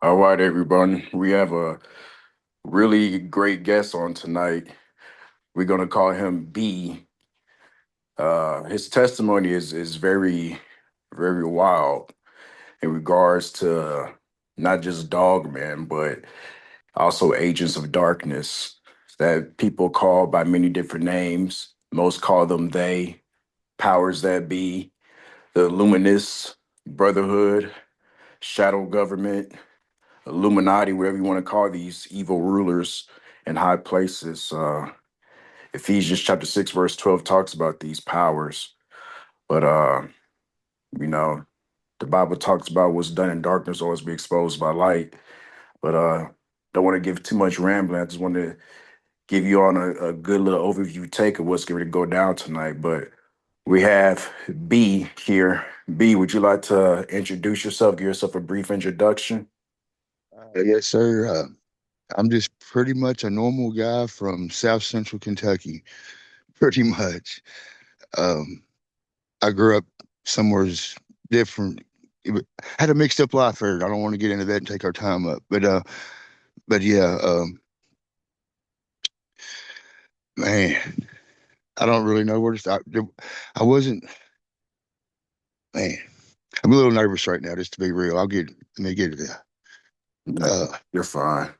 All right, everyone. We have a really great guest on tonight. We're gonna call him B. His testimony is very wild in regards to not just dogmen, but also agents of darkness that people call by many different names. Most call them they, powers that be, the Luminous Brotherhood, shadow government, Illuminati, whatever you want to call these evil rulers in high places. Ephesians chapter 6, verse 12 talks about these powers. But you know, the Bible talks about what's done in darkness always be exposed by light. But don't want to give too much rambling. I just want to give you on a good little overview take of what's going to go down tonight. But we have B here. B, would you like to introduce yourself, give yourself a brief introduction? Yes, sir. I'm just pretty much a normal guy from South Central Kentucky. Pretty much. Um, I grew up somewhere different. Had a mixed up life here. I don't want to get into that and take our time up, but yeah, man, I don't really know where to start. I wasn't, man. I'm a little nervous right now, just to be real. Let me get it. No, Uh, you're fine.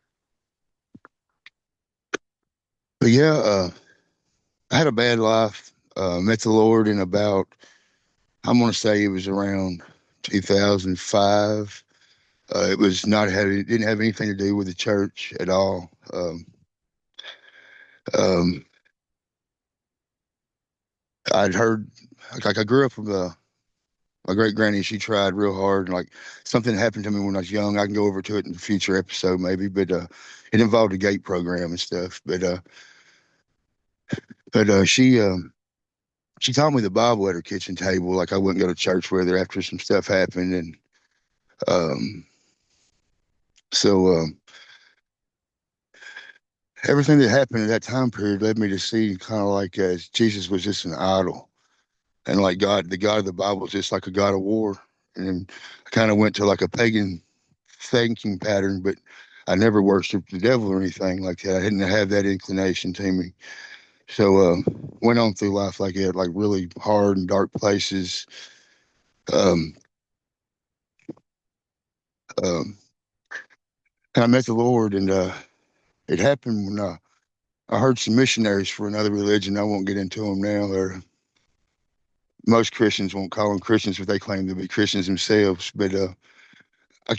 but yeah, I had a bad life. Met the Lord in about, I'm gonna say it was around 2005. It was not had it didn't have anything to do with the church at all. Um, I'd heard like I grew up from my great granny. She tried real hard, and like something happened to me when I was young. I can go over to it in a future episode maybe, but it involved a gate program and stuff. But she taught me the Bible at her kitchen table. Like I wouldn't go to church with her after some stuff happened, and um, so everything that happened in that time period led me to see kind of like Jesus was just an idol, and like God, the God of the Bible, is just like a God of war. And then I kind of went to like a pagan thinking pattern, but I never worshiped the devil or anything like that. I didn't have that inclination to me. So went on through life like that, like really hard and dark places. Um, um, and I met the Lord, and it happened when I heard some missionaries for another religion. I won't get into them now. Most Christians won't call them Christians, but they claim to be Christians themselves. But I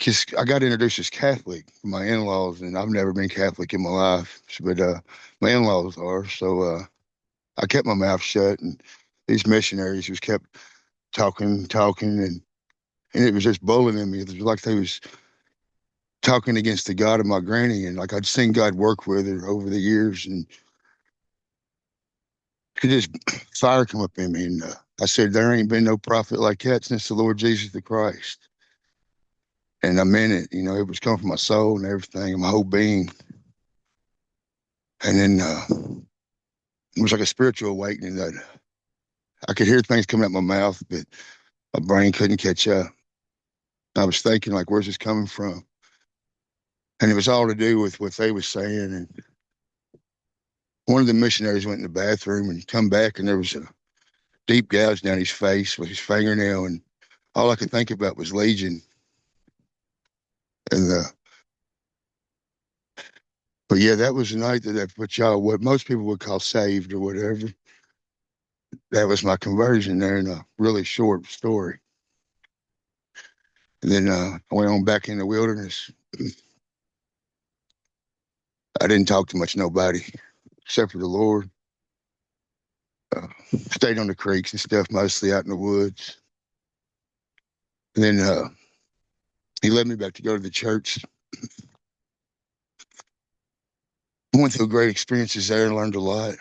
got introduced as Catholic from my in-laws, and I've never been Catholic in my life, but my in-laws are. So I kept my mouth shut, and these missionaries just kept talking, and it was just bullying me. It was like they was talking against the God of my granny, and like I'd seen God work with her over the years, and could just fire come up in me, and I said, "There ain't been no prophet like that since the Lord Jesus the Christ." And I meant it. It was coming from my soul and everything, and my whole being. And then it was like a spiritual awakening that I could hear things coming out my mouth, but my brain couldn't catch up. I was thinking, like, where's this coming from? And it was all to do with what they were saying. And one of the missionaries went in the bathroom and come back, and there was a deep gouge down his face with his fingernail. And all I could think about was Legion. And but yeah, that was the night that I put y'all what most people would call saved or whatever. That was my conversion there in a really short story. And then I went on back in the wilderness. I didn't talk to much nobody except for the Lord. Uh, Stayed on the creeks and stuff, mostly out in the woods. And then he led me back to go to the church. Went through great experiences there and learned a lot.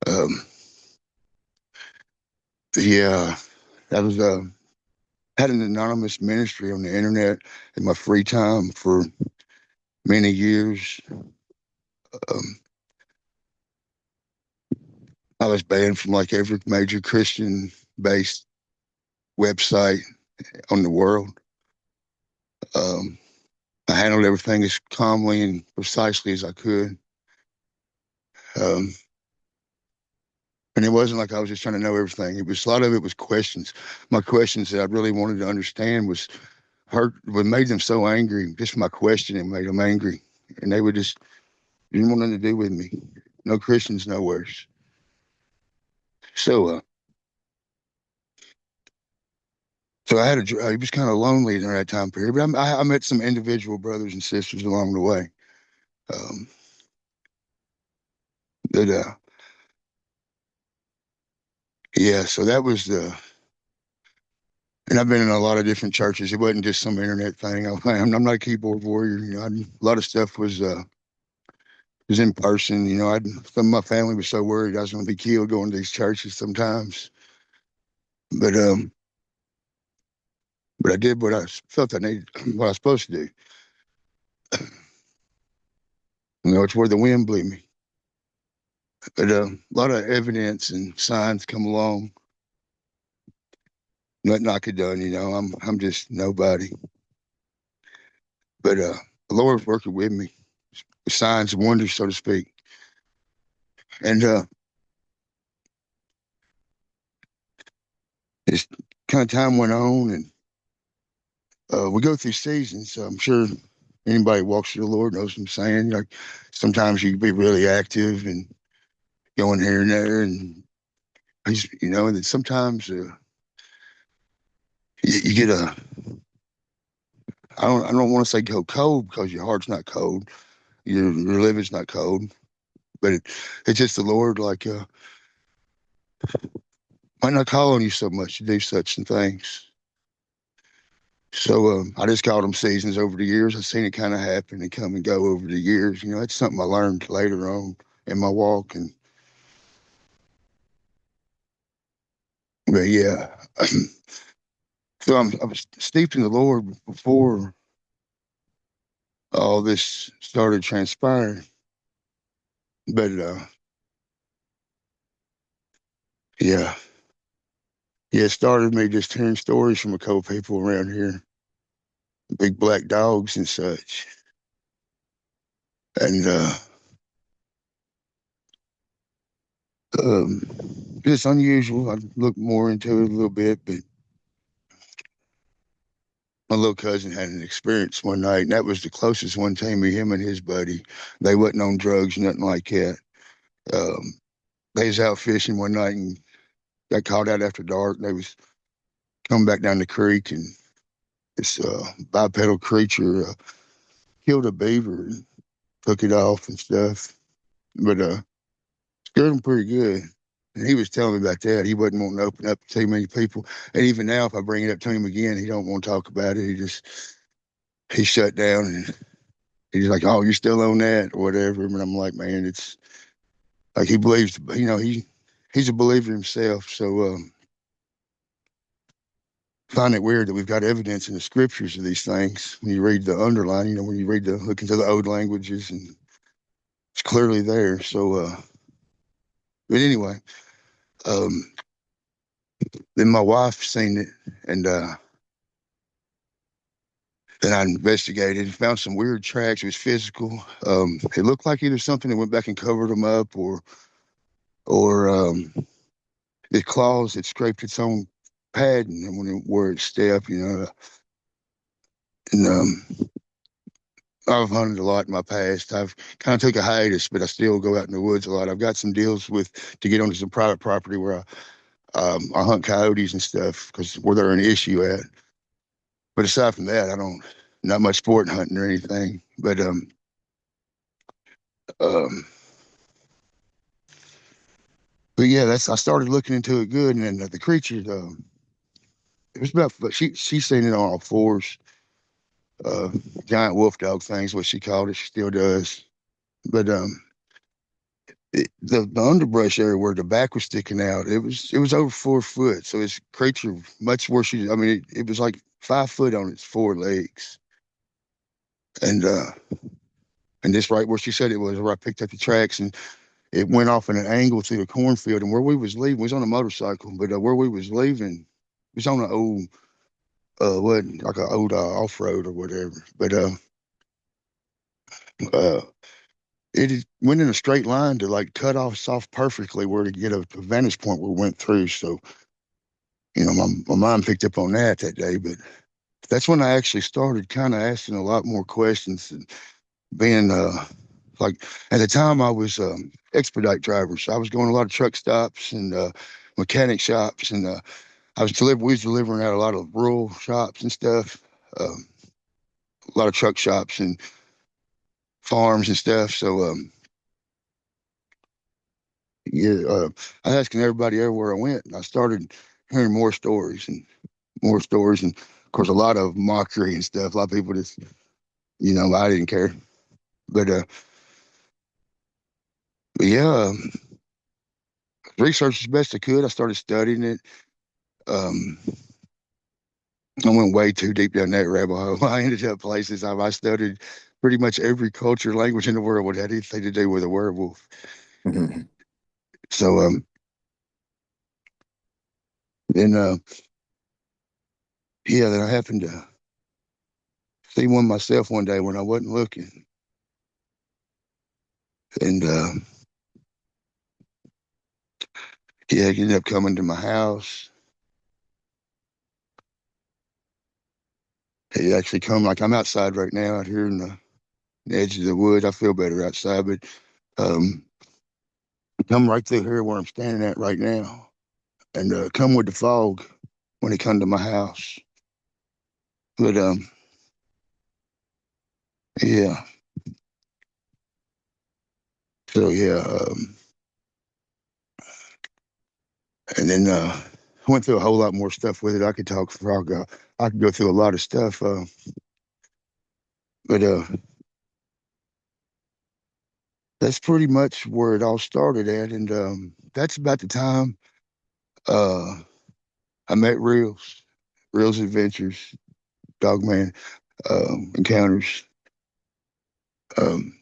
Um, yeah, I was had an anonymous ministry on the internet in my free time for many years. Um, I was banned from like every major Christian based website on the world. Um, I handled everything as calmly and precisely as I could. Um, and it wasn't like I was just trying to know everything. It was a lot of it was questions. My questions that I really wanted to understand was hurt. What made them so angry? Just my questioning made them angry, and they would just didn't want nothing to do with me. No Christians, nowhere. So, so I had it was kind of lonely during that time period, but I met some individual brothers and sisters along the way. Um, that yeah, so that was the, and I've been in a lot of different churches. It wasn't just some internet thing. I'm not a keyboard warrior. A lot of stuff was in person. Some of my family was so worried I was going to be killed going to these churches sometimes. But but I did what I felt I needed, what I was supposed to do. It's where the wind blew me. But a lot of evidence and signs come along. Nothing I could done. I'm just nobody. But the Lord's working with me, with signs and wonders, so to speak. And as kind of time went on, and we go through seasons. So I'm sure anybody who walks with the Lord knows what I'm saying. Like sometimes you can be really active and going here and there, and and then sometimes you get a. I don't want to say go cold because your heart's not cold, your liver's not cold, but it's just the Lord like might not call on you so much to do such and things. So I just called them seasons over the years. I've seen it kind of happen and come and go over the years. It's something I learned later on in my walk. And but yeah, so I was steeped in the Lord before all this started transpiring. But yeah, yeah, it started me just hearing stories from a couple people around here, big black dogs and such. And um, it's unusual. I looked more into it a little bit, but my little cousin had an experience one night, and that was the closest one to me. Him and his buddy, they wasn't on drugs, nothing like that. Um, they was out fishing one night and got caught out after dark. They was coming back down the creek, and this bipedal creature killed a beaver and took it off and stuff. But scared him pretty good. And he was telling me about that. He wasn't wanting to open up to too many people. And even now, if I bring it up to him again, he don't want to talk about it. He shut down and he's like, "Oh, you're still on that or whatever." And I'm like, "Man, it's like he believes. He's a believer himself." So find it weird that we've got evidence in the scriptures of these things. When you read the underline, when you look into the old languages, and it's clearly there. So, but anyway, um, then my wife seen it, and then I investigated, found some weird tracks. It was physical. It looked like either something that went back and covered them up, or the claws had scraped its own padding and when it wore its step. And I've hunted a lot in my past. I've kind of took a hiatus, but I still go out in the woods a lot. I've got some deals with to get onto some private property where I hunt coyotes and stuff because where they're an issue at. But aside from that, I don't not much sport hunting or anything. But um, but yeah, that's I started looking into it good, and then the creature, it was about but she seen it on all fours, uh, giant wolf dog things, what she called it. She still does. But the underbrush area where the back was sticking out, it was over 4 foot. So it's creature much worse. I mean, it was like 5 foot on its four legs, and just right where she said it was, where I picked up the tracks, and it went off in an angle through the cornfield. And where we was leaving, we was on a motorcycle, but where we was leaving, it was on an old what like an old off road or whatever. But uh, went in a straight line to like cut off perfectly where to get a vantage point where we went through. So my mind picked up on that day. But that's when I actually started kind of asking a lot more questions and being like at the time I was expedite driver, so I was going to a lot of truck stops and mechanic shops, and we was delivering out a lot of rural shops and stuff, a lot of truck shops and farms and stuff. So yeah, I was asking everybody everywhere I went, and I started hearing more stories, and of course a lot of mockery and stuff. A lot of people just, I didn't care, but yeah, researched as best I could. I started studying it. Um, I went way too deep down that rabbit hole. I ended up places I studied pretty much every culture, language in the world that had anything to do with a werewolf. Mhm. So then yeah, then I happened to see one myself one day when I wasn't looking, and yeah, he ended up coming to my house. He actually come like I'm outside right now, out here in the edge of the woods. I feel better outside, but um, come right through here where I'm standing at right now, and come with the fog when he come to my house. But yeah. So yeah, and then I went through a whole lot more stuff with it. I could talk for I could go through a lot of stuff, but that's pretty much where it all started at, and that's about the time uh, I met Reels Adventures, Dogman Encounters. Um,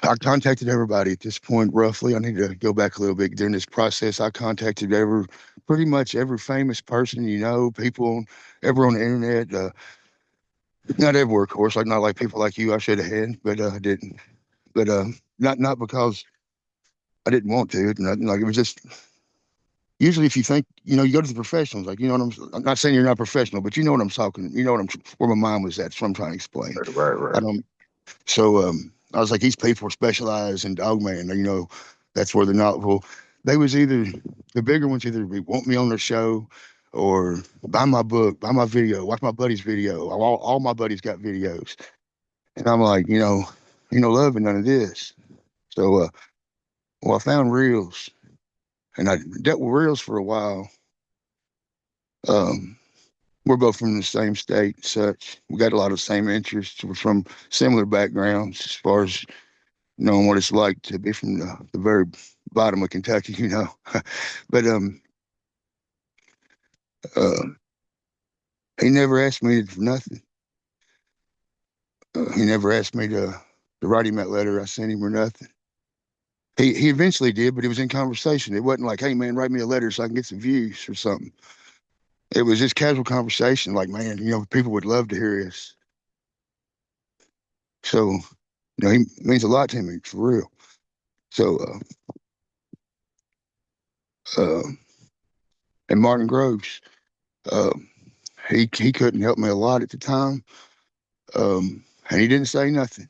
I contacted everybody at this point, roughly. I need to go back a little bit during this process. I contacted pretty much every famous person, people ever on the internet. Not everywhere, of course, like not like people like you I should have had, but I didn't. But not because I didn't want to. Nothing like it was just usually if you think you go to the professionals, like what I'm not saying you're not professional, but you know what I'm talking. You know what I'm where my mind was at. That's what I'm trying to explain. Right, right, I right. don't. So I was like, these people specialize in dogman. That's where they're not. Well, they was either the bigger ones either want me on their show or buy my book, buy my video, watch my buddy's video. All my buddies got videos. And I'm like, loving none of this. So, I found Reels, and I dealt with Reels for a while. Um, we're both from the same state, and such. We got a lot of same interests. We're from similar backgrounds as far as knowing what it's like to be from the very bottom of Kentucky, But uh, he never asked me for nothing. He never asked me to write him that letter I sent him or nothing. He eventually did, but it was in conversation. It wasn't like, hey man, write me a letter so I can get some views or something. It was just casual conversation, like, man, people would love to hear this. So, he means a lot to me for real. So, uh, and Martin Groves, uh, he couldn't help me a lot at the time, and he didn't say nothing,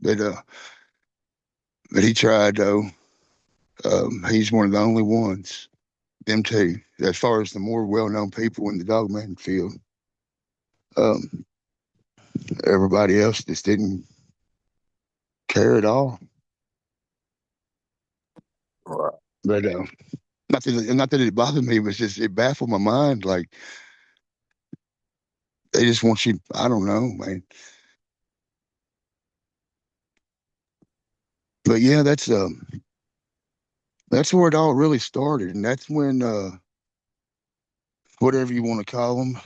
but he tried though. He's one of the only ones, them two, as far as the more well-known people in the dogman field. Um, everybody else just didn't care at all. Right. But not that it bothered me, it was just it baffled my mind. Like they just want you. I don't know, man. But yeah, that's where it all really started, and that's when whatever you want to call them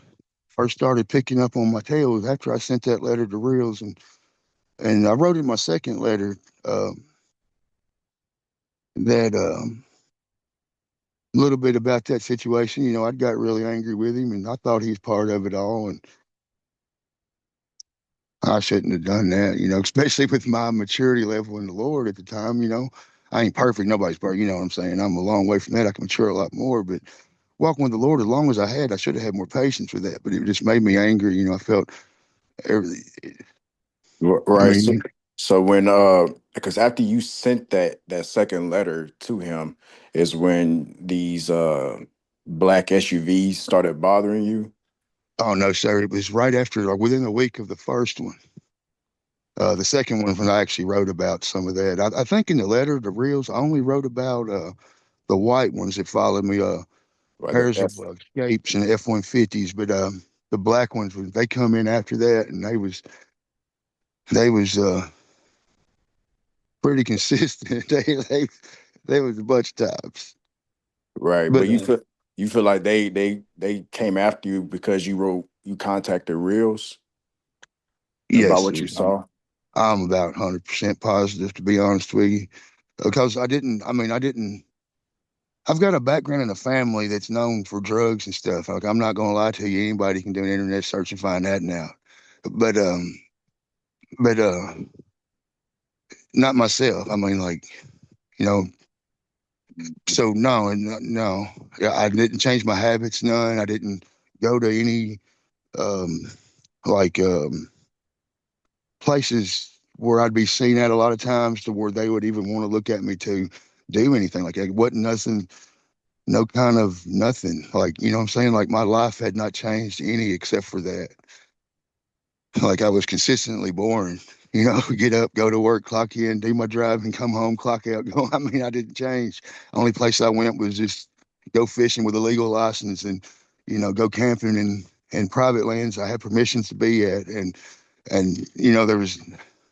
first started picking up on my tails after I sent that letter to Reels, and I wrote in my second letter that a little bit about that situation. I got really angry with him, and I thought he was part of it all, and I shouldn't have done that. Especially with my maturity level in the Lord at the time. I ain't perfect. Nobody's perfect. You know what I'm saying? I'm a long way from that. I can mature a lot more, but walking with the Lord as long as I had, I should have had more patience with that. But it just made me angry. I felt every. I Right. So, mean, so when because after you sent that second letter to him is when these black SUVs started bothering you. oh no, sir. It was right after, like within a week of the first one. The second one, when I actually wrote about some of that, I think in the letter, the reels, I only wrote about the white ones that followed me, Right. pairs of Escapes and F-150s, but the black ones, they come in after that, and they was pretty consistent. They was a bunch of times, Right. but But you feel like they came after you because you contacted Reels about yes, what sir. you I'm, saw. I'm about 100% positive, to be honest with you, because I didn't. I mean, I didn't. I've got a background in a family that's known for drugs and stuff. Like, I'm not gonna lie to you, anybody can do an internet search and find that now. But but not myself. I mean, like, you know, so no, no. Yeah, I didn't change my habits none. I didn't go to any um like places where I'd be seen at a lot of times to where they would even want to look at me to do anything like that. It wasn't nothing, no kind of nothing. Like, you know what I'm saying? Like, my life had not changed any except for that. Like, I was consistently boring. Get up, go to work, clock in, do my drive, and come home, clock out, go. I mean, I didn't change. Only place I went was just go fishing with a legal license, and go camping in private lands I had permissions to be at, and there was,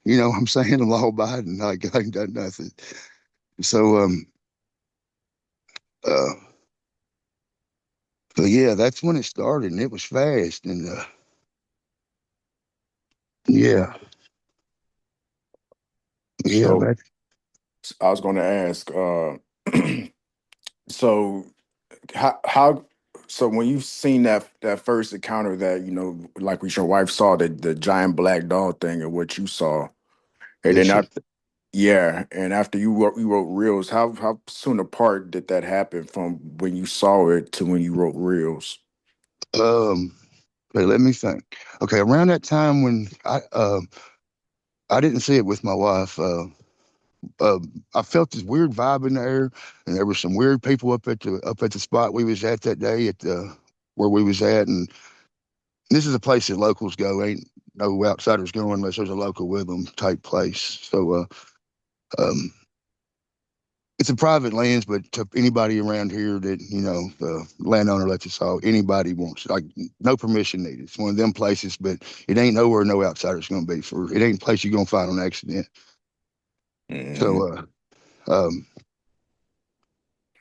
I'm saying, I'm law abiding. Like, I ain't done nothing. So uh but yeah, that's when it started, and it was fast, and yeah, yeah, So that I was going to ask, so how so when you seen that first encounter that like with your wife saw the giant black dog thing and what you saw, and yes, then sir. after yeah, and after you wrote reels, how soon apart did that happen from when you saw it to when you wrote reels? um Okay, let me think. Okay, around that time when I didn't see it with my wife, uh, I felt this weird vibe in the air, and there were some weird people up at the spot we was at that day at the where we was at, and this is a place that locals go. Ain't no outsiders going unless there's a local with them type place. So um, it's a private lands, but to anybody around here that the landowner lets us all, anybody wants, like, no permission needed. It's one of them places, but it ain't nowhere no outsider's going to be. For it ain't a place you're going to find on accident. Hmm. So um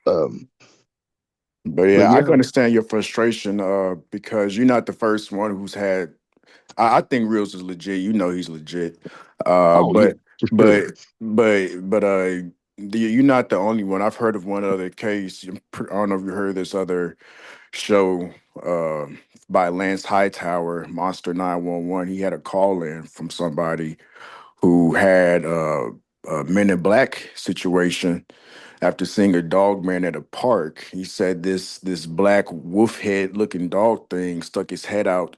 um But but yeah, I can yeah. understand your frustration because you're not the first one who's had. I think Reels is legit. You know he's legit. Uh, Oh yeah, but for sure. but but you're not the only one. I've heard of one other case. I don't know if you heard of this other show uh, by Lance Hightower, Monster 911. He had a call in from somebody who had a Men in Black situation after seeing a dog man at a park. He said this black wolf head looking dog thing stuck his head out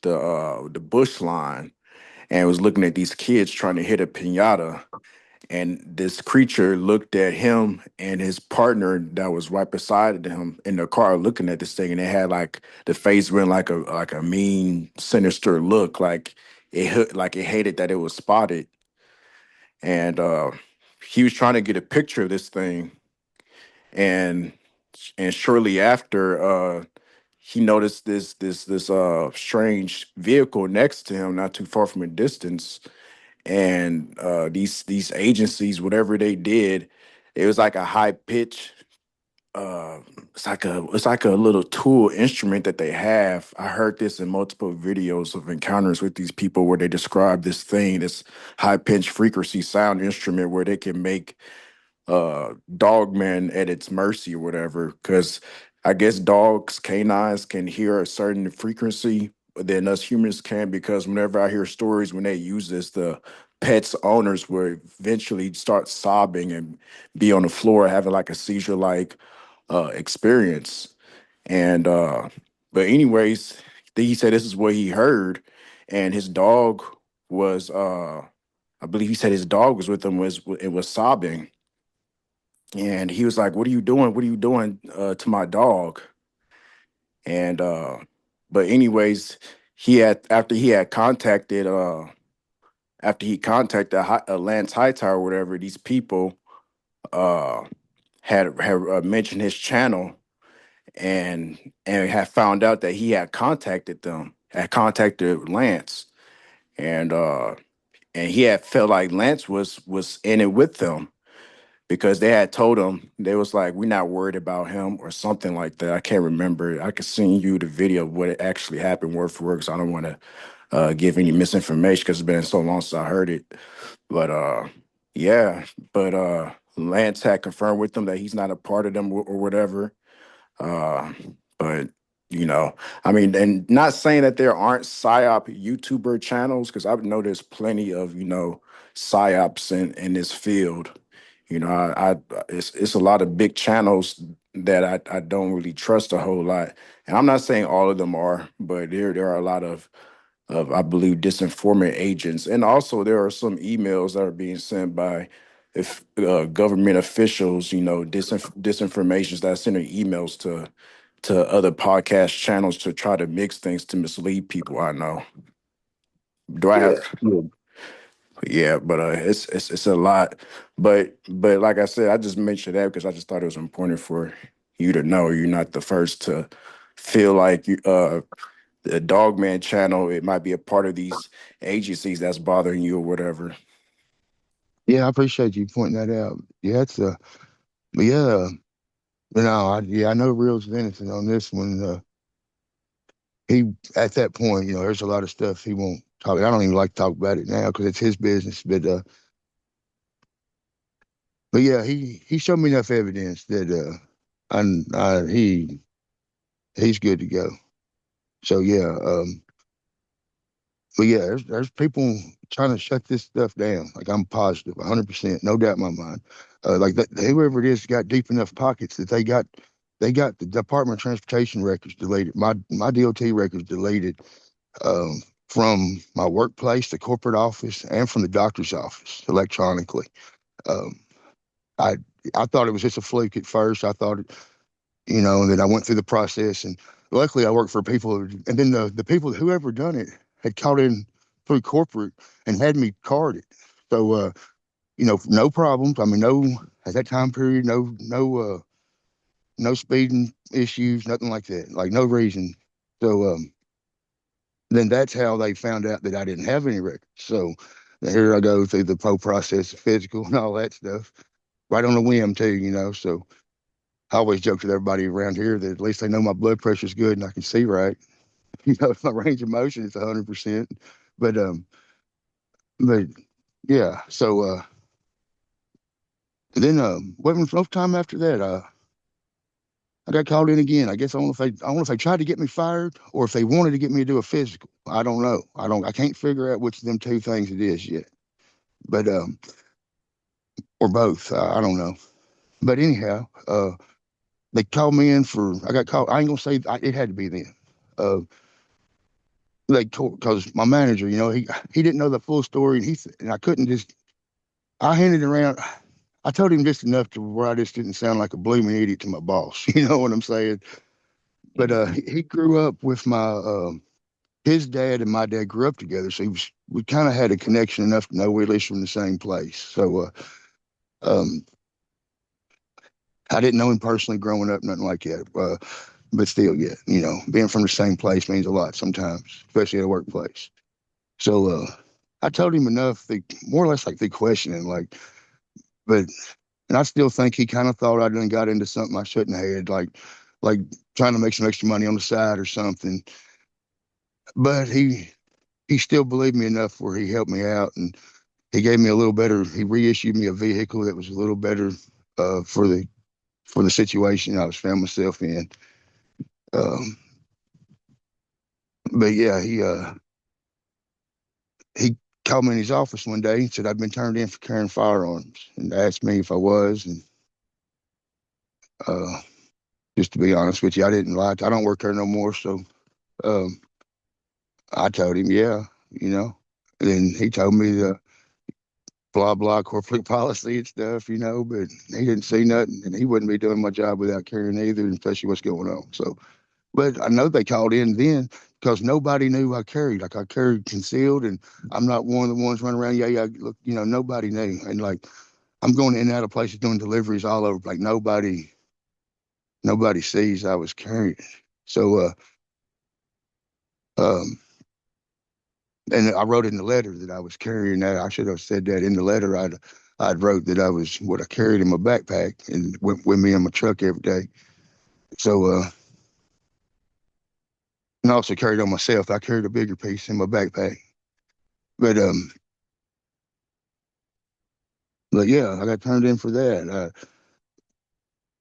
the bush line and was looking at these kids trying to hit a pinata. And this creature looked at him and his partner that was right beside him in the car looking at this thing, and it had like the face went like a mean, sinister look, like it hated that it was spotted. And he was trying to get a picture of this thing, and shortly after, he noticed this strange vehicle next to him, not too far from a distance, and these agencies, whatever they did, it was like a high pitch. It's like a little tool instrument that they have. I heard this in multiple videos of encounters with these people where they describe this thing, this high pitch frequency sound instrument, where they can make dogman at its mercy or whatever, because I guess dogs, canines can hear a certain frequency than us humans can, because whenever I hear stories when they use this, the pets owners will eventually start sobbing and be on the floor having like a seizure like experience. And but anyways, he said this is what he heard, and his dog was I believe he said his dog was with him, was it was sobbing, and he was like, "What are you doing? What are you doing to my dog?" And but anyways, he had after he had contacted after he contacted Lance Hightower or whatever, these people uh had mentioned his channel, and had found out that he had contacted them, had contacted Lance, and he had felt like Lance was in it with them, because they had told him, they was like, "We're not worried about him," or something like that. I can't remember. I could send you the video of what it actually happened word for word, because I don't want to give any misinformation, because it's been so long since I heard it. But yeah, but Lance had confirmed with them that he's not a part of them or whatever. Uh, but you know, I mean, and not saying that there aren't psyop YouTuber channels, because I know there's plenty of psyops in this field. I it's a lot of big channels that I don't really trust a whole lot, and I'm not saying all of them are, but there are a lot of I believe disinformant agents, and also there are some emails that are being sent by if government officials, disinformations that are sending emails to other podcast channels to try to mix things to mislead people. I know. Do I Yeah. have? Yeah, but it's a lot. But like I said, I just mentioned that because I just thought it was important for you to know. You're not the first to feel like the Dogman channel, it might be a part of these agencies that's bothering you or whatever. Yeah, I appreciate you pointing that out. Yeah, it's but yeah, I know Real's innocent on this one. He at that point, there's a lot of stuff he won't talk. I don't even like to talk about it now because it's his business. But yeah, he showed me enough evidence that he's good to go. So yeah, but yeah, there's people trying to shut this stuff down. Like I'm positive, 100%, no doubt in my mind. Like that, whoever it is got deep enough pockets that they got the Department of Transportation records deleted. My DOT records deleted from my workplace, the corporate office, and from the doctor's office electronically. Um, I I thought it was just a fluke at first. I thought and then I went through the process, and luckily I worked for people, and then the people whoever done it had caught in through corporate and had me carded. So no problems. I mean, no at that time period, no speeding issues, nothing like that, like no reason. So then that's how they found out that I didn't have any records. So here I go through the whole process of physical and all that stuff, right on a whim too, So I always joke with everybody around here that at least they know my blood pressure's good and I can see right. If my range of motion is 100%. But but yeah. So then wasn't no time after that. I got called in again. I guess I don't know if they tried to get me fired or if they wanted to get me to do a physical. I don't know. I can't figure out which of them two things it is yet. But or both. I don't know. But anyhow, they called me in for. I got called. I ain't gonna say it had to be them. Uh, because my manager, he didn't know the full story, and I couldn't just. I handed around. I told him just enough to where I just didn't sound like a blooming idiot to my boss. You know what I'm saying? But he grew up with his dad and my dad grew up together, so we kind of had a connection enough to know we're at least from the same place. So um, I didn't know him personally growing up, nothing like that. But still, yeah, being from the same place means a lot sometimes, especially at a workplace. So I told him enough, more or less like the questioning, but and I still think he kind of thought I done got into something I shouldn't have, like trying to make some extra money on the side or something. But he still believed me enough where he helped me out and he gave me a little better. He reissued me a vehicle that was a little better, for the situation I was found myself in. Um, but yeah, he called me in his office one day and said I'd been turned in for carrying firearms, and asked me if I was. And uh, just to be honest with you, I didn't lie. I don't work there no more, so um, I told him, yeah, you know. And then he told me the blah blah corporate policy and stuff, but he didn't see nothing, and he wouldn't be doing my job without carrying either, especially what's going on. So, but I know they called in then because nobody knew I carried. Like I carried concealed, and I'm not one of the ones running around. Yeah, yeah. Look, nobody knew, and like I'm going in and out of places doing deliveries all over. Like nobody sees I was carrying. So, um, and I wrote in the letter that I was carrying that. I should have said that in the letter. I'd wrote that I was what I carried in my backpack and went with me in my truck every day. So, and I also carried on myself. I carried a bigger piece in my backpack. But but yeah, I got turned in for that.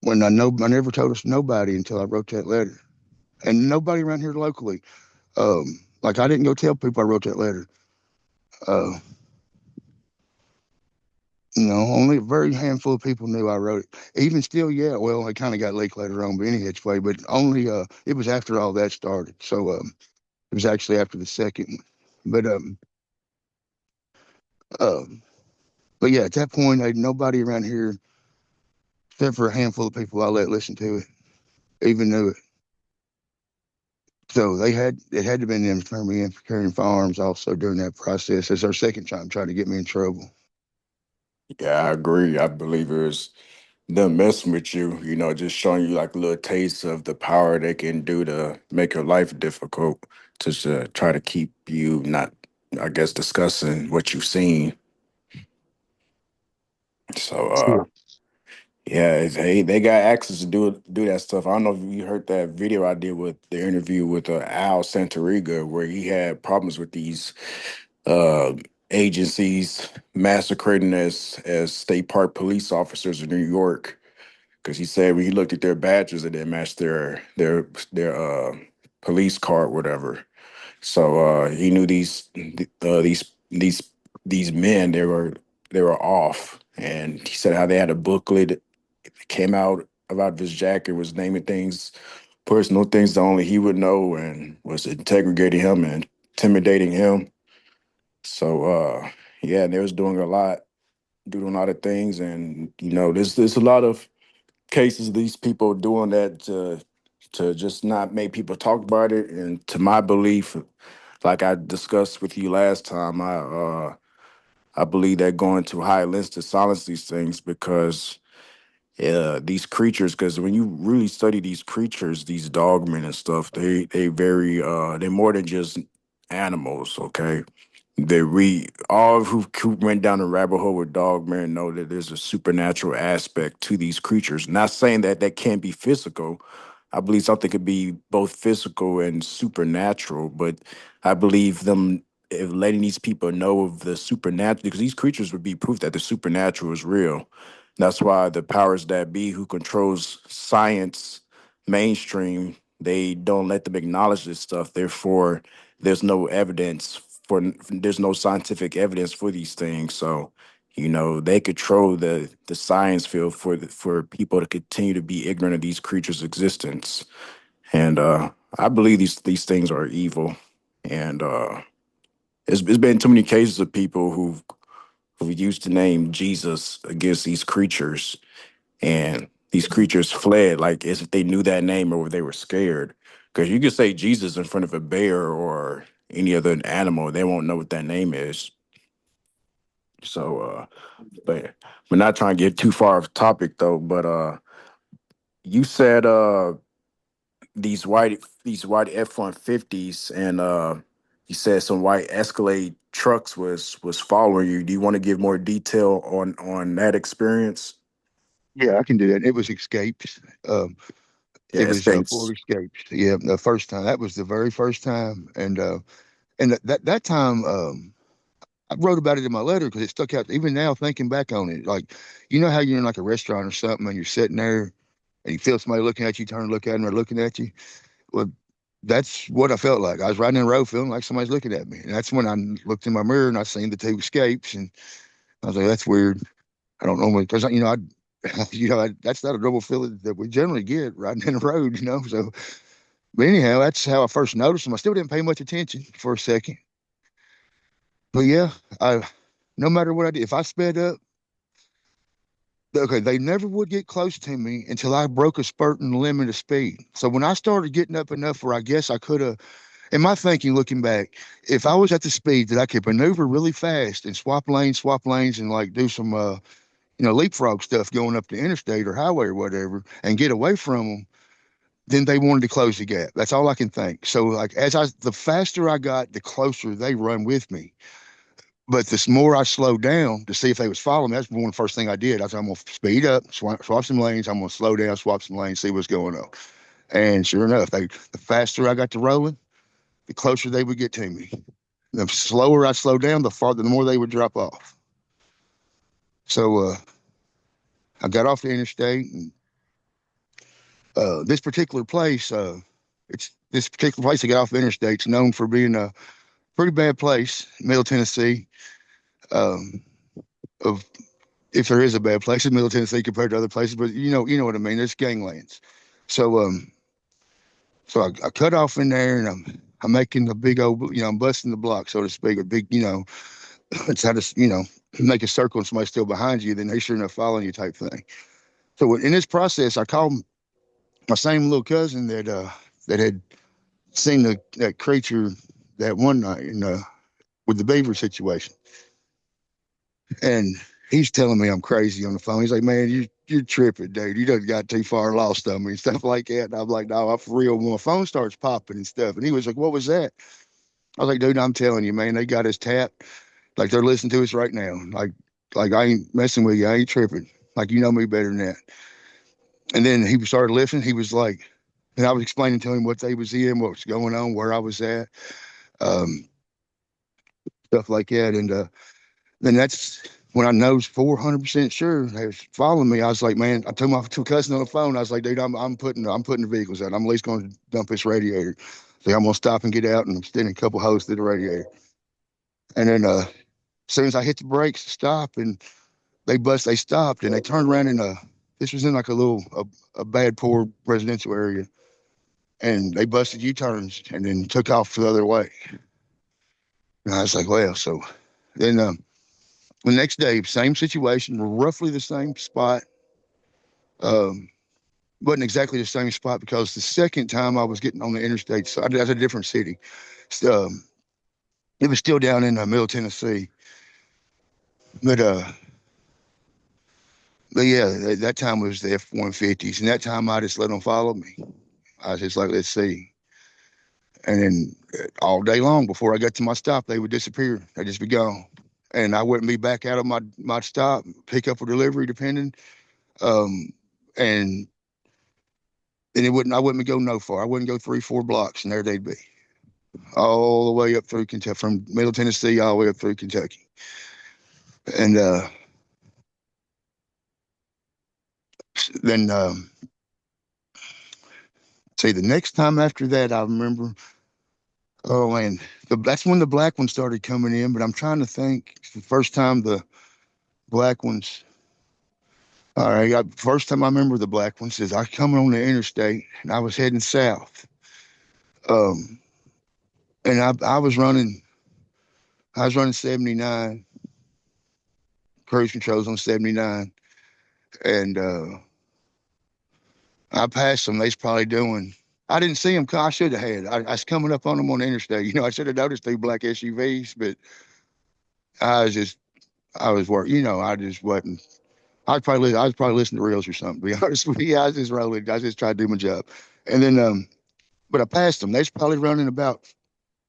When I never told us nobody until I wrote that letter, and nobody around here locally. Like I didn't go tell people I wrote that letter. Uh, only a very handful of people knew I wrote it. Even still, yeah. Well, it kind of got leaked later on, but any which way. But only it was after all that started. So it was actually after the second one. But um, but yeah, at that point, nobody around here, except for a handful of people I let listen to it, even knew it. So it had to been them turning me in for carrying firearms also during that process. That's our second time trying to get me in trouble. Yeah, I agree. I believe it was them messing with you, just showing you like a little taste of the power they can do to make your life difficult, to try to keep you not, I guess, discussing what you've seen. So, Sure. yeah, they got access to do that stuff. I don't know if you heard that video I did with the interview with Al Santoriga, where he had problems with these uh, agencies masquerading as state park police officers in New York, because he said when he looked at their badges, it didn't match their police card, whatever. So he knew these men, they were off, and he said how they had a booklet that came out about this jacket, was naming things, personal things that only he would know, and was interrogating him and intimidating him. So yeah, they was doing a lot of things, and there's a lot of cases of these people doing that to just not make people talk about it. And to my belief, like I discussed with you last time, I believe that going to high lengths to silence these things, because these creatures, because when you really study these creatures, these dogmen and stuff, they're more than just animals. Okay, we all who went down the rabbit hole with Dogman know that there's a supernatural aspect to these creatures. Not saying that that can't be physical. I believe something could be both physical and supernatural, but I believe them if letting these people know of the supernatural, because these creatures would be proof that the supernatural is real. That's why the powers that be who controls science mainstream, they don't let them acknowledge this stuff. Therefore, there's no evidence there's no scientific evidence for these things. So, they control the science field for people to continue to be ignorant of these creatures' existence. And I believe these things are evil. And it's been too many cases of people who used the name Jesus against these creatures, and these creatures fled like as if they knew that name or they were scared. Because you could say Jesus in front of a bear or any other animal, they won't know what that name is. So, but we're not trying to get too far off topic though. But you said these white F-150s, and you said some white Escalade trucks was following you. Do you want to give more detail on that experience? Yeah, I can do that. It was escapes. Yeah, It was Ford escapes. escapes. Yeah, the first time. That was the very first time, and that time, I wrote about it in my letter because it stuck out. Even now, thinking back on it, like you know how you're in like a restaurant or something, and you're sitting there, and you feel somebody looking at you, turn and look at them, or looking at you. Well, that's what I felt like. I was riding in the road feeling like somebody's looking at me. And that's when I looked in my mirror and I seen the two escapes. And I was like, that's weird. I don't normally, because, that's not a normal feeling that we generally get riding in the road, you know? So, but anyhow, that's how I first noticed them. I still didn't pay much attention for a second. But yeah, I, no matter what I did, if I sped up, okay, they never would get close to me until I broke a spurt in the limit of speed. So when I started getting up enough where I guess I could have, in my thinking, looking back, if I was at the speed that I could maneuver really fast and swap lanes, and like do some, leapfrog stuff going up the interstate or highway or whatever, and get away from them, then they wanted to close the gap. That's all I can think. So like the faster I got, the closer they run with me. But the more I slowed down to see if they was following me, that's one of the first thing I did. I said, I'm gonna speed up, swap some lanes. I'm gonna slow down, swap some lanes, see what's going on. And sure enough, the faster I got to rolling, the closer they would get to me. The slower I slowed down, the more they would drop off. So I got off the interstate, and this particular place, it's this particular place I got off the interstate. It's known for being a pretty bad place, Middle Tennessee. Um, of if there is a bad place in Middle Tennessee compared to other places, but you know what I mean. There's ganglands. So I cut off in there, and I'm making a big old, I'm busting the block, so to speak, a big, it's how to, make a circle and somebody's still behind you, then they sure enough following you type thing. So in this process, I called my same little cousin that had seen that creature that one night with the beaver situation, and he's telling me I'm crazy on the phone. He's like, "Man, you're tripping, dude. You done got too far lost on me and stuff like that." And I'm like, "No, I'm for real." When my phone starts popping and stuff, and he was like, "What was that?" I was like, "Dude, I'm telling you, man, they got us tapped. Like they're listening to us right now. Like I ain't messing with you. I ain't tripping. Like you know me better than that." And then he started listening. He was like, and I was explaining to him what they was in, what was going on, where I was at, um, stuff like that. And then that's when I knows 400% sure they was following me. I was like, man, I told my two cousin on the phone. I was like, dude, I'm putting the vehicles out. I'm at least going to dump this radiator. So I'm gonna stop and get out, and I'm extending a couple hoses to the radiator. And then as soon as I hit the brakes to stop, and they stopped, and they turned around, and this was in like a bad poor residential area, and they busted U-turns and then took off the other way. And I was like, well, so then the next day, same situation, roughly the same spot. Um, wasn't exactly the same spot because the second time I was getting on the interstate, so that's a different city. Um, it was still down in Middle Tennessee, but yeah, that time was the F-150s, and that time I just let them follow me. I was just like, let's see, and then all day long before I got to my stop, they would disappear. They'd just be gone, and I wouldn't be back out of my stop, pick up or delivery, depending. Um, and I wouldn't go no far. I wouldn't go 3, 4 blocks, and there they'd be, all the way up through Kentucky, from Middle Tennessee all the way up through Kentucky. And then see, the next time after that, I remember. Oh man, that's when the black ones started coming in. But I'm trying to think. The first time the black ones. All right, first time I remember the black ones is I coming on the interstate and I was heading south. Um, and I was running 79 cruise controls on 79, and I passed them. They's probably doing. I didn't see them. I should have had. I was coming up on them on the interstate. I should have noticed 2 black SUVs, but I was just, I was working. I just wasn't. I was probably listening to reels or something. To be honest with you, I was just rolling. I just tried to do my job, and then but I passed them. They's probably running about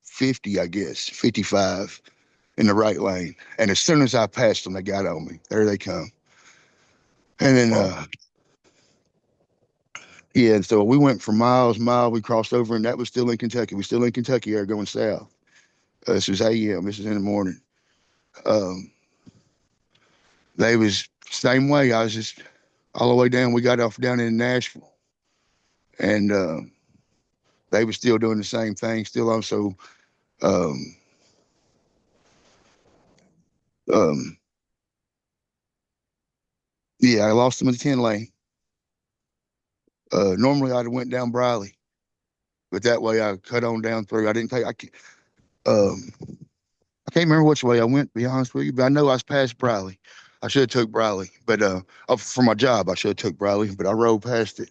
50, I guess, 55 in the right lane. And as soon as I passed them, they got on me. There they come. And then Wow. yeah, and so we went for miles. We crossed over, and that was still in Kentucky. We're still in Kentucky area going south. This was AM. This is in the morning. Um, they was same way. I was just all the way down. We got off down in Nashville, and they were still doing the same thing. Still also, um, um, yeah, I lost them in the 10 lane. Normally I'd have went down Briley, but that way I cut on down through. I didn't take. Um, I can't remember which way I went. To be honest with you, but I know I was past Briley. I should have took Briley, but for my job I should have took Briley, but I rode past it.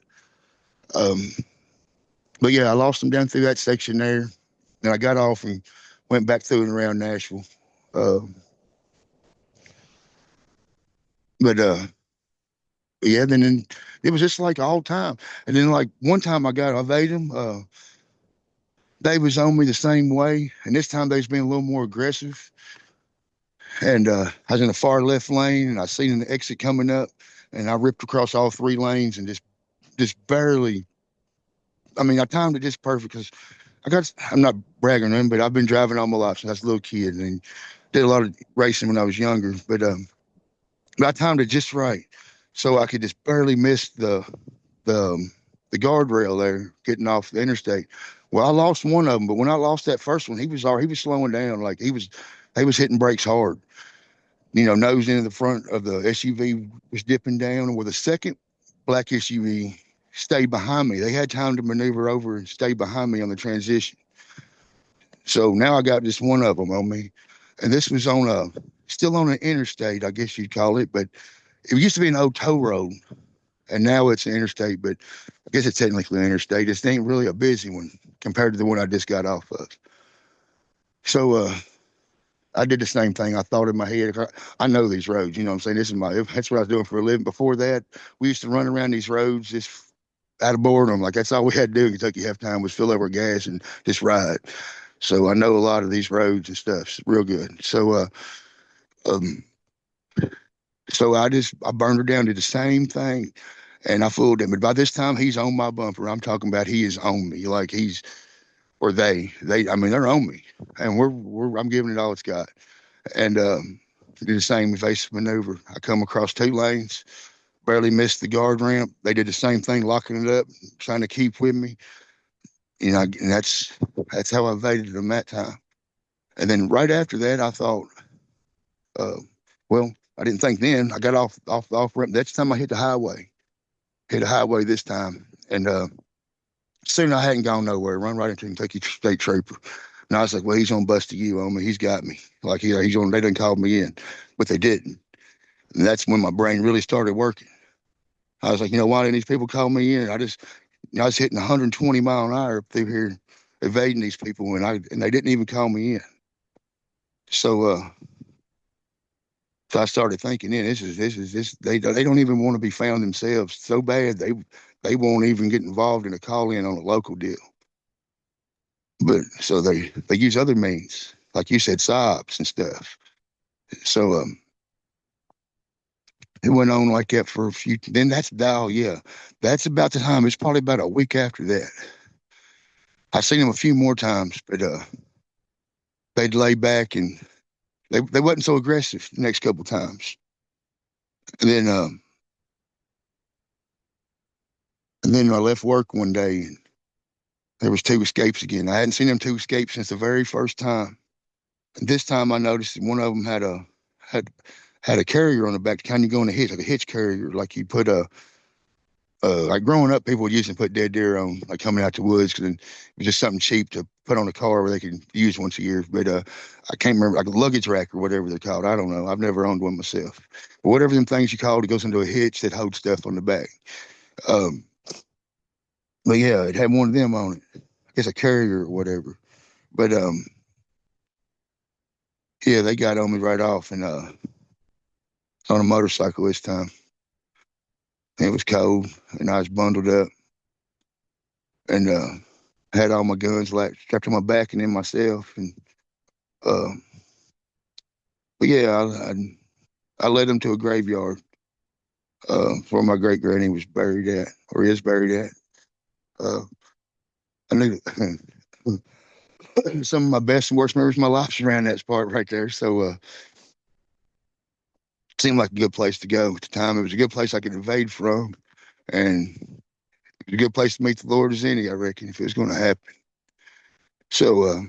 Um, but yeah, I lost them down through that section there. Then I got off and went back through and around Nashville. Um, but yeah, then it was just like all time. And then like one time I got evade them. They was on me the same way, and this time they was being a little more aggressive. And I was in the far left lane, and I seen an exit coming up, and I ripped across all 3 lanes and just barely. I mean, I timed it just perfect because I'm not bragging on them, but I've been driving all my life since I was a little kid and did a lot of racing when I was younger. But I timed it just right, so I could just barely miss the the guardrail there getting off the interstate. Well, I lost one of them, but when I lost that first one, he was slowing down like he was hitting brakes hard. You know, nose into the front of the SUV was dipping down, where the second black SUV stayed behind me. They had time to maneuver over and stay behind me on the transition. So now I got just one of them on me, and this was on a still on an interstate, I guess you'd call it, but it used to be an old tow road, and now it's an interstate. But I guess it's technically an interstate. It ain't really a busy one compared to the one I just got off of. So I did the same thing. I thought in my head, I know these roads. You know what I'm saying? This is that's what I was doing for a living. Before that, we used to run around these roads just out of boredom. Like that's all we had to do in Kentucky half time was fill up our gas and just ride. So I know a lot of these roads and stuff. It's real good. Um, so I burned her down, did the same thing, and I fooled him. But by this time, he's on my bumper. I'm talking about he is on me. Like he's or they. I mean, they're on me, and I'm giving it all it's got. And did the same evasive maneuver. I come across 2 lanes, barely missed the guard ramp. They did the same thing, locking it up, trying to keep with me. You know, and that's how I evaded them that time. And then right after that, I thought, uh, well, I didn't think then. I got off ramp. That's the time I hit the highway. Hit a highway this time, and soon I hadn't gone nowhere. Run right into Kentucky State Trooper. And I was like, well, he's gonna bust a U on me. He's got me. Like he's on. They didn't call me in, but they didn't. And that's when my brain really started working. I was like, why didn't these people call me in? I was hitting 120 mile an hour up through here, evading these people, and they didn't even call me in. So, so I started thinking, then this. They don't even want to be found themselves so bad they won't even get involved in a call in on a local deal. But so they use other means, like you said, sobs and stuff. So it went on like that for a few. Then yeah, that's about the time. It's probably about a week after that. I've seen them a few more times, but they'd lay back and they wasn't so aggressive the next couple times. And then I left work one day and there was 2 escapes again. I hadn't seen them 2 escapes since the very first time. And this time I noticed that one of them had had a carrier on the back to kind of go in a hitch, like a hitch carrier, like you put a like growing up, people would use and put dead deer on, like coming out the woods, because it was just something cheap to put on a car where they could use once a year. But I can't remember, like a luggage rack or whatever they're called. I don't know. I've never owned one myself. But whatever them things you called, it goes into a hitch that holds stuff on the back. Um, but yeah, it had one of them on it. I guess a carrier or whatever. But yeah, they got on me right off, and on a motorcycle this time. It was cold, and I was bundled up, and had all my guns like strapped to my back and in myself, and uh, but yeah, I led him to a graveyard where my great granny was buried at, or is buried at. Uh, I knew some of my best and worst memories of my life is around that spot right there. So seemed like a good place to go at the time. It was a good place I could invade from, and it was a good place to meet the Lord as any, I reckon, if it was going to happen. So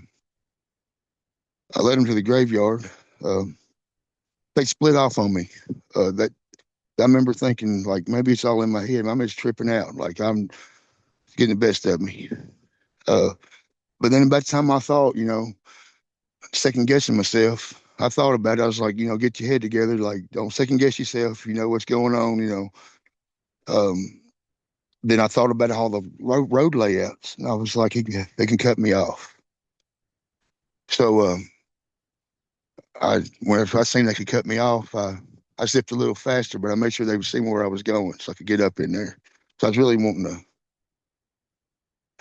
I led them to the graveyard. Um, they split off on me. That I remember thinking like maybe it's all in my head. I'm just tripping out. Like I'm getting the best of me. Uh, but then by the time I thought, second guessing myself, I thought about it. I was like, get your head together. Like don't second guess yourself. You know what's going on. Um, then I thought about all the road layouts, and I was like, they can cut me off. So whenever I seen they could cut me off, I zipped a little faster, but I made sure they would see where I was going, so I could get up in there. So I was really wanting to.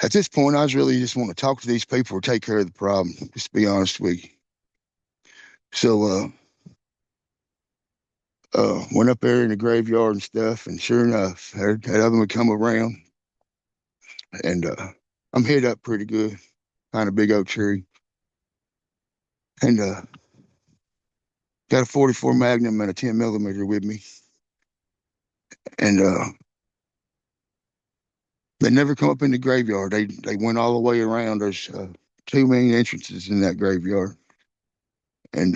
At this point, I was really just wanting to talk to these people or take care of the problem. Just to be honest with you. So went up there in the graveyard and stuff, and sure enough, had other one come around, and I'm hid up pretty good behind a big oak tree, and got a 44 Magnum and a 10 millimeter with me, and they never come up in the graveyard. They went all the way around. There's two main entrances in that graveyard, and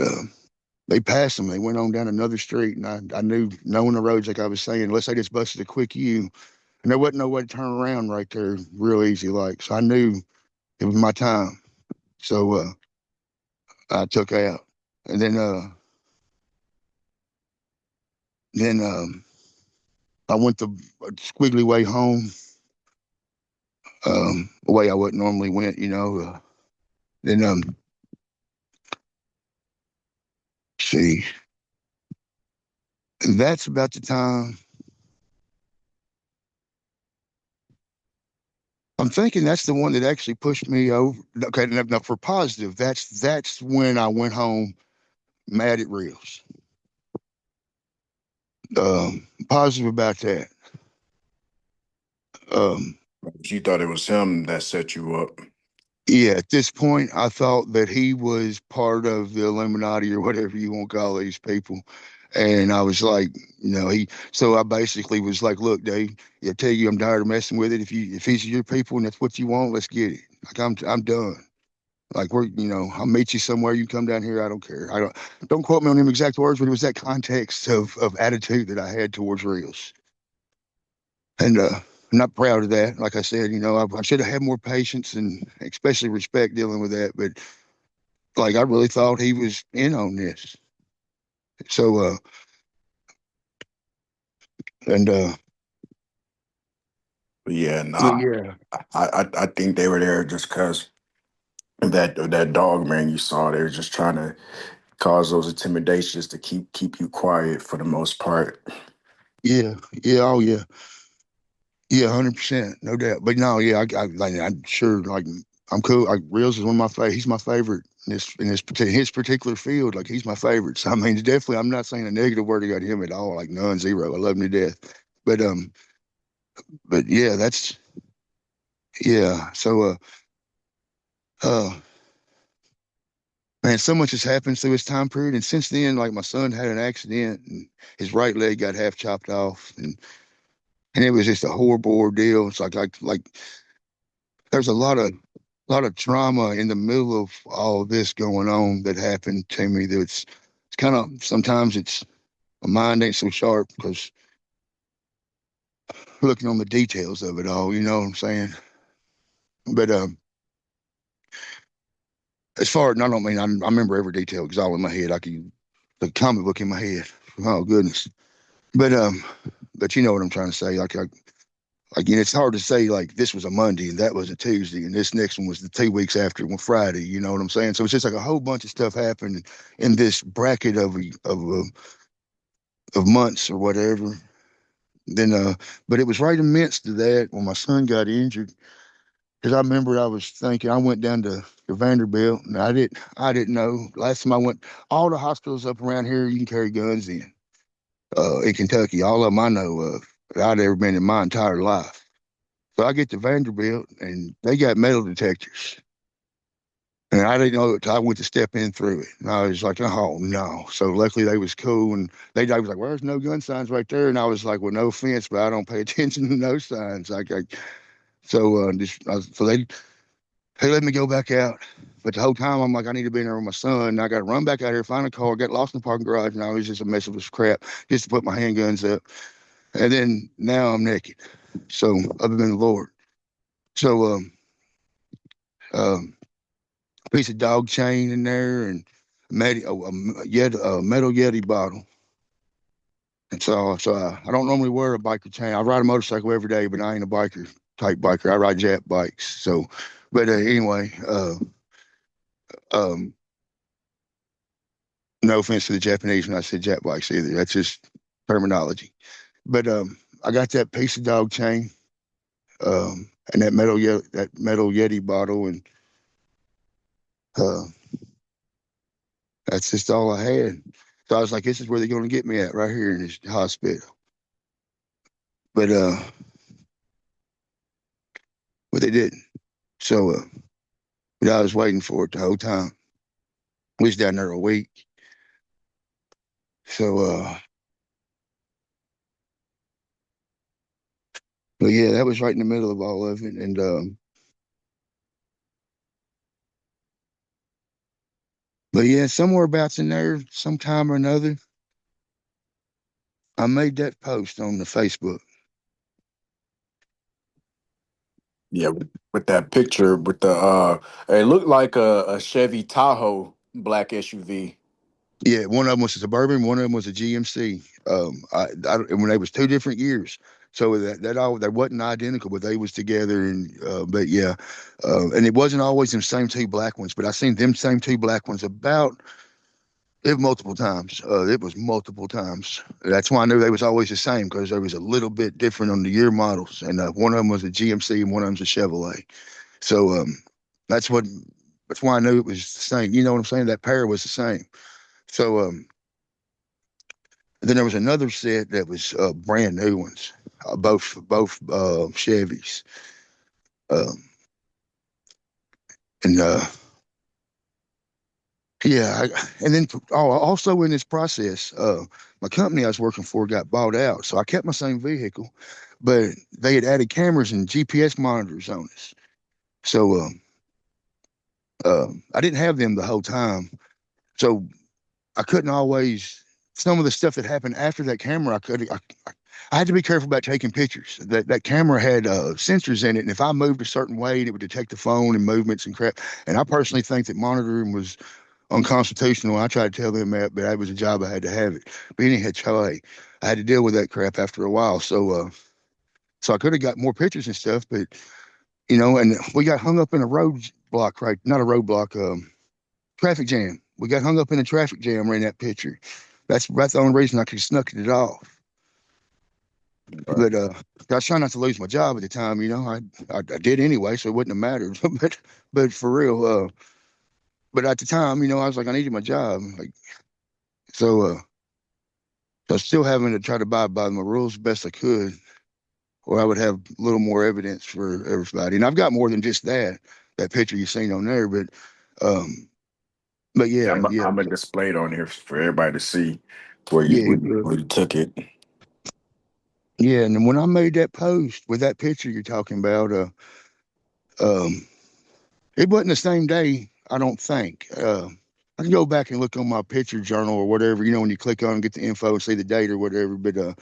they passed them. They went on down another street, and I knew, knowing the roads, like I was saying, unless they just busted a quick U, and there wasn't no way to turn around right there real easy, like. So I knew it was my time. So I took out, and then I went the squiggly way home, a way I wouldn't normally went, then see, that's about the time. I'm thinking that's the one that actually pushed me over. Okay, now for positive, that's when I went home mad at Reels. Positive about that. Um, You thought it was him that set you up. yeah, at this point, I thought that he was part of the Illuminati or whatever you want to call these people. And I was like, so I basically was like, look, Dave, I tell you, I'm tired of messing with it. If these are your people and that's what you want, let's get it. Like I'm done. Like I'll meet you somewhere. You come down here. I don't care. I don't quote me on them exact words, but it was that context of attitude that I had towards Reels. And I'm not proud of that. Like I said, I should have had more patience and especially respect dealing with that. But like I really thought he was in on this. So and But yeah, so nah. yeah, I think they were there just because that dog man you saw. They were just trying to cause those intimidations to keep you quiet for the most part. yeah, yeah, oh yeah, yeah, 100%, no doubt. But no, yeah, I'm sure. Like I'm cool. Like Reels is one of my favorite. He's my favorite his particular field. Like he's my favorite. So I mean, definitely, I'm not saying a negative word about him at all. Like none, zero. I love him to death. But but yeah, that's yeah. So uh, man, so much has happened through this time period, and since then, like my son had an accident, and his right leg got half chopped off, and it was just a horrible ordeal. It's like there's a lot of trauma in the middle of all of this going on that happened to me. That it's kind of sometimes it's my mind ain't so sharp because looking on the details of it all, you know what I'm saying? But as far as I don't mean I remember every detail because all in my head. I can the comic book in my head. Oh goodness. But but you know what I'm trying to say. Like it's hard to say like this was a Monday and that was a Tuesday and this next one was the 2 weeks after on Friday. You know what I'm saying? So it's just like a whole bunch of stuff happened in this bracket of months or whatever. Then but it was right in the midst of that when my son got injured. Because I remember I was thinking I went down to Vanderbilt and I didn't know. Last time I went, all the hospitals up around here you can carry guns in Kentucky. All of them I know of that I'd ever been in my entire life. So I get to Vanderbilt and they got metal detectors. And I didn't know it till I went to step in through it. And I was like, oh no. So luckily they was cool. And they was like, well, there's no gun signs right there. And I was like, well, no offense, but I don't pay attention to no signs. So they let me go back out. But the whole time I'm like, I need to be in there with my son. And I got to run back out here, find a car, get lost in the parking garage. And I was just a mess of this crap just to put my handguns up. And then now I'm naked. So other than the Lord. So, um, piece of dog chain in there and a metal Yeti bottle. And I don't normally wear a biker chain. I ride a motorcycle every day, but I ain't a biker type biker. I ride jet bikes. So, but anyway, um, no offense to the Japanese when I said jet bikes either. That's just terminology. But I got that piece of dog chain, and that metal Yeti bottle, and uh, that's just all I had. So I was like, this is where they're going to get me at, right here in this hospital. But but they didn't. So but I was waiting for it the whole time. We was down there a week. So but yeah, that was right in the middle of all of it. And but yeah, somewhere abouts in there, sometime or another, I made that post on the Facebook. Yeah, with that picture with the it looked like a Chevy Tahoe black SUV. Yeah, one of them was a Suburban, one of them was a GMC. And when they was two different years, so that wasn't identical, but they was together. And but yeah, and it wasn't always them same two black ones, but I seen them same two black ones about it multiple times. It was multiple times. That's why I knew they was always the same because there was a little bit different on the year models, and one of them was a GMC and one of them's a Chevrolet. So that's what that's why I knew it was the same. You know what I'm saying? That pair was the same. So then there was another set that was brand new ones, both Chevys, um, and yeah, and then also in this process, my company I was working for got bought out, so I kept my same vehicle, but they had added cameras and GPS monitors on us. So I didn't have them the whole time, so I couldn't always. Some of the stuff that happened after that camera, I had to be careful about taking pictures. That camera had sensors in it, and if I moved a certain way, it would detect the phone and movements and crap. And I personally think that monitoring was unconstitutional. I tried to tell them that, but that was a job I had to have it. But anyhow, I had to deal with that crap after a while. So I could have got more pictures and stuff, but and we got hung up in a roadblock, right? Not a roadblock, traffic jam. We got hung up in a traffic jam right in that picture. That's the only reason I could snuck it off. Right. But I was trying not to lose my job at the time. I did anyway, so it wouldn't have mattered. But for real, but at the time, I was like, I needed my job. Like so, I was still having to try to abide by my rules best I could, or I would have a little more evidence for everybody. And I've got more than just that picture you seen on there. Um, but Yeah, yeah, yeah, I'm gonna display it on here for everybody to see where you yeah, where you took it. yeah. And then when I made that post with that picture you're talking about, um, it wasn't the same day, I don't think. I can go back and look on my picture journal or whatever, when you click on and get the info and see the date or whatever. But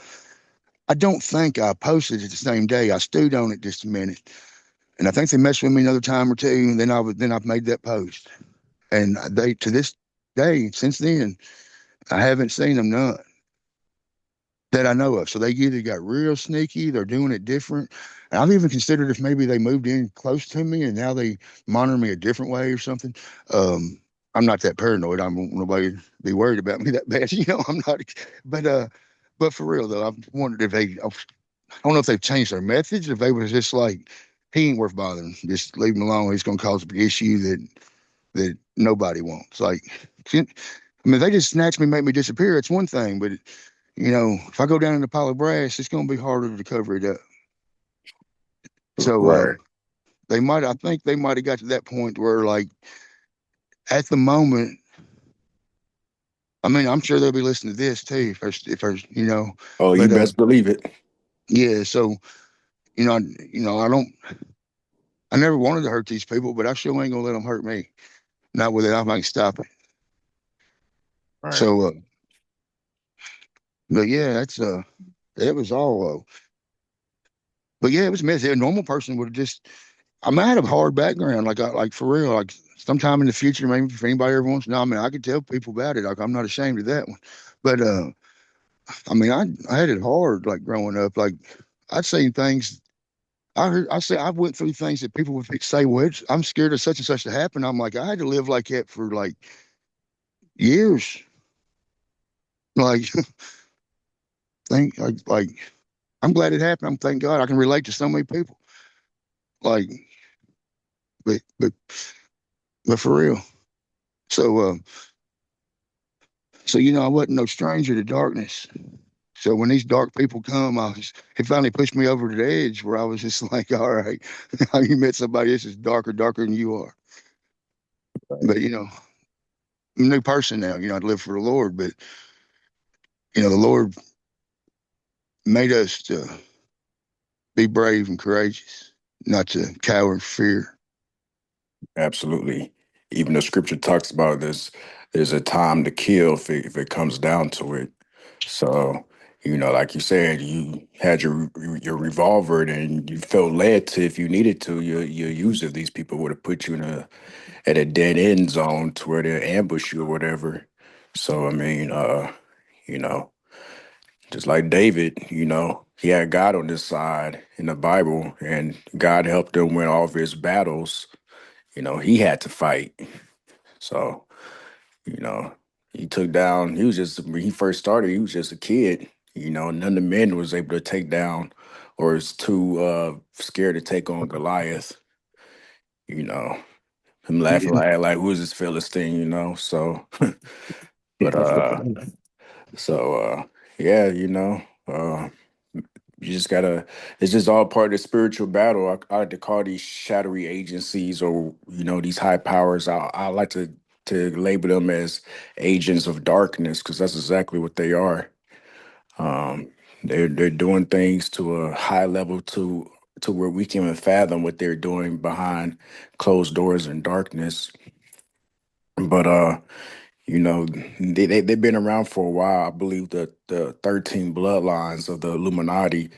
I don't think I posted it the same day. I stewed on it just a minute, and I think they messed with me another time or two, and then I've made that post, and they to this day since then I haven't seen them none that I know of. So they either got real sneaky, they're doing it different. And I've even considered if maybe they moved in close to me and now they monitor me a different way or something. Um, I'm not that paranoid. I don't want nobody to be worried about me that bad. I'm not. But but for real though, I've wondered if I don't know if they've changed their methods. If they was just like, he ain't worth bothering. Just leave him alone. He's going to cause an issue that nobody wants. Like, I mean, if they just snatch me, make me disappear, it's one thing. But if I go down in the pile of brass, it's going to be harder to cover it up. So Right. I think they might have got to that point where like At the moment, I mean, I'm sure they'll be listening to this too, Oh, you but best believe it. yeah. So I don't, I never wanted to hurt these people, but I sure ain't gonna let them hurt me. Not with it, I can stop it. Right. So, but yeah, it was all. But yeah, it was messy. A normal person would have just. I might have a hard background, like for real, like sometime in the future, maybe if anybody ever wants to know, I mean, I could tell people about it. Like I'm not ashamed of that one. But I mean, I had it hard, like growing up. Like I'd seen things. I went through things that people would say, "Well, I'm scared of such and such to happen." I'm like, I had to live like that for like years. Like, like I'm glad it happened. I'm thank God I can relate to so many people. Like, but but but for real. So I wasn't no stranger to darkness. So when these dark people come, it finally pushed me over to the edge where I was just like, all right, you met somebody else is darker than you are. Right. But I'm a new person now. I live for the Lord, but the Lord made us to be brave and courageous, not to cower in fear. Absolutely. Even the scripture talks about this. There's a time to kill if it comes down to it. So, like you said, you had your revolver and you felt led to, if you needed to, you use it. These people would have put you at a dead end zone to where they ambush you or whatever. So, I mean, you know, just like David, he had God on his side in the Bible, and God helped him win all of his battles. He had to fight. So, you know, he took down, he was just, when he first started, he was just a kid. None of the men was able to take down or is too scared to take on Goliath. You know, him laughing Yeah. like who is this Philistine, So, but, so, yeah, you just gotta, it's just all part of the spiritual battle. I like to call these shadowy agencies or, these high powers. I like to label them as agents of darkness because that's exactly what they are. Um, they're doing things to a high level to where we can even fathom what they're doing behind closed doors and darkness. But they've been around for a while. I believe that the 13 bloodlines of the Illuminati,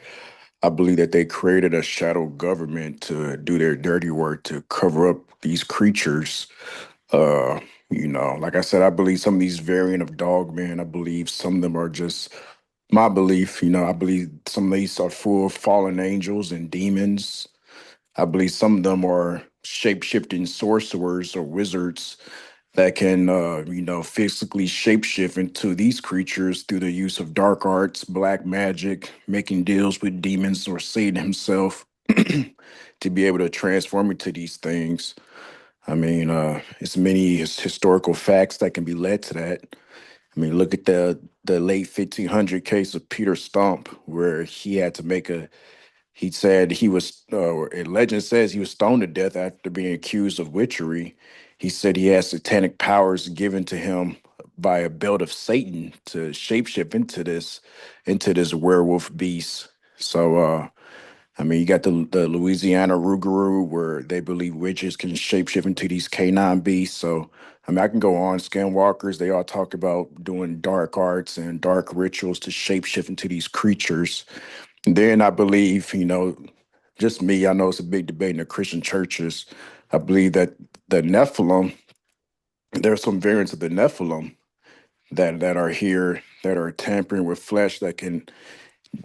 I believe that they created a shadow government to do their dirty work to cover up these creatures. Uh, like I said, I believe some of these variant of dogmen, I believe some of them are just my belief. I believe some of these are full of fallen angels and demons. I believe some of them are shape-shifting sorcerers or wizards that can, physically shapeshift into these creatures through the use of dark arts, black magic, making deals with demons or Satan himself to be able to transform into these things. I mean, it's many historical facts that can be led to that. I mean, look at the late 1500 case of Peter Stump, where he had to make a he said he was, legend says he was stoned to death after being accused of witchery. He said he had satanic powers given to him by a belt of Satan to shapeshift into this werewolf beast. So, I mean, you got the Louisiana Rougarou where they believe witches can shapeshift into these canine beasts. So, I mean, I can go on. Skinwalkers, they all talk about doing dark arts and dark rituals to shapeshift into these creatures. Then I believe, just me, I know it's a big debate in the Christian churches. I believe that the Nephilim, there are some variants of the Nephilim that are here that are tampering with flesh that can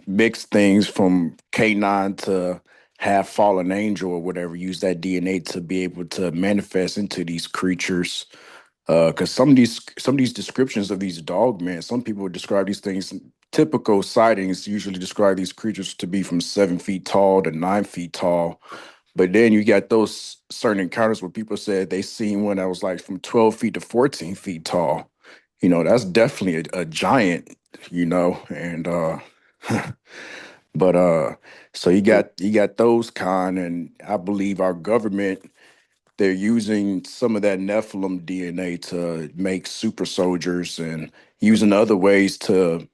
mix things from canine to half fallen angel or whatever, use that DNA to be able to manifest into these creatures. Because some of these descriptions of these dogmen, some people would describe these things. Typical sightings usually describe these creatures to be from 7 feet tall to 9 feet tall. But then you got those certain encounters where people said they seen one that was like from 12 feet to 14 feet tall. That's definitely a giant, and but so you got those kind, and I believe our government, they're using some of that Nephilim DNA to make super soldiers and using other ways to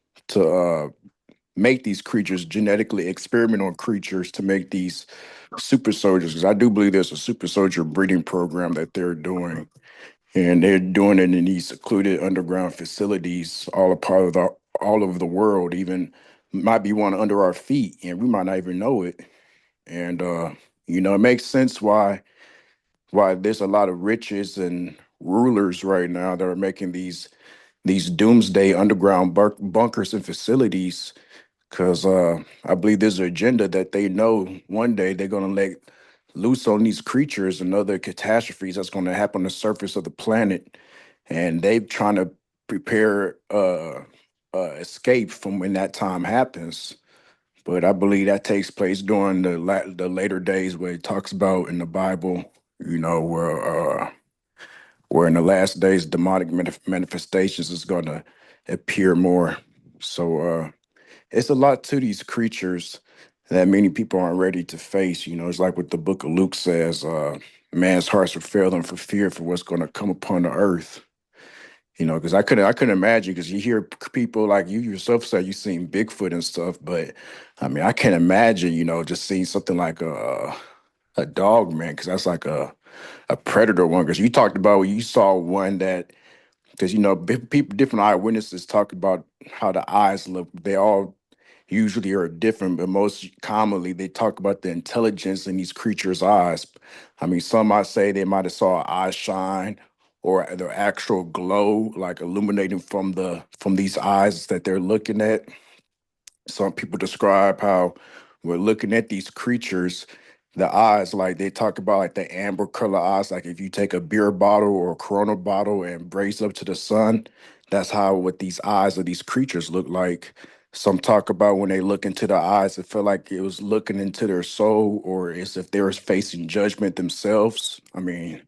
make these creatures genetically experiment on creatures to make these super soldiers. Because I do believe there's a super soldier breeding program that they're doing, and they're doing it in these secluded underground facilities all a part of the all over the world. Even might be one under our feet, and we might not even know it. And it makes sense why there's a lot of riches and rulers right now that are making these doomsday underground bunkers and facilities, because I believe there's an agenda that they know one day they're going to let loose on these creatures and other catastrophes that's going to happen on the surface of the planet, and they're trying to prepare escape from when that time happens. But I believe that takes place during the later days where it talks about in the Bible, where in the last days demonic manifestations is going to appear more. So it's a lot to these creatures that many people aren't ready to face. It's like what the book of Luke says, man's hearts will fail them for fear for what's going to come upon the earth. Because I couldn't imagine, because you hear people like you yourself say you've seen Bigfoot and stuff, but I mean I can't imagine, just seeing something like a dog man, because that's like a predator one. Because you talked about you saw one that, because people, different eyewitnesses talk about how the eyes look. They all usually are different, but most commonly they talk about the intelligence in these creatures' eyes. I mean, some might say they might have saw an eye shine or the actual glow, like illuminating from these eyes that they're looking at. Some people describe how we're looking at these creatures, the eyes, like they talk about like the amber color eyes, like if you take a beer bottle or a Corona bottle and raise up to the sun, that's how what these eyes of these creatures look like. Some talk about when they look into the eyes, it felt like it was looking into their soul, or as if they were facing judgment themselves. I mean,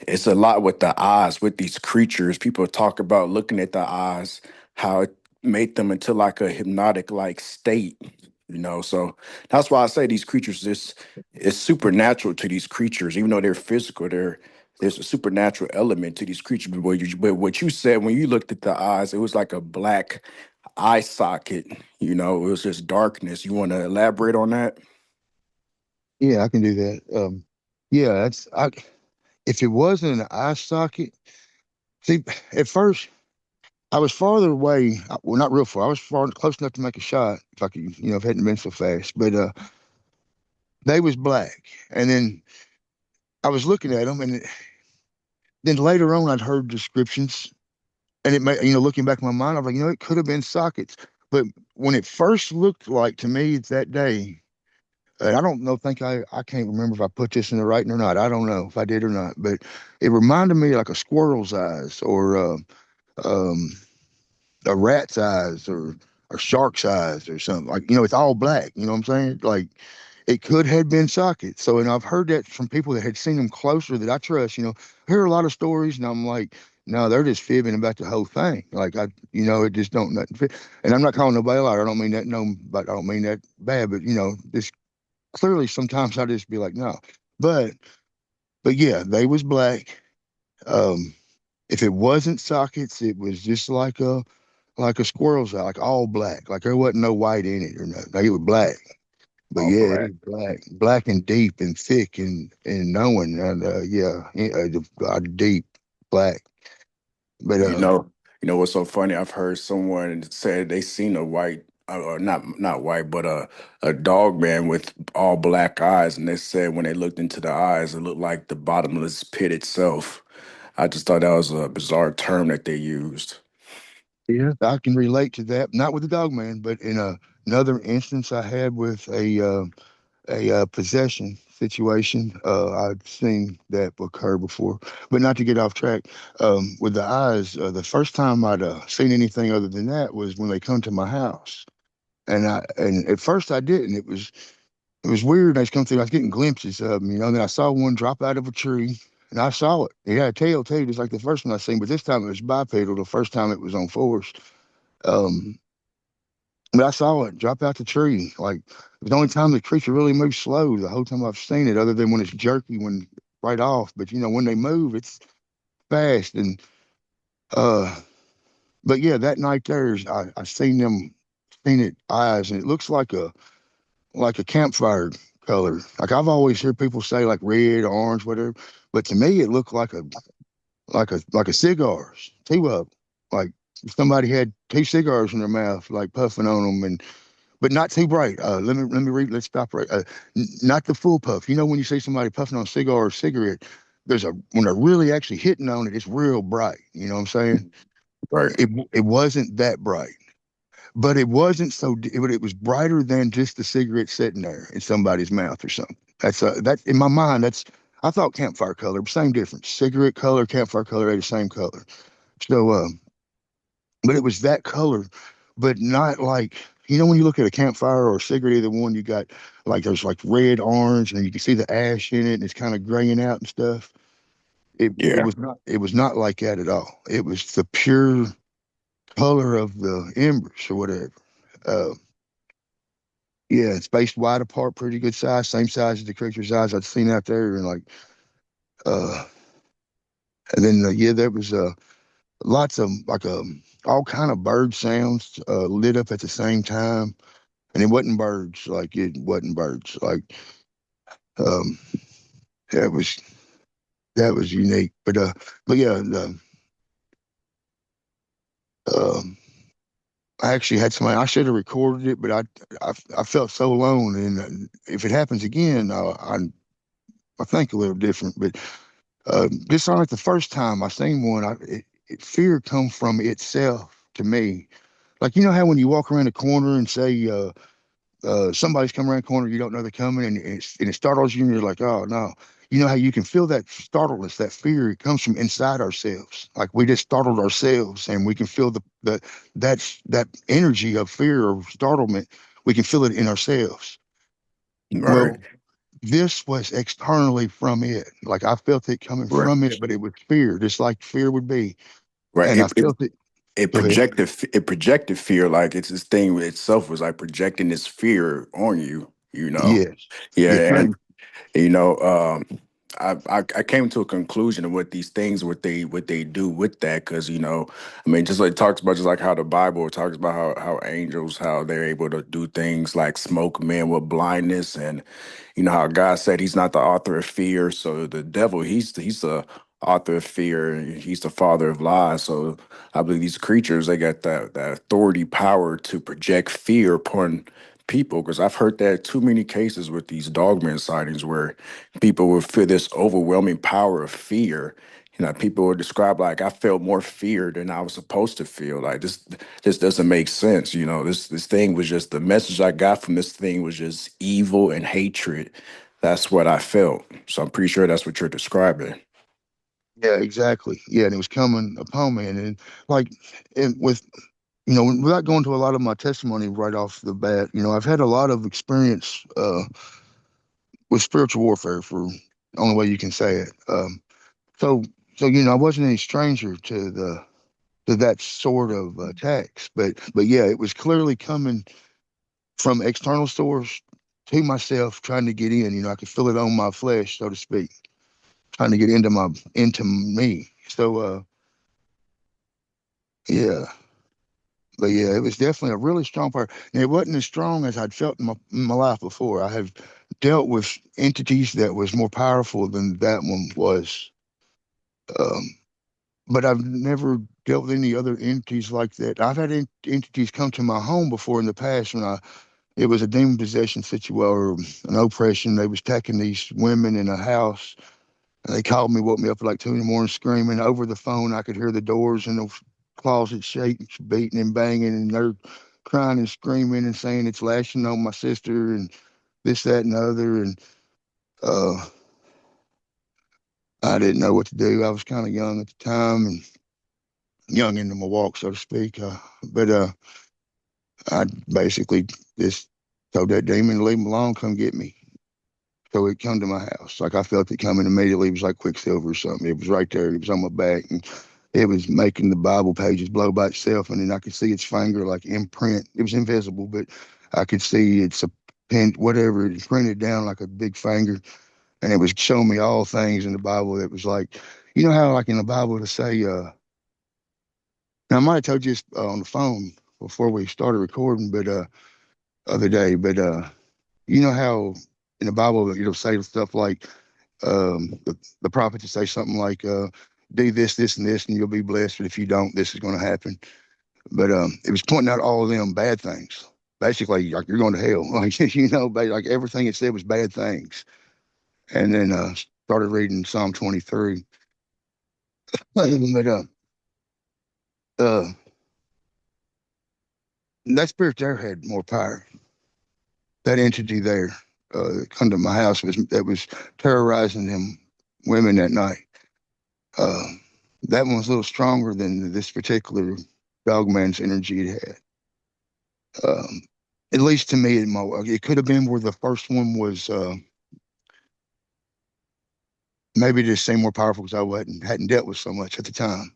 it's a lot with the eyes with these creatures. People talk about looking at the eyes, how it made them into like a hypnotic like state, So that's why I say these creatures, it's supernatural to these creatures, even though they're physical. There's a supernatural element to these creatures. But what you said when you looked at the eyes, it was like a black eye socket. It was just darkness. You want to elaborate on that? Yeah, I can do that. Yeah, that's I. If it wasn't an eye socket, see, at first I was farther away. Well, not real far. I was far close enough to make a shot if I could, if it hadn't been so fast. But they was black, and then I was looking at them, and then later on I'd heard descriptions, and it made, looking back in my mind, I was like, it could have been sockets. But when it first looked like to me that day, and I don't know, I can't remember if I put this in the writing or not. I don't know if I did or not, but it reminded me like a squirrel's eyes or um, a rat's eyes or a shark's eyes or something. Like, it's all black. You know what I'm saying? Like it could have been sockets. So, and I've heard that from people that had seen them closer that I trust. I hear a lot of stories, and I'm like, no, they're just fibbing about the whole thing. Like it just don't nothing fit. And I'm not calling nobody a liar. I don't mean that no, but I don't mean that bad. But this clearly sometimes I just be like, no. But but yeah, they was black. Um, if it wasn't sockets, it was just like a squirrel's eye, like all black. Like there wasn't no white in it or nothing. Like it was black. But All yeah, it was black. black and deep and thick and knowing. And deep black. But You know, you know what's so funny? I've heard someone say they seen a white, or not white, but a dog man with all black eyes, and they said when they looked into the eyes, it looked like the bottomless pit itself. I just thought that was a bizarre term that they used. yeah, I can relate to that. Not with the dog man, but in another instance I had with a possession situation. I've seen that occur before, but not to get off track. With the eyes, the first time I'd seen anything other than that was when they come to my house, and at first I didn't. It was weird. I was coming through. I was getting glimpses of them, and then I saw one drop out of a tree. And I saw it. It had a tail too, just like the first one I seen, but this time it was bipedal. The first time it was on fours. Um, but I saw it drop out the tree. Like it was the only time the creature really moved slow the whole time I've seen it, other than when it's jerky when right off. But when they move, it's fast. And uh, but yeah, that night I seen it eyes, and it looks like a campfire color. Like I've always heard people say like red, orange, whatever. But to me, it looked like a cigars, two of 'em. Like somebody had two cigars in their mouth, like puffing on them, and but not too bright. Let me read. Let's stop right. Not the full puff. When you see somebody puffing on a cigar or cigarette, when they're really actually hitting on it, it's real bright. You know what I'm saying? Right. It wasn't that bright, but it wasn't but it was brighter than just the cigarette sitting there in somebody's mouth or something. That in my mind. I thought campfire color, same difference. Cigarette color, campfire color, are the same color. So, but it was that color, but not like, when you look at a campfire or a cigarette, either one, you got like there's like red, orange, and you can see the ash in it, and it's kind of graying out and stuff. Yeah. It was not like that at all. It was the pure color of the embers or whatever. Uh, yeah, it's spaced wide apart, pretty good size, same size as the creature's eyes I'd seen out there, and like, uh, and then yeah, there was lots of like all kind of bird sounds lit up at the same time. And it wasn't birds. Like um that was that was unique. But yeah, um I actually had somebody. I should have recorded it, but I felt so alone. And if it happens again, I think a little different. But this not like the first time I seen one. Fear come from itself to me. Like how when you walk around a corner and say somebody's coming around the corner, you don't know they're coming, and it startles you, and you're like, oh no. You know how you can feel that startledness, that fear? It comes from inside ourselves. Like we just startled ourselves, and we can feel that energy of fear or startlement. We can feel it in ourselves. Right. Well, this was externally from it. Like I felt it coming Right. from it, but it was fear, just like fear would be. Right. And I felt it. Go ahead. It projected fear, like it's this thing itself was like projecting this fear on you, you know. Yes. Yes, Yeah, sir. and you know, I came to a conclusion of what these things, what they do with that, because I mean, just like it talks about, just like how the Bible talks about how angels, how they're able to do things like smoke men with blindness, and how God said He's not the author of fear. So the devil, he's the author of fear. And he's the father of lies. So I believe these creatures, they got that authority, power to project fear upon people. Because I've heard that too many cases with these dogman sightings where people will feel this overwhelming power of fear. People would describe like I felt more fear than I was supposed to feel. Like this doesn't make sense. This thing was just, the message I got from this thing was just evil and hatred. That's what I felt. So I'm pretty sure that's what you're describing. Yeah, exactly. Yeah, and it was coming upon me, and like, and with without going to a lot of my testimony right off the bat, I've had a lot of experience with spiritual warfare, for the only way you can say it. So, I wasn't any stranger to that sort of attacks, but yeah, it was clearly coming from external source to myself, trying to get in. I could feel it on my flesh, so to speak, trying to get into me. So, yeah. But yeah, it was definitely a really strong part. And it wasn't as strong as I'd felt in my life before. I have dealt with entities that was more powerful than that one was. Um, but I've never dealt with any other entities like that. I've had entities come to my home before in the past when it was a demon possession situation or an oppression. They was attacking these women in a house. They called me, woke me up at like 2 in the morning screaming over the phone. I could hear the doors in the closet shaking, beating and banging, and they're crying and screaming and saying it's lashing on my sister and this, that, and the other. And uh, I didn't know what to do. I was kind of young at the time and young into my walk, so to speak. But I basically just told that demon to leave me alone, come get me. So it come to my house. Like I felt it coming immediately. It was like quicksilver or something. It was right there. It was on my back. And it was making the Bible pages blow by itself. And then I could see its finger like imprint. It was invisible, but I could see it's a pen, whatever, it printed down like a big finger. and it was showing me all things in the Bible that was like, you know how like in the Bible to say, now I might have told you this on the phone before we started recording, but other day, but you know how in the Bible it'll say stuff like the prophet to say something like do this, this, and this, and you'll be blessed, but if you don't, this is going to happen. But it was pointing out all of them bad things. Basically, like you're going to hell, like like everything it said was bad things. And then started reading Psalm 23. But uh, that spirit there had more power. That entity there, come to my house was terrorizing them women that night. Uh, that one was a little stronger than this particular dogman's energy it had. Um, at least to me, it could have been where the first one was maybe just seemed more powerful because I hadn't dealt with so much at the time.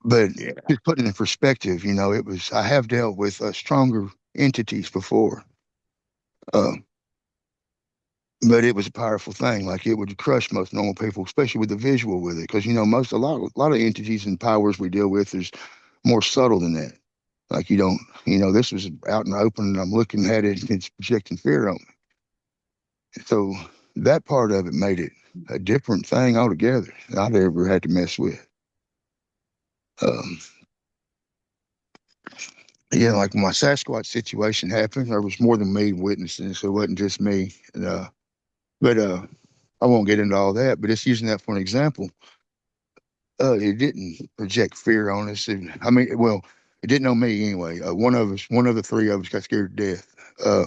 But Yeah. just putting it in perspective, it was I have dealt with stronger entities before, uh, but it was a powerful thing. Like it would crush most normal people, especially with the visual with it, because a lot of entities and powers we deal with is more subtle than that. Like you don't, this was out in the open, and I'm looking at it, and it's projecting fear on me. So that part of it made it a different thing altogether that I'd ever had to mess with. Um, yeah, like when my Sasquatch situation happened, there was more than me witnessing, so it wasn't just me. And, but I won't get into all that. But just using that for an example, it didn't project fear on us. I mean, well, it didn't on me anyway. One of the three of us got scared to death. Uh,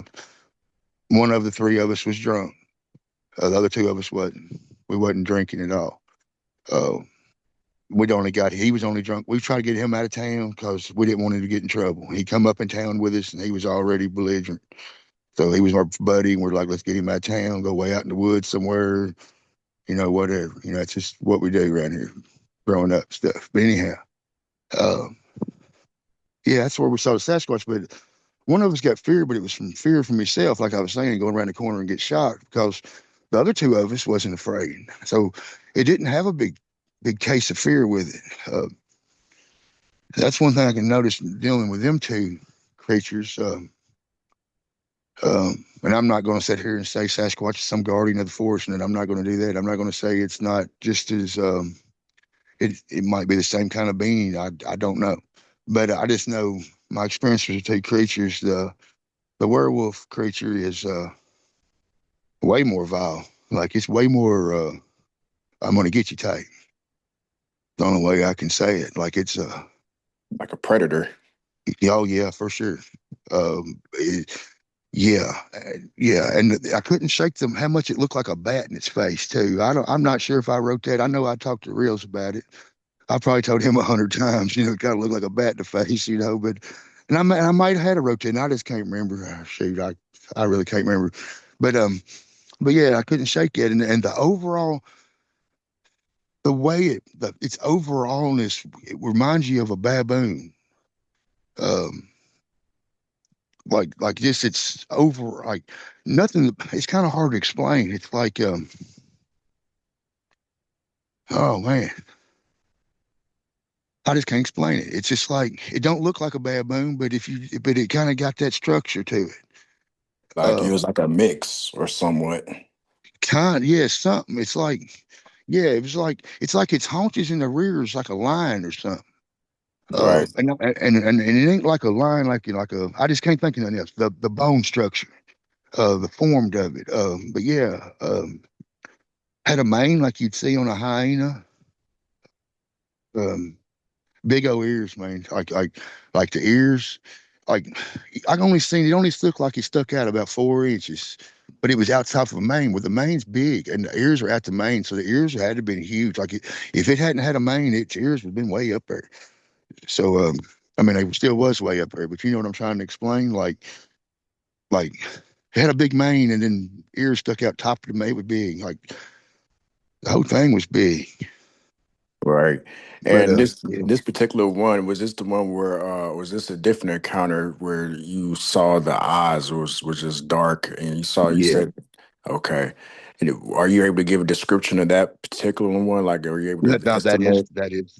one of the three of us was drunk. The other two of us wasn't. We wasn't drinking at all. Uh, he was only drunk. We tried to get him out of town because we didn't want him to get in trouble. He come up in town with us and he was already belligerent. So he was our buddy, and we're like, let's get him out of town, go way out in the woods somewhere, whatever. It's just what we do around here, growing up stuff. But anyhow, uh, yeah, that's where we saw the Sasquatch. But one of us got fear, but it was from fear from himself, like I was saying, going around the corner and get shot because the other two of us wasn't afraid. So it didn't have a big case of fear with it. That's one thing I can notice dealing with them two creatures. And I'm not going to sit here and say Sasquatch is some guardian of the forest, and I'm not going to do that. I'm not going to say it's not just as it might be the same kind of being. I don't know, but I just know my experience with the two creatures. The werewolf creature is way more vile. Like it's way more. I'm going to get you type. The only way I can say it. Like it's Like a predator. oh yeah, for sure. It, Yeah, yeah, and I couldn't shake them how much it looked like a bat in its face too. I'm not sure if I wrote that. I know I talked to Reels about it. I probably told him 100 times. It kind of looked like a bat in the face, But I might have had a wrote that, and I just can't remember. Shoot, I really can't remember. But but yeah, I couldn't shake it, and the overall the way its overallness it reminds you of a baboon. Um, like this, it's over like nothing. It's kind of hard to explain. It's like oh man, I just can't explain it. It's just like it don't look like a baboon, but it kind of got that structure to it. Like it Uh, was like a mix or somewhat. yeah, something. It's like yeah, it's like its haunches in the rear is like a lion or something. Right. And it ain't like a lion like a. I just can't think of nothing else. The bone structure, the form of it. But yeah, had a mane like you'd see on a hyena. Um, big old ears, man. Like the ears. Like I only seen it only looked like it stuck out about 4 inches, but it was out top of a mane. Where the mane's big and the ears are at the mane, so the ears had to have been huge. If it hadn't had a mane, its ears would have been way up there. So I mean, it still was way up there, but you know what I'm trying to explain? Like it had a big mane and then ears stuck out top of the mane. It was big. Like the whole thing was big. Right. But And yeah. this particular one, was this the one where was this a different encounter where you saw the eyes was just dark and you Yeah. said Okay. And are you able to give a description of that particular one? Like, are you able Yeah, to no, that is estimate?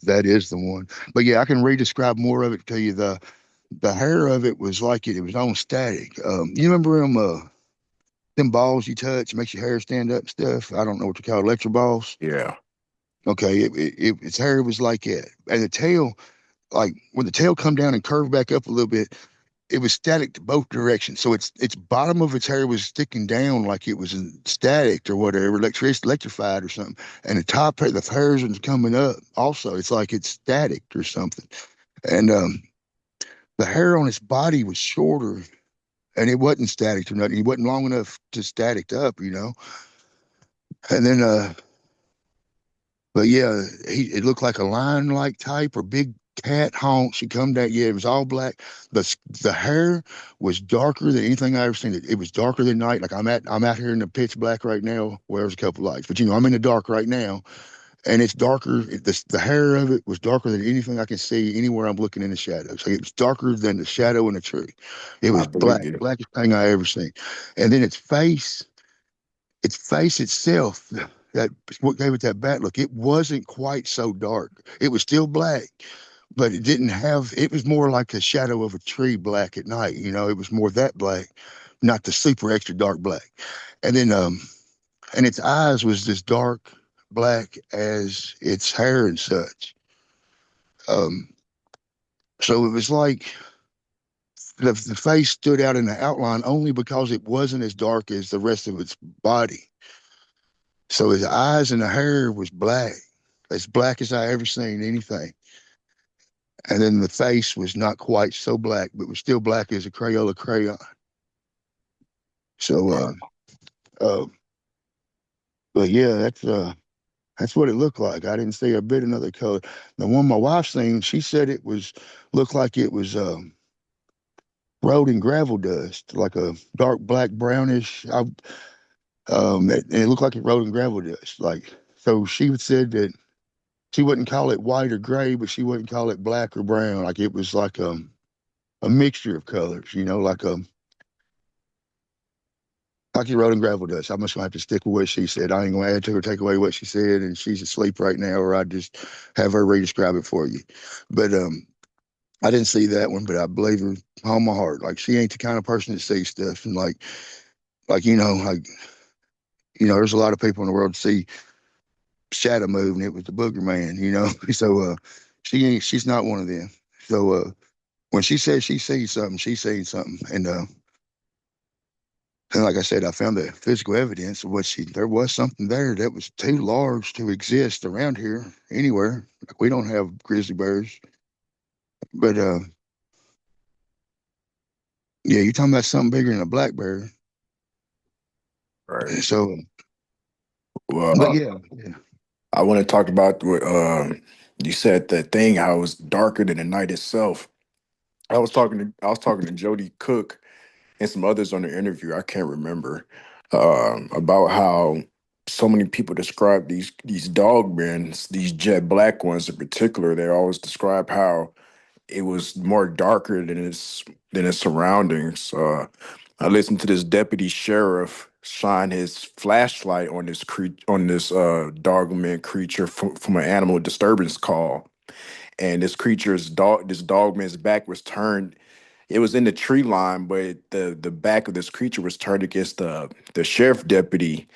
that is the one. But yeah, I can re-describe more of it to you. The hair of it was like it was on static. You remember them balls you touch makes your hair stand up and stuff. I don't know what you call it, electric balls. Yeah. Okay, its hair was like that, and the tail, like when the tail come down and curve back up a little bit, it was static to both directions. So its bottom of its hair was sticking down like it was static or whatever, electrified or something, and the top hair, the hairs was coming up. Also, it's like it's static or something, and the hair on its body was shorter, and it wasn't static or nothing. It wasn't long enough to static up, you know. And then but yeah, it looked like a lion-like type or big cat honk. She come down. Yeah, it was all black. The hair was darker than anything I ever seen. It was darker than night. Like I'm out here in the pitch black right now. Well, there's a couple lights, but you know I'm in the dark right now, and it's darker. The hair of it was darker than anything I can see anywhere I'm looking in the shadows. Like it was darker than the shadow in a tree. It I was believe black, you. blackest thing I ever seen. And then its face itself, that what gave it that bat look. It wasn't quite so dark. It was still black, but it didn't have. It was more like a shadow of a tree black at night. You know, it was more that black, not the super extra dark black. And then, and its eyes was this dark black as its hair and such. Um, so it was like the face stood out in the outline only because it wasn't as dark as the rest of its body. So his eyes and the hair was black, as black as I ever seen anything. And then the face was not quite so black, but was still black as a Crayola crayon. So, Wow. uh, but yeah, that's what it looked like. I didn't see a bit another color. The one my wife seen, she said it was looked like it was road and gravel dust, like a dark black brownish. It looked like it road and gravel dust. Like so, she said that she wouldn't call it white or gray, but she wouldn't call it black or brown. Like it was like a mixture of colors, you know, like your road and gravel does. I'm just gonna have to stick with what she said. I ain't gonna add to or take away what she said, and she's asleep right now, or I just have her re-describe it for you. But I didn't see that one, but I believe her on my heart. Like she ain't the kind of person that sees stuff, and there's a lot of people in the world that see shadow move, and it was the booger man, you know. So she's not one of them. So when she says she sees something, she sees something. And like I said, I found the physical evidence of there was something there that was too large to exist around here anywhere. Like we don't have grizzly bears, but yeah, you're talking about something bigger than a black bear. Right. So, but Well, yeah, I want to talk about what you said, that thing how it was darker than the night itself. I was talking to Jody Cook and some others on the interview. I can't remember about how so many people describe these dogmen, these jet black ones in particular. They always describe how it was more darker than its surroundings. I listened to this deputy sheriff shine his flashlight on this dogman creature from an animal disturbance call, and this dogman's back was turned. It was in the tree line, but the back of this creature was turned against the sheriff deputy,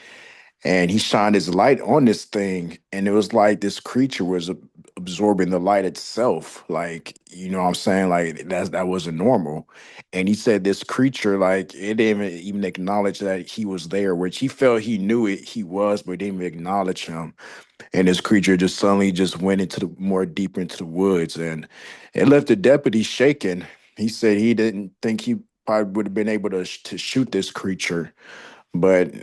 and he shined his light on this thing, and it was like this creature was absorbing the light itself. Like, you know what I'm saying? Like that wasn't normal. And he said this creature, like, it didn't even acknowledge that he was there, which he felt he knew it he was, but it didn't even acknowledge him. And this creature just suddenly just went into the more deeper into the woods, and it left the deputy shaken. He said he didn't think he probably would have been able to shoot this creature, but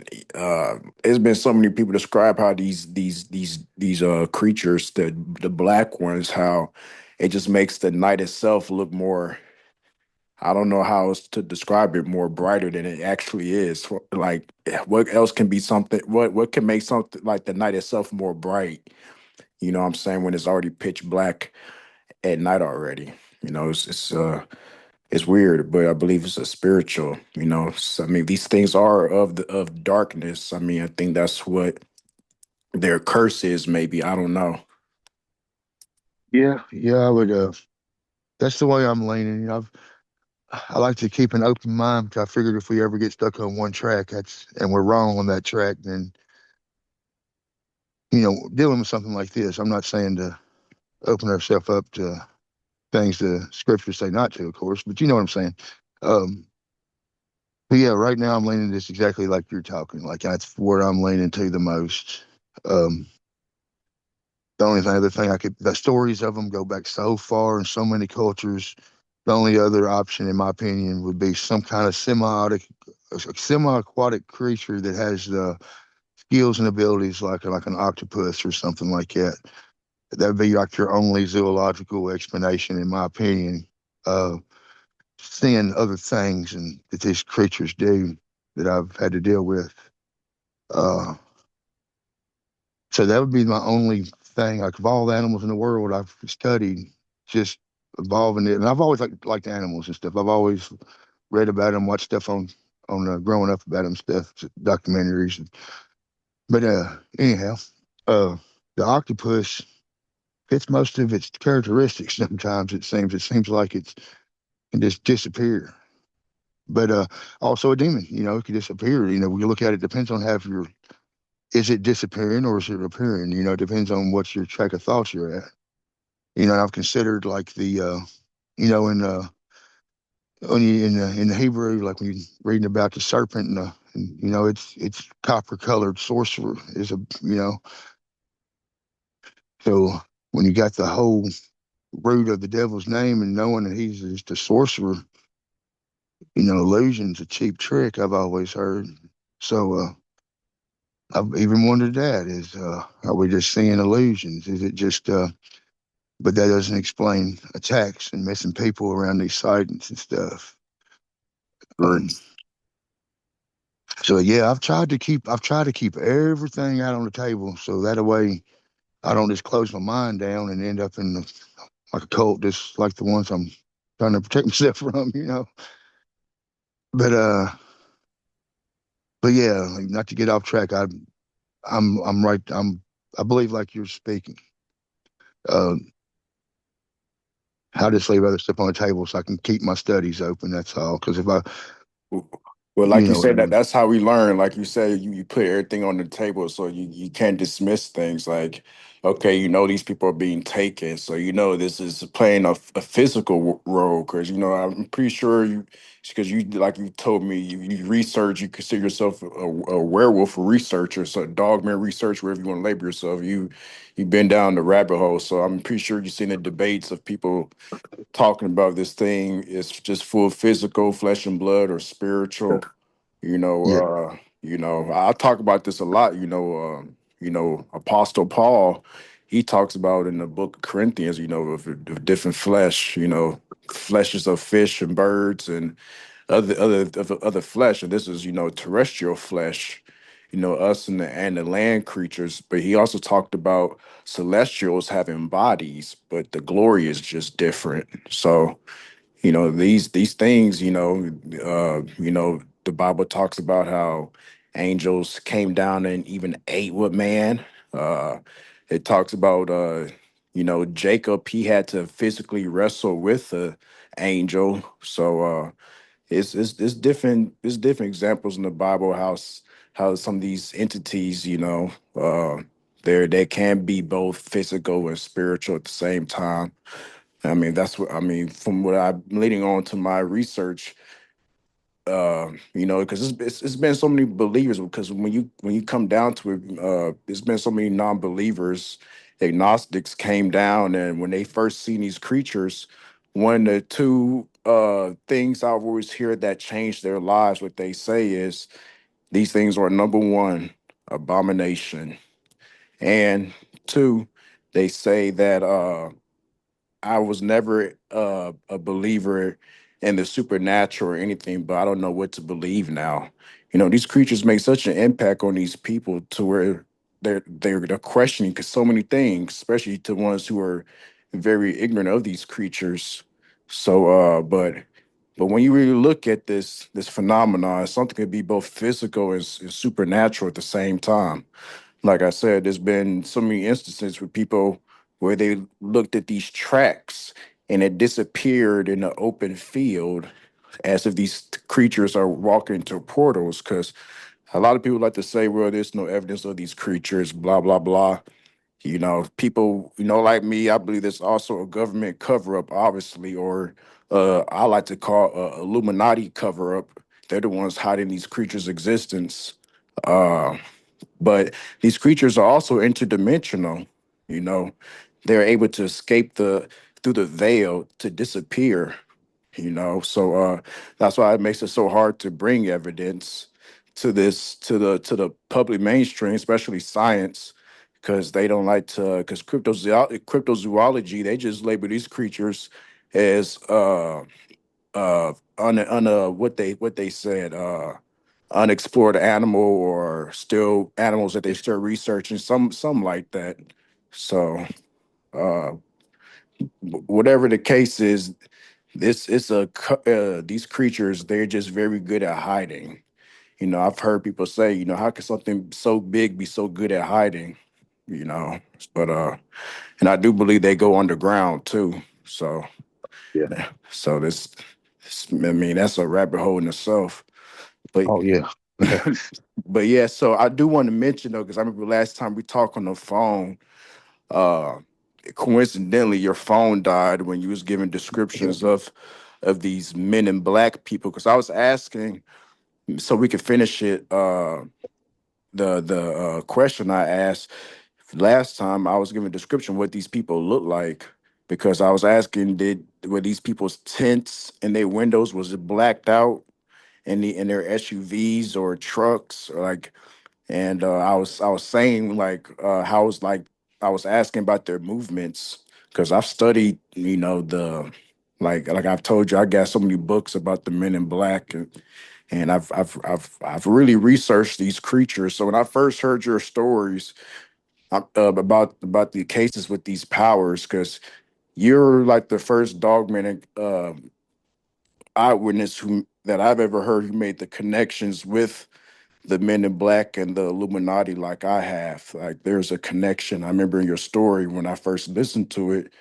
there's been so many people describe how these creatures, the black ones, how it just makes the night itself look more. I don't know how else to describe it, more brighter than it actually is. Like, what else can be something? What can make something like the night itself more bright? You know what I'm saying? When it's already pitch black at night already. You know, it's It's weird, but I believe it's a spiritual. So, I mean, these things are of darkness. I mean, I think that's what their curse is. Maybe I don't know. Yeah, yeah, I would. That's the way I'm leaning. I like to keep an open mind. 'Cause I figured if we ever get stuck on one track, and we're wrong on that track, then dealing with something like this, I'm not saying to open ourselves up to things the scriptures say not to, of course, but you know what I'm saying. Um, but yeah, right now I'm leaning this exactly like you're talking. Like that's where I'm leaning to the most. Um, the only other thing the stories of them go back so far in so many cultures. The only other option, in my opinion, would be some kind of semi-aquatic creature that has the skills and abilities like an octopus or something like that. That'd be like your only zoological explanation, in my opinion. Uh, Seeing other things and that these creatures do that I've had to deal with. Uh, so that would be my only thing. Like of all the animals in the world I've studied, just evolving it. And I've always liked animals and stuff. I've always read about them, watched stuff on growing up about them stuff, documentaries. But anyhow, uh, the octopus fits most of its characteristics. Sometimes it seems like it can just disappear. But also a demon, it could disappear. When you look at it, depends on how you're is it disappearing or is it appearing? It depends on what your track of thoughts you're at. And I've considered like the in in the Hebrew, like when you're reading about the serpent and it's copper colored sorcerer is a so when you got the whole root of the devil's name and knowing that he's just a sorcerer, illusion's a cheap trick. I've always heard. So I've even wondered that is are we just seeing illusions? Is it just but that doesn't explain attacks and missing people around these sightings and stuff. Um, Right. so yeah, I've tried to keep everything out on the table so that way I don't just close my mind down and end up in like a cult, just like the ones I'm trying to protect myself from. But but yeah, like, not to get off track, I'm right. I believe like you're speaking. Uh, I just leave other stuff on the table so I can keep my studies open. That's all. Because if I, Well, you like you know what I said, mean. that's how we learn. Like you said, you put everything on the table, so you can't dismiss things. Like, okay, these people are being taken, so this is playing a physical role. Because I'm pretty sure because you like you told me, you research, you consider yourself a werewolf researcher, so dogman research, wherever you want to label yourself. You've been down the rabbit hole, so I'm pretty sure you've seen the debates of people talking about this thing is just full physical, flesh and blood, or spiritual. Yeah, I talk about this a lot. Apostle Paul, he talks about in the book of Corinthians, of different flesh, fleshes of fish and birds and other flesh, and this is terrestrial flesh, us and the land creatures. But he also talked about celestials having bodies, but the glory is just different. So these things, the Bible talks about how angels came down and even ate with man. uh it talks about Jacob, he had to physically wrestle with the angel. So it's different examples in the Bible how some of these entities, they can be both physical and spiritual at the same time. I mean, that's what I mean from what I'm leading on to my research. Because it's been so many believers. Because when you come down to it, it's been so many non-believers, agnostics came down, and when they first seen these creatures, one of the two things I've always heard that changed their lives. What they say is these things are number one, abomination, and two, they say that I was never a believer in the supernatural or anything, but I don't know what to believe now. These creatures make such an impact on these people to where they're questioning so many things, especially to ones who are very ignorant of these creatures. So, but But when you really look at this phenomenon, something could be both physical and supernatural at the same time. Like I said, there's been so many instances with people where they looked at these tracks and it disappeared in the open field as if these creatures are walking to portals. Because a lot of people like to say, well, there's no evidence of these creatures, blah, blah, blah. People, like me, I believe there's also a government cover up, obviously, or I like to call Illuminati cover up. They're the ones hiding these creatures' existence. Uh, but these creatures are also interdimensional. You know, they're able to escape the through the veil to disappear. So that's why it makes it so hard to bring evidence to the public mainstream, especially science, because they don't like to. Because cryptozoology, they just label these creatures as on what they said unexplored animal or still animals that they still researching, some like that. So uh whatever the case is, this is these creatures, they're just very good at hiding. I've heard people say, how can something so big be so good at hiding? you know but and I do believe they go underground too. So Yeah. I mean, that's a rabbit hole in itself. But Oh yeah. but yeah, so I do want to mention though, because I remember last time we talked on the phone, uh coincidentally your phone died when you was giving descriptions of these men in black people. Because I was asking, so we could finish it, the question I asked last time. I was giving a description what these people look like, because I was asking, did were these people's tents and their windows, was it blacked out in their SUVs or trucks, or like. And I was saying, like, how it's like, I was asking about their movements, because I've studied, the like I've told you, I got so many books about the men in black, and I've really researched these creatures. So when I first heard your stories about the cases with these powers, because you're like the first dogman eyewitness who that I've ever heard who made the connections with the men in black and the Illuminati like I have. Like, there's a connection. I remember in your story when I first listened to it,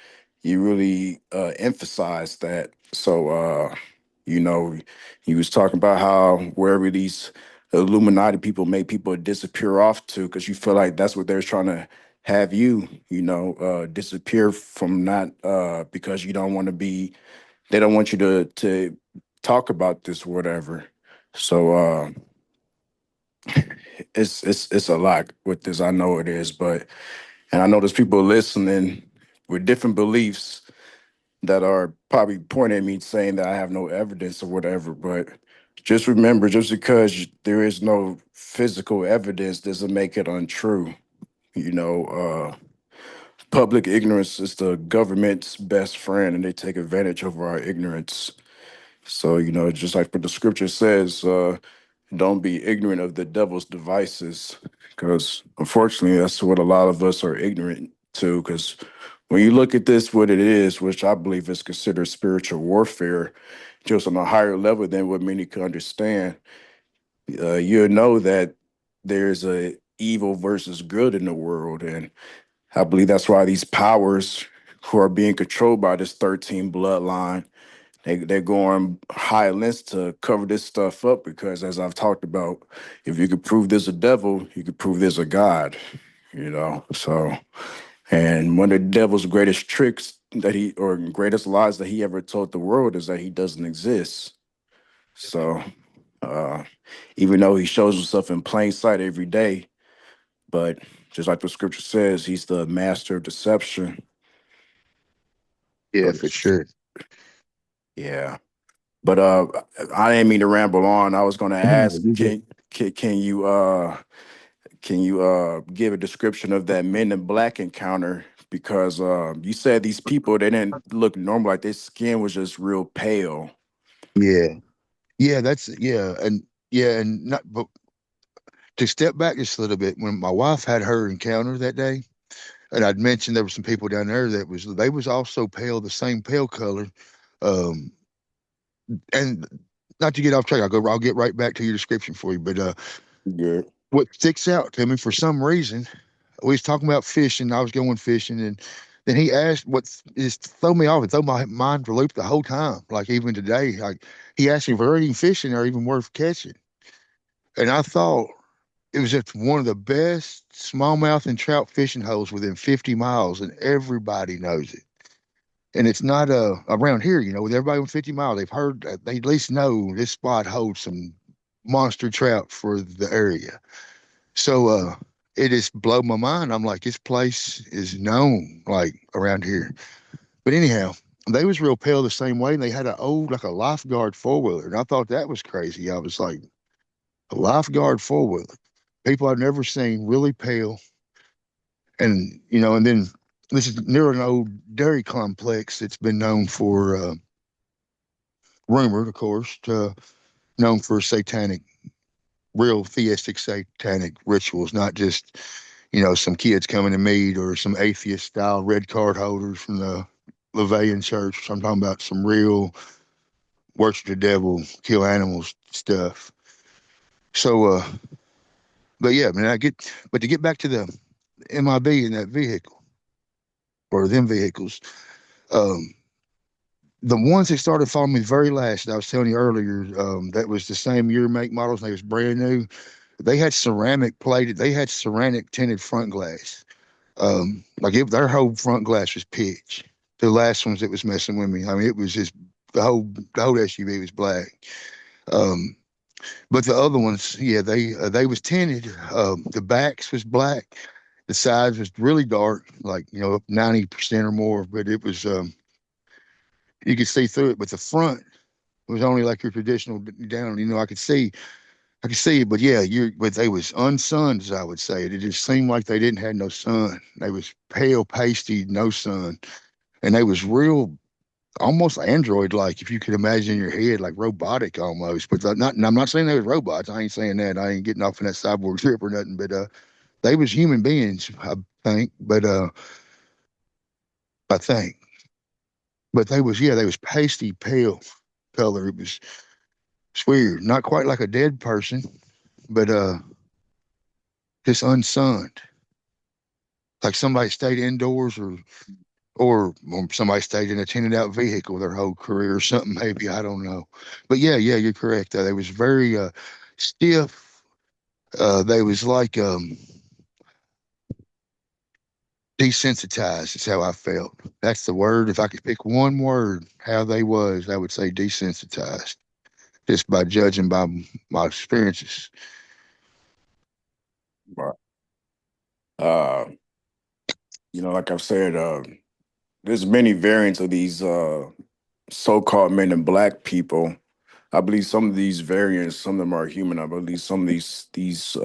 you really emphasized that. So you know, he was talking about how wherever these Illuminati people make people disappear off to, because you feel like that's what they're trying to have you, disappear from, not because you don't want to be, they don't want you to talk about this or whatever. So it's a lot with this. I know it is, but and I know there's people listening with different beliefs that are probably pointing at me saying that I have no evidence or whatever. But just remember, just because there is no physical evidence doesn't make it untrue. You know, public ignorance is the government's best friend, and they take advantage of our ignorance. So, just like what the scripture says, don't be ignorant of the devil's devices, because unfortunately, that's what a lot of us are ignorant to. Because when you look at this, what it is, which I believe is considered spiritual warfare, just on a higher level than what many can understand, you'll know that there's a evil versus good in the world. And I believe that's why these powers who are being controlled by this 13 bloodline, they're going high lengths to cover this stuff up, because as I've talked about, if you could prove there's a devil, you could prove there's a God, So, and one of the devil's greatest tricks that he, or greatest lies that he ever told the world, is that he doesn't exist. So, uh, even though he shows himself in plain sight every day, but just like the scripture says, he's the master of deception. Yeah, But for sure. yeah. But I didn't mean to ramble on. I was going to No, ask, you good. can you give a description of that Men in Black encounter? Because you said these people, they didn't look normal, like their skin was just real pale. Yeah. Yeah, that's yeah, and not but to step back just a little bit, when my wife had her encounter that day, and I'd mentioned there were some people down there that was they was also pale, the same pale color. Um, And not to get off track, I'll get right back to your description for you. But Good. what sticks out to me for some reason, we was talking about fishing. I was going fishing, and then he asked what is throw me off and throw my mind for a loop the whole time. Like even today, like he asked me if we're even fishing or even worth catching, and I thought it was just one of the best smallmouth and trout fishing holes within 50 miles, and everybody knows it. And it's not around here, with everybody within 50 miles, they've heard, they at least know this spot holds some monster trout for the area. So it just blew my mind. I'm like, this place is known like around here. But anyhow, they was real pale the same way, and they had an old like a lifeguard four wheeler, and I thought that was crazy. I was like, a lifeguard four wheeler, people I've never seen, really pale, and and then this is near an old dairy complex that's been known for rumored, of course, known for satanic, real theistic satanic rituals, not just some kids coming to meet or some atheist style red card holders from the Levian church. I'm talking about some real worship the devil, kill animals stuff. So, but yeah, man, but to get back to the MIB in that vehicle or them vehicles, um, the ones that started following me very last, I was telling you earlier, that was the same year make models, and they was brand new. They had ceramic tinted front glass. Their whole front glass was pitch. The last ones that was messing with me, I mean, it was just the whole SUV was black. Um, but the other ones, yeah, they was tinted. The backs was black. The sides was really dark, like 90% or more. But it was you could see through it. But the front was only like your traditional down. I could see it. But yeah, but they was unsunned, as I would say. It just seemed like they didn't have no sun. They was pale, pasty, no sun, and they was real, almost android like, if you could imagine in your head, like robotic almost. But not, and I'm not saying they was robots. I ain't saying that. I ain't getting off in that cyborg trip or nothing. But they was human beings, I think. But I think, but they was pasty pale color. It's weird. Not quite like a dead person, but just unsunned. Like somebody stayed indoors, or somebody stayed in a tented out vehicle their whole career or something, maybe. I don't know. But yeah, you're correct. They was very stiff. They was like desensitized is how I felt. That's the word. If I could pick one word, how they was, I would say desensitized, just by judging by my experiences. Right. Uh, like I've said, there's many variants of these so-called men in black people. I believe some of these variants, some of them are human. I believe some of these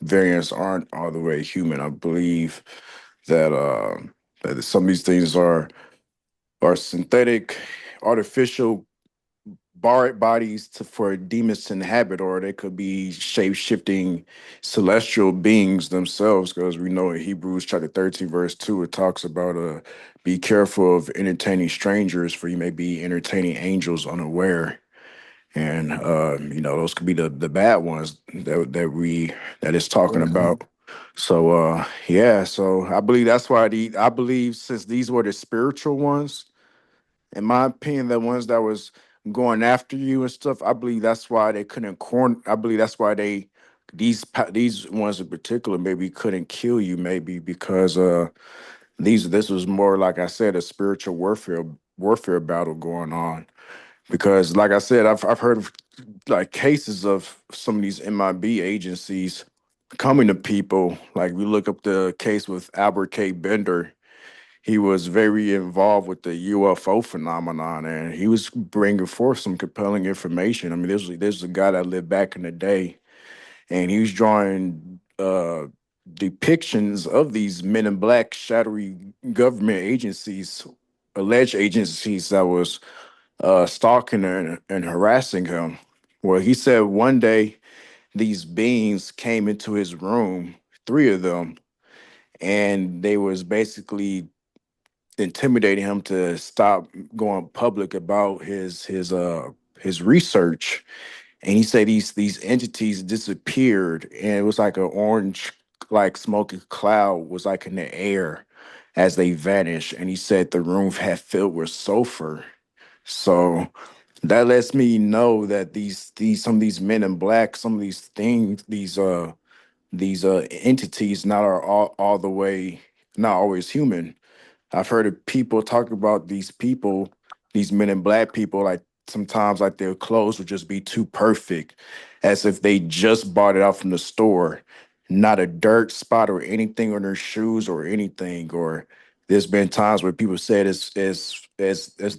variants aren't all the way human. I believe that that some of these things are synthetic, artificial borrowed bodies for demons to inhabit, or they could be shape shifting celestial beings themselves. Because we know in Hebrews chapter 13, verse 2, it talks about be careful of entertaining strangers, for you may be entertaining angels unaware. And those could be the bad ones that it's talking about. So yeah, so I believe that's why I believe since these were the spiritual ones, in my opinion, the ones that was going after you and stuff, I believe that's why they couldn't corn. I believe that's why these ones in particular maybe couldn't kill you, maybe because this was more, like I said, a spiritual warfare battle going on. Because like I said, I've heard of like cases of some of these MIB agencies coming to people. Like we look up the case with Albert K. Bender. He was very involved with the UFO phenomenon, and he was bringing forth some compelling information. I mean, there's a guy that lived back in the day, and he was drawing depictions of these men in black shadowy government agencies, alleged agencies that was stalking and harassing him. Well, he said one day these beings came into his room, three of them, and they was basically intimidating him to stop going public about his research. And he said these entities disappeared, and it was like an orange, like smoky cloud was like in the air as they vanished. And he said the room had filled with sulfur. So that lets me know that these some of these men in black, some of these things, these entities not are all the way not always human. I've heard of people talk about these people, these men in black people, like sometimes like their clothes would just be too perfect, as if they just bought it out from the store. Not a dirt spot or anything on their shoes or anything. Or there's been times where people said as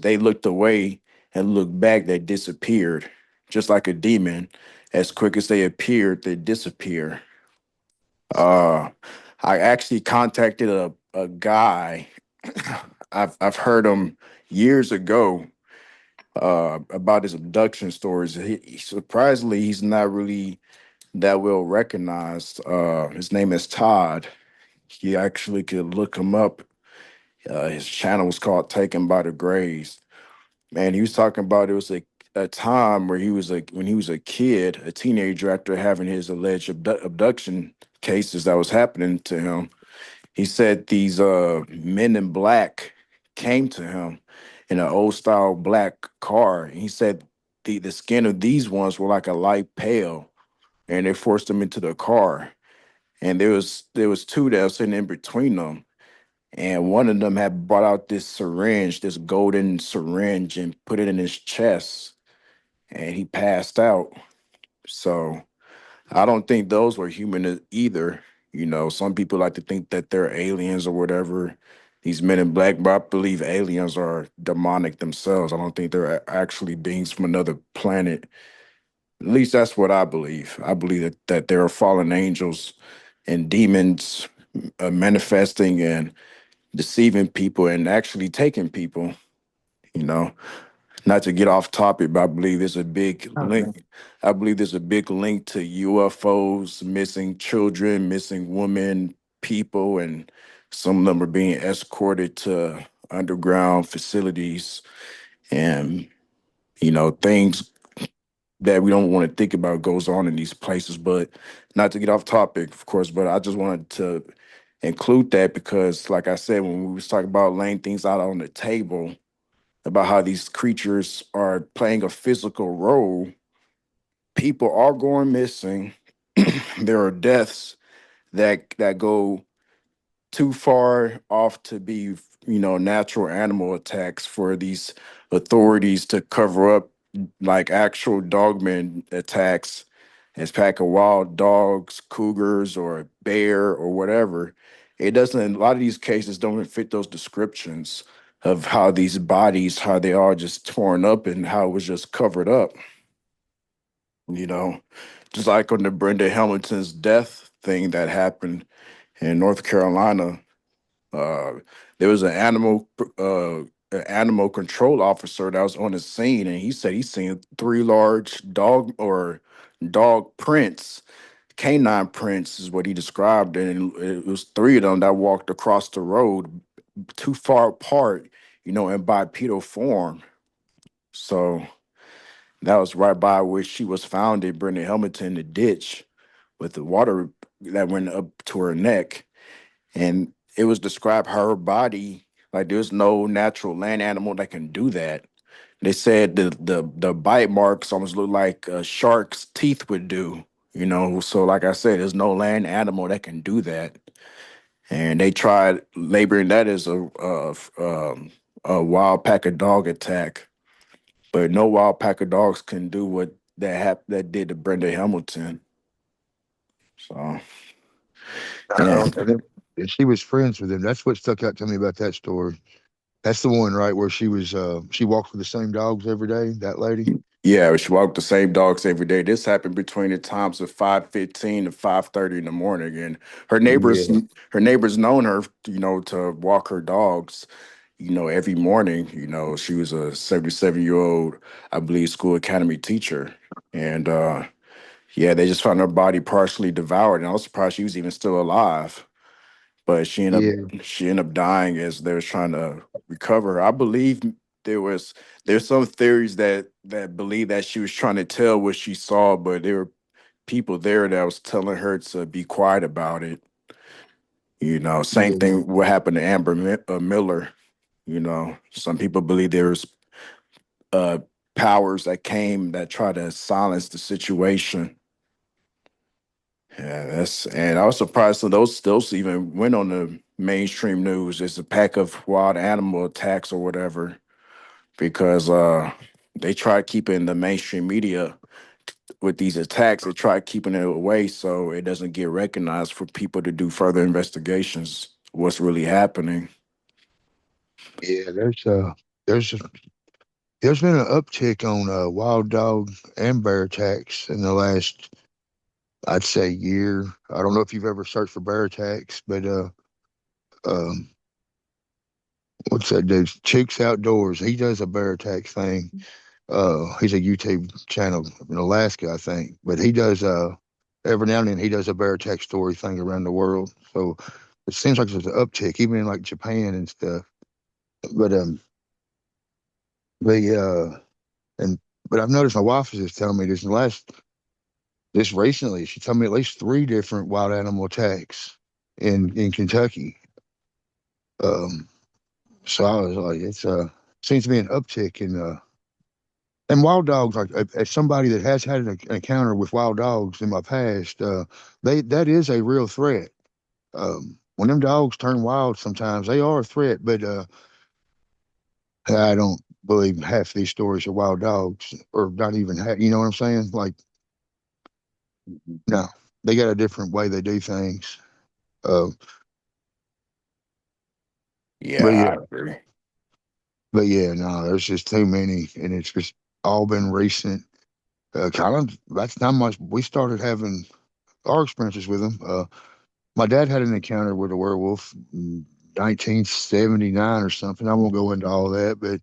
they looked away and looked back, they disappeared. Just like a demon. As quick as they appeared, they disappear. Uh I actually contacted a guy. I've heard him years ago about his abduction stories. Surprisingly, he's not really that well recognized. His name is Todd. He actually could look him up. His channel was called Taken by the Grays. Man, he was talking about it was a time where he was when he was a kid, a teenager, after having his alleged abduction cases that was happening to him. He said these men in black came to him in an old style black car. And he said the skin of these ones were like a light pale, and they forced him into the car. And there was two that was sitting in between them. And one of them had brought out this syringe, this golden syringe, and put it in his chest, and he passed out. So I don't think those were human either. You know, some people like to think that they're aliens or whatever. These men in black, but I believe aliens are demonic themselves. I don't think they're actually beings from another planet. At least that's what I believe. I believe that there are fallen angels and demons manifesting and deceiving people and actually taking people. You know, not to get off topic, but I believe there's a big Okay. link. I believe there's a big link to UFOs, missing children, missing women, people, and some of them are being escorted to underground facilities and things that we don't want to think about goes on in these places. But not to get off topic, of course, but I just wanted to include that because, like I said, when we was talking about laying things out on the table about how these creatures are playing a physical role. People are going missing. There are deaths that go too far off to be, natural animal attacks for these authorities to cover up like actual dogmen attacks as pack of wild dogs, cougars, or a bear or whatever. It doesn't, a lot of these cases don't fit those descriptions of how these bodies, how they are just torn up and how it was just covered up, you know. Just like on the Brenda Hamilton's death thing that happened in North Carolina, uh, there was an animal control officer that was on the scene, and he said he seen three large dog prints, canine prints is what he described, and it was three of them that walked across the road too far apart, in bipedal form. So that was right by where she was found in Brenda Hamilton, in the ditch, with the water that went up to her neck. And it was described her body like there's no natural land animal that can do that. They said the bite marks almost look like a shark's teeth would do. So like I said, there's no land animal that can do that. And they tried labeling that as a wild pack of dog attack, but no wild pack of dogs can do what that did to Brenda Hamilton. So yeah, Okay. And she was friends with him. That's what stuck out to me about that story. That's the one, right, where she walks with the same dogs every day, that lady? yeah, she walked the same dogs every day. This happened between the times of 5:15 to 5:30 in the morning, and her neighbors Yeah. her neighbors known her, to walk her dogs, every morning. She was a 77-year-old, I believe, school academy teacher, and yeah, they just found her body partially devoured, and I was surprised she was even still alive. but Yeah, she ended up dying as they was trying to recover her. I believe there's some theories that believe that she was trying to tell what she saw, but there were people there that was telling her to be quiet about it. Same yeah, thing what happened to Miller. Some people believe there's uh powers that came that try to silence the situation. Yeah, and I was surprised that those even went on the mainstream news. It's a pack of wild animal attacks or whatever because they try keeping the mainstream media with these attacks. They try keeping it away so it doesn't get recognized for people to do further investigations. What's really happening? yeah. There's there's been an uptick on wild dog and bear attacks in the last, I'd say, year. I don't know if you've ever searched for bear attacks, but um, what's that dude? Chooks Outdoors. He does a bear attack thing. He's a YouTube channel in Alaska, I think, but he does every now and then he does a bear attack story thing around the world. So it seems like there's an uptick, even in like Japan and stuff. But they and but I've noticed my wife is just telling me this recently. She told me at least three different wild animal attacks in Kentucky. Um, so I was like, it's seems to be an uptick in and wild dogs. Like as somebody that has had an encounter with wild dogs in my past, they that is a real threat. When them dogs turn wild, sometimes they are a threat. But I don't believe half these stories are wild dogs, or not even half. You know what I'm saying? Like, no, they got a different way they do things. Uh, Yeah, but I yeah, agree. but yeah, no, there's just too many, and it's just all been recent. Kind of that's not much. We started having our experiences with them. My dad had an encounter with a werewolf in 1979 or something. I won't go into all that, but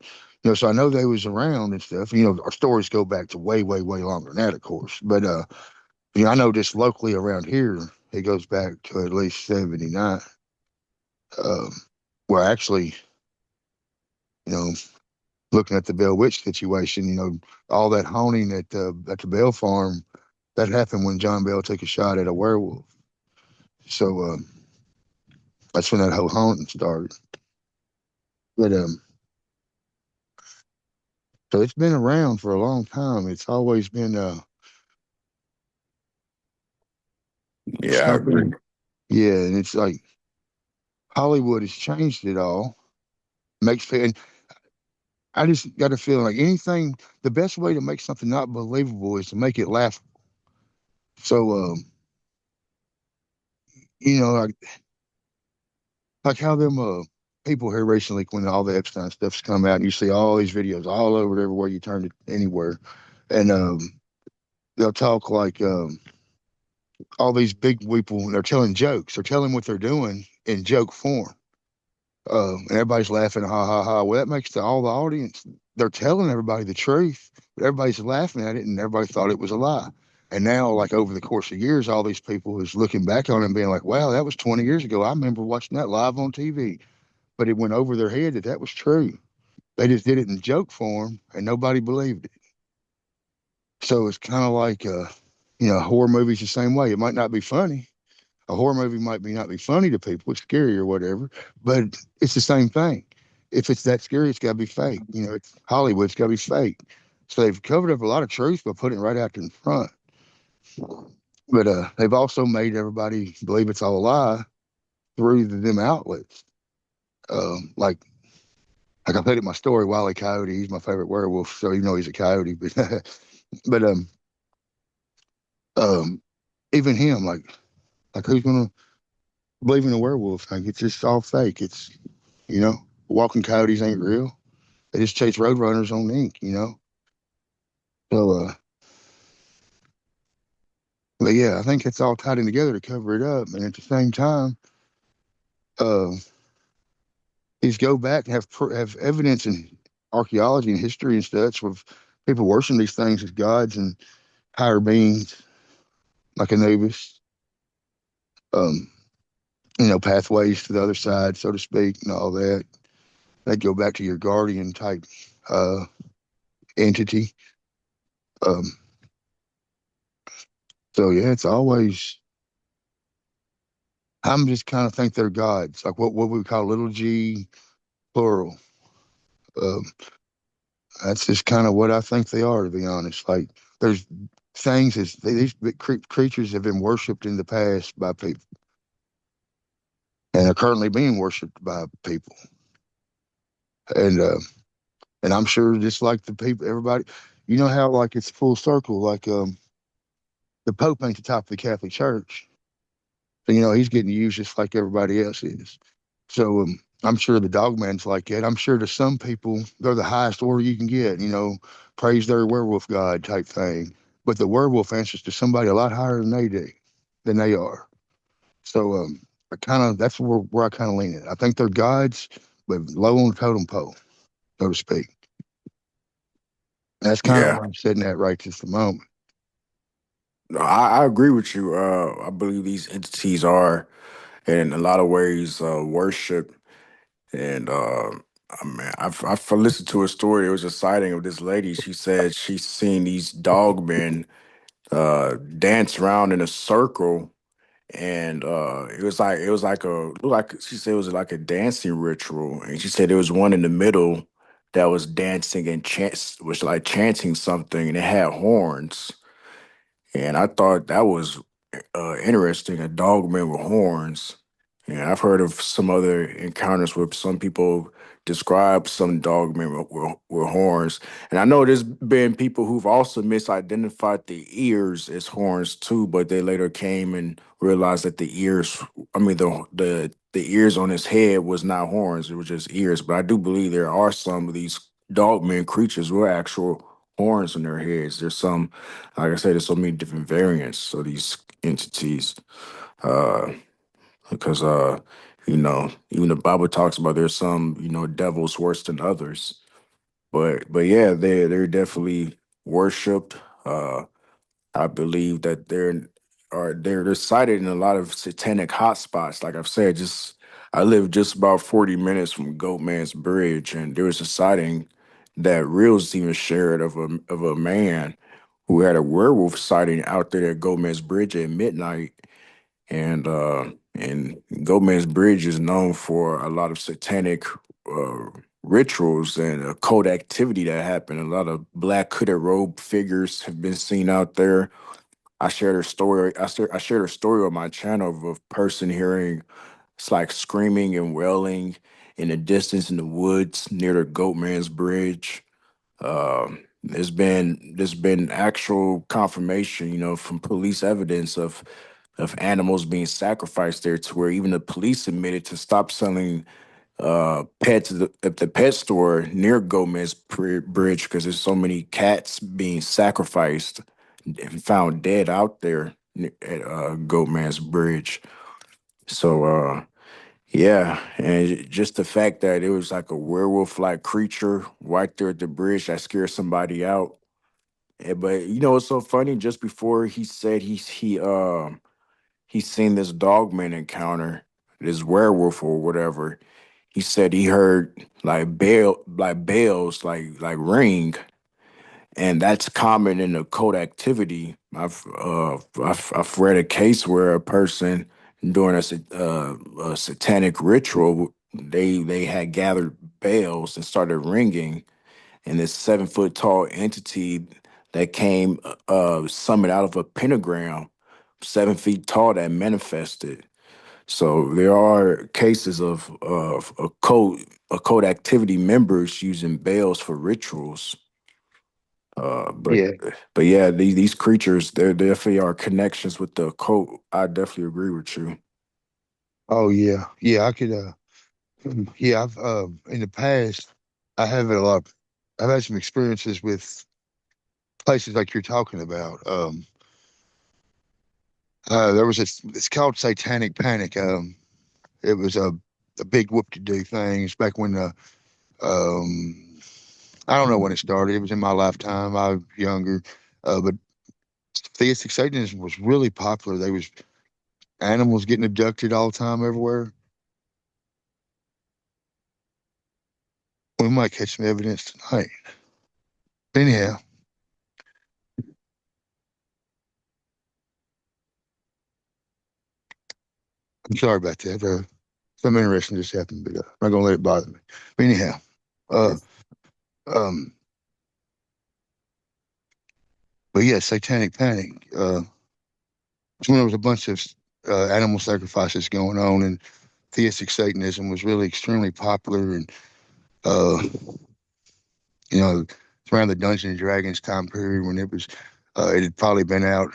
so I know they was around and stuff. Our stories go back to way, way, way longer than that, of course. But I know just locally around here, it goes back to at least 79. Um, where actually, you know, looking at the Bell Witch situation, all that haunting at the Bell Farm, that happened when John Bell took a shot at a werewolf. So that's when that whole haunting started. But so it's been around for a long time. It's always been it's Yeah, I not agree. been yeah, and it's like Hollywood has changed it all. And I just got a feeling like anything the best way to make something not believable is to make it laugh. So like how them people here recently when all the Epstein stuff's come out and you see all these videos all over everywhere you turn it anywhere. And they'll talk like all these big people and they're telling jokes. They're telling what they're doing in joke form. And everybody's laughing, ha ha ha. Well, that makes all the audience, they're telling everybody the truth, but everybody's laughing at it and everybody thought it was a lie. And now, like over the course of years, all these people is looking back on it and being like, wow, that was 20 years ago. I remember watching that live on TV. But it went over their head that that was true. They just did it in joke form and nobody believed it. So it's kind of like, horror movies the same way. It might not be funny. A horror movie might be not be funny to people, it's scary or whatever, but it's the same thing. If it's that scary, it's got to be fake. It's Hollywood, it's got to be fake. So they've covered up a lot of truth by putting it right out in front. But they've also made everybody believe it's all a lie through them outlets. Like I put it in my story, Wile E. Coyote. He's my favorite werewolf, so you know he's a coyote. But but um, even him, like who's gonna believe in a werewolf? Like it's just all fake. It's you know, walking coyotes ain't real. They just chase roadrunners on ink. So but yeah, I think it's all tied in together to cover it up. And at the same time, uh, these go back and have evidence in archaeology and history and stuff with people worshiping these things as gods and higher beings like Anubis. Um, pathways to the other side, so to speak, and all that. That go back to your guardian type uh, entity. Um, so yeah, it's always. I'm just kind of think they're gods, like what we call little g plural. Um, that's just kind of what I think they are, to be honest. Like there's things as these creatures have been worshipped in the past by people and are currently being worshipped by people. And and I'm sure just like the people, everybody, how like it's full circle. Like the Pope ain't the top of the Catholic Church, so he's getting used just like everybody else is. So I'm sure the dogman's like that. I'm sure to some people they're the highest order you can get. Praise their werewolf god type thing. But the werewolf answers to somebody a lot higher than they are. So I kind of that's where I kind of lean it. I think they're gods, but low on the totem pole, so to speak. That's kind of Yeah. where I'm sitting at right this moment. No, I agree with you. I believe these entities are, in a lot of ways, worship. And I mean, I've listened to a story. It was a sighting of this lady. She said she's seen these dogmen dance around in a circle, and it was like she said it was like a dancing ritual, and she said there was one in the middle that was dancing and was like chanting something, and it had horns. And I thought that was interesting, a dogman with horns. And I've heard of some other encounters where some people describe some dogmen with horns. And I know there's been people who've also misidentified the ears as horns too, but they later came and realized that the ears, I mean, the ears on his head was not horns, it was just ears. But I do believe there are some of these dogmen creatures with actual horns on their heads. There's some, like I said, there's so many different variants of these entities. Uh, because even the Bible talks about there's some, devils worse than others. But yeah, they're definitely worshipped. I believe that they're cited in a lot of satanic hotspots. Like I've said, just I live just about 40 minutes from Goatman's Bridge, and there was a sighting that Reels even shared of a man who had a werewolf sighting out there at Goatman's Bridge at midnight. And Goatman's Bridge is known for a lot of satanic uh, rituals and occult activity that happen. A lot of black hooded robe figures have been seen out there. I shared a story. I shared a story on my channel of a person hearing it's like screaming and wailing in the distance in the woods near the Goatman's Bridge. There's been actual confirmation, from police evidence of animals being sacrificed there, to where even the police admitted to stop selling pets at the pet store near Bridge because there's so many cats being sacrificed and found dead out there at Goatman's Bridge. So yeah, and just the fact that it was like a werewolf-like creature right there at the bridge that scared somebody out. But it's so funny. Just before he said he's seen this dogman encounter, this werewolf or whatever. He said he heard like bells, like ring, and that's common in occult activity. I've read a case where a person during a satanic ritual, they had gathered bells and started ringing, and this 7 foot tall entity that came summoned out of a pentagram, 7 feet tall, that manifested. So there are cases of occult activity members using bells for rituals. Uh, but Yeah. but yeah, these creatures, there definitely are connections with the occult. I definitely agree with you. Oh yeah. Yeah. I could. Yeah. I've in the past, I have a lot. I've had some experiences with places like you're talking about. There was this. It's called Satanic Panic. It was a big whoop-de-doo thing. It's back when um, I don't know when it started. It was in my lifetime. I was younger, but theistic Satanism was really popular. They was animals getting abducted all the time everywhere. We might catch some evidence tonight. Anyhow, I'm sorry about that. Something interesting just happened, but I'm not gonna let it bother me. But anyhow, uh, It's, um, but yeah, satanic panic. It's when there was a bunch of animal sacrifices going on, and theistic Satanism was really extremely popular. And uh, you know, it's around the Dungeons and Dragons time period when it had probably been out.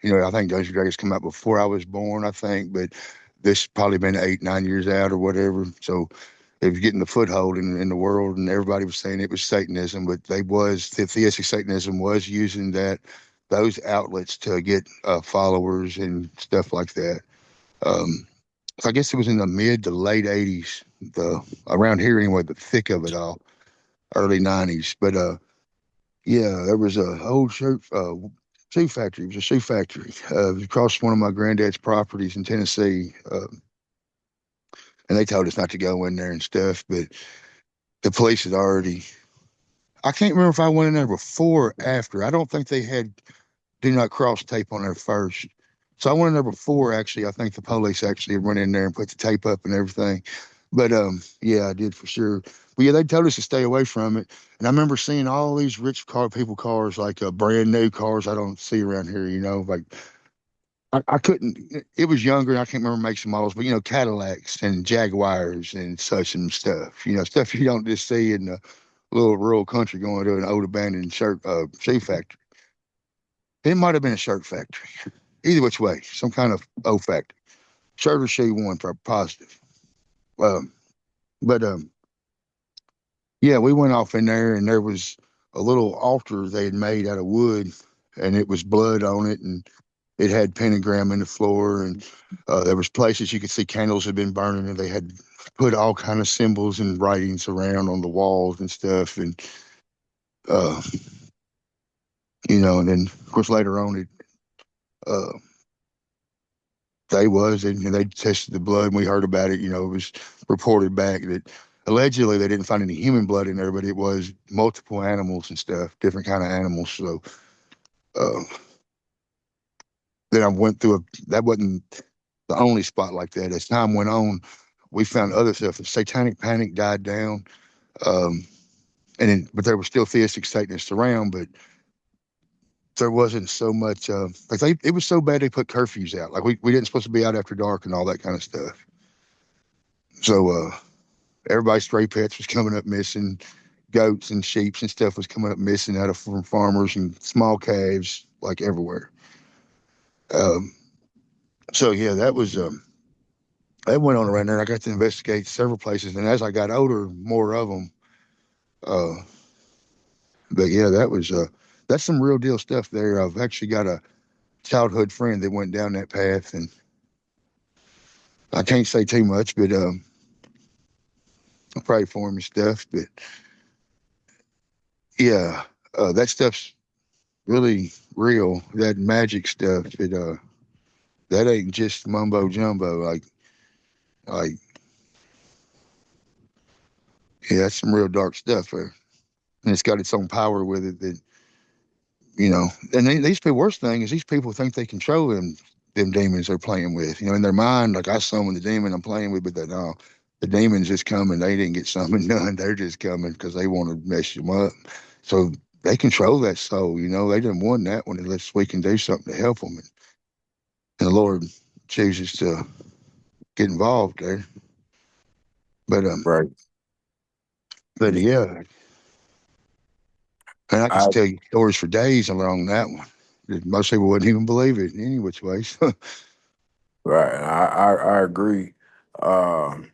I think Dungeons and Dragons come out before I was born, I think, but this probably been 8, 9 years out or whatever. So it was getting the foothold in the world, and everybody was saying it was Satanism, but the theistic Satanism was using those outlets to get followers and stuff like that. Um, so I guess it was in the mid to late '80s, the around here anyway, the thick of it all, early '90s. But yeah, there was a old shoe factory. It was a shoe factory across one of my granddad's properties in Tennessee, and they told us not to go in there and stuff. But the police had already. I can't remember if I went in there before or after. I don't think they had do not cross tape on there first. So I went in there before actually. I think the police actually went in there and put the tape up and everything. But yeah, I did for sure. But yeah, they told us to stay away from it. And I remember seeing all these rich cars, like brand new cars I don't see around here, like I couldn't it was younger and I can't remember makes and models, but Cadillacs and Jaguars and such and stuff. Stuff you don't just see in the little rural country going to an old abandoned shoe factory. It might have been a shirt factory. Either which way, some kind of old factory. Shirt or shoe one for positive. Um, but yeah, we went off in there and there was a little altar they had made out of wood and it was blood on it and it had pentagram in the floor and there was places you could see candles had been burning and they had put all kind of symbols and writings around on the walls and stuff and uh and then of course later on it uh and they tested the blood and we heard about it. It was reported back that allegedly they didn't find any human blood in there, but it was multiple animals and stuff, different kind of animals. So uh, then I went through that wasn't the only spot like that. As time went on, we found other stuff. The satanic panic died down. Um, but there were still theistic Satanists around, but there wasn't so much, it was so bad they put curfews out. Like we didn't supposed to be out after dark and all that kind of stuff. So, everybody's stray pets was coming up missing. Goats and sheep and stuff was coming up missing out of from farmers and small calves, like everywhere. Um, so yeah, that went on around there. I got to investigate several places, and as I got older, more of them. Uh, but yeah, that's some real deal stuff there. I've actually got a childhood friend that went down that path, and I can't say too much, but I pray for him and stuff. But yeah, that stuff's really real. That magic stuff. That ain't just mumbo jumbo. Like, yeah, that's some real dark stuff there. And it's got its own power with it that, and these people, worst thing is these people think they control them demons they're playing with. In their mind, like I summon the demon I'm playing with, but that no, the demon's just coming. They didn't get summoned none. They're just coming because they want to mess them up. So they control that soul. They didn't want that one unless we can do something to help them. And the Lord chooses to get involved there. But right. yeah, and I could I tell you stories for days along that one. That most people wouldn't even believe it in any which way. right. I agree. Um,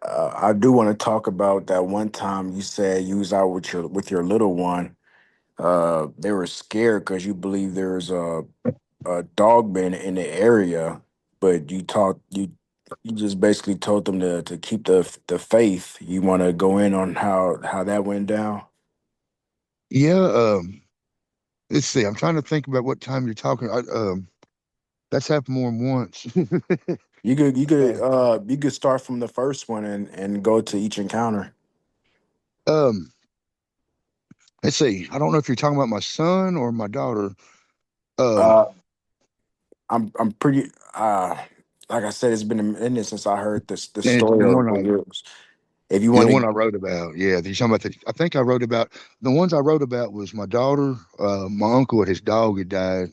I do want to talk about that one time you said you was out with your little one. They were scared because you believe there's a dogman in the area, but you just basically told them to keep the faith. You want to go in on how that went down? Yeah, let's see. I'm trying to think about what time you're talking. That's happened more than once. You could Uh, you could start from the first one and go to each encounter. um, let's see. I don't know if you're talking about my son or my daughter. Um, Uh, I'm pretty like I said, it's been a minute since I heard the and it's story the one of I, yours. If you the want one I to, wrote about. Yeah, you're talking about the. I think I wrote about the ones I wrote about was my daughter, my uncle and his dog had died,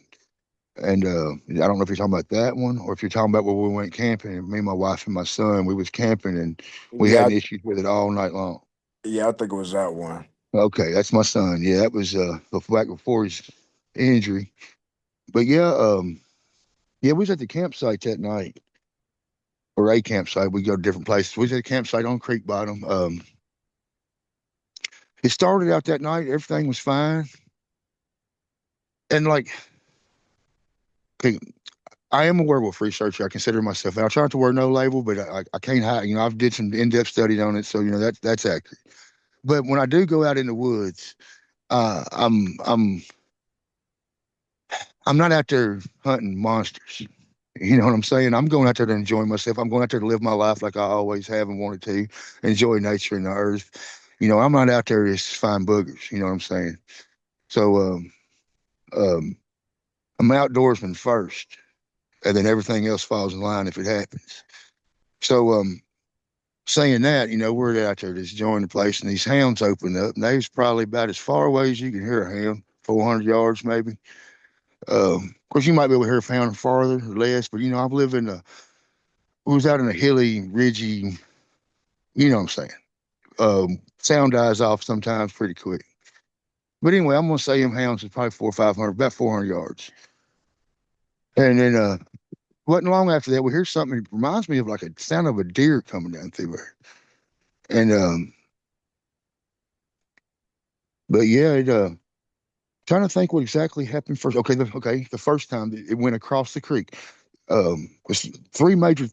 and I don't know if you're talking about that one or if you're talking about where we went camping. And me, my wife, and my son, we was camping and we yeah, had issues with it all night long. yeah, I think it was that one. Okay, that's my son. Yeah, that was back before his injury. But yeah, yeah, we was at the campsite that night, or a campsite. We go to different places. We was at a campsite on creek bottom. It started out that night, everything was fine, and like, okay, I am a werewolf researcher. I consider myself, and I try not to wear no label, but I can't hide. You know, I've did some in-depth study on it, so you know that's accurate. But when I do go out in the woods, uh, I'm I'm I'm not out there hunting monsters. You know what I'm saying? I'm going out there to enjoy myself. I'm going out there to live my life like I always have and wanted to, enjoy nature and the earth. You know, I'm not out there to just find boogers. You know what I'm saying? So, um, I'm an outdoorsman first, and then everything else falls in line if it happens. So, saying that, you know, we're out there just enjoying the place, and these hounds open up, and they was probably about as far away as you can hear a hound, 400 yards maybe. Of course, you might be able to hear a hound farther or less, but you know, I've lived in a, we was out in a hilly, ridgy, you know what I'm saying? Sound dies off sometimes pretty quick. But anyway, I'm gonna say them hounds is probably 400 or 500, about 400 yards. And then wasn't long after that, we hear something. It reminds me of like a sound of a deer coming down through there. And but yeah, it trying to think what exactly happened first. Okay, the first time it went across the creek. Was three major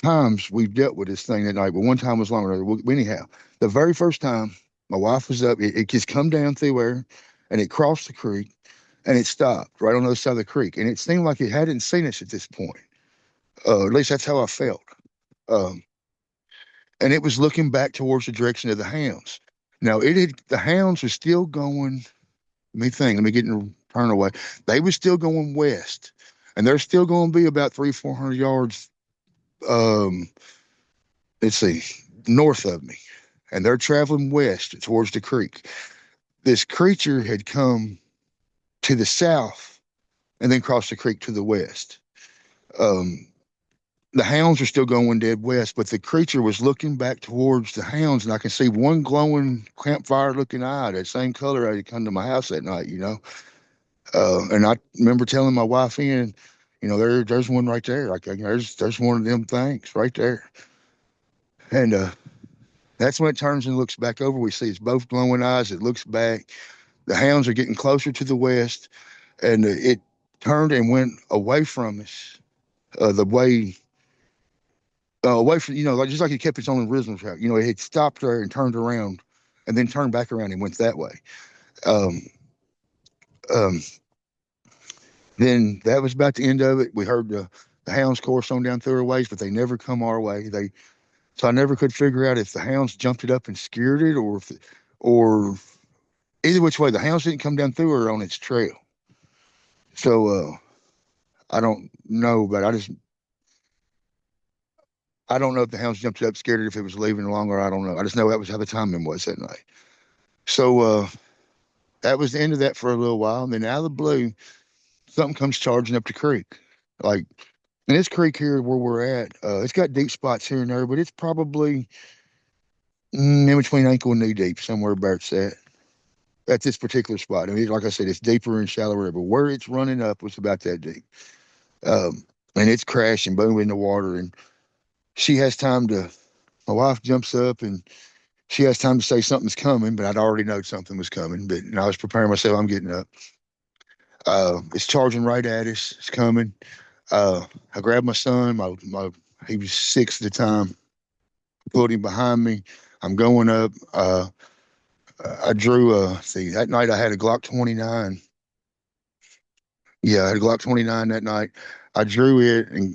times we've dealt with this thing that night, but one time was longer. Anyhow, the very first time my wife was up, it just come down through there, and it crossed the creek, and it stopped right on the other side of the creek, and it seemed like it hadn't seen us at this point. At least that's how I felt. Um, and it was looking back towards the direction of the hounds. Now the hounds were still going. Let me think. Let me get in turn away. They were still going west, and they're still going to be about 300-400 yards. Um, let's see, north of me, and they're traveling west towards the creek. This creature had come to the south and then crossed the creek to the west. Um, the hounds are still going dead west, but the creature was looking back towards the hounds, and I can see one glowing campfire looking eye, that same color I had come to my house that night, you know. And I remember telling my wife, in, you know, there's one right there. Like there's one of them things right there. And that's when it turns and looks back over. We see it's both glowing eyes. It looks back. The hounds are getting closer to the west, and it turned and went away from us. The way away from, you know, like just like it kept its own original track. You know, it had stopped there and turned around, and then turned back around and went that way. Um, um, then that was about the end of it. We heard the hounds course on down through our ways, but they never come our way. They So I never could figure out if the hounds jumped it up and scared it, or either which way. The hounds didn't come down through her on its trail. So I don't know, but I don't know if the hounds jumped it up, scared it, if it was leaving longer. I don't know. I just know that was how the timing was that night. So that was the end of that for a little while. And then out of the blue, something comes charging up the creek. Like, and this creek here where we're at, it's got deep spots here and there, but it's probably in between ankle and knee deep, somewhere where it's at this particular spot. I mean, like I said, it's deeper and shallower, but where it's running up was about that deep. Um, and it's crashing, boom, in the water. And she has time to, my wife jumps up and she has time to say something's coming, but I'd already know something was coming. But I was preparing myself. I'm getting up. It's charging right at us. It's coming. I grabbed my son. He was 6 at the time. Put him behind me. I'm going up. I drew see, that night I had a Glock 29. Yeah, I had a Glock 29 that night. I drew it, and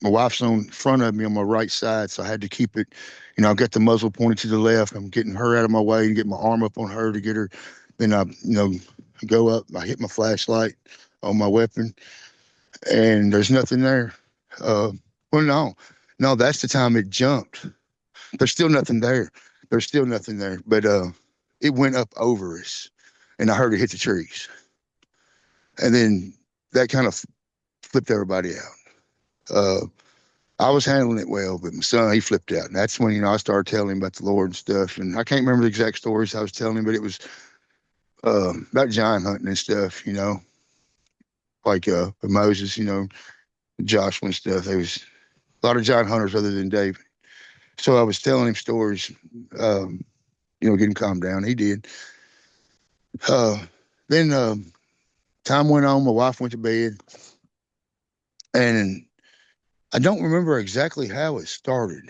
my wife's on front of me on my right side, so I had to keep it. I've got the muzzle pointed to the left. I'm getting her out of my way and get my arm up on her to get her. Then I go up. I hit my flashlight on my weapon, and there's nothing there. Uh, well, no, no, that's the time it jumped. There's still nothing there. There's still nothing there, but it went up over us, and I heard it hit the trees, and then that kind of flipped everybody out. I was handling it well, but my son, he flipped out. And that's when, I started telling him about the Lord and stuff. And I can't remember the exact stories I was telling him, but it was about giant hunting and stuff, like Moses, Joshua and stuff. There was a lot of giant hunters other than David. So I was telling him stories, um, get him calmed down. He did. Uh, then time went on. My wife went to bed. And I don't remember exactly how it started,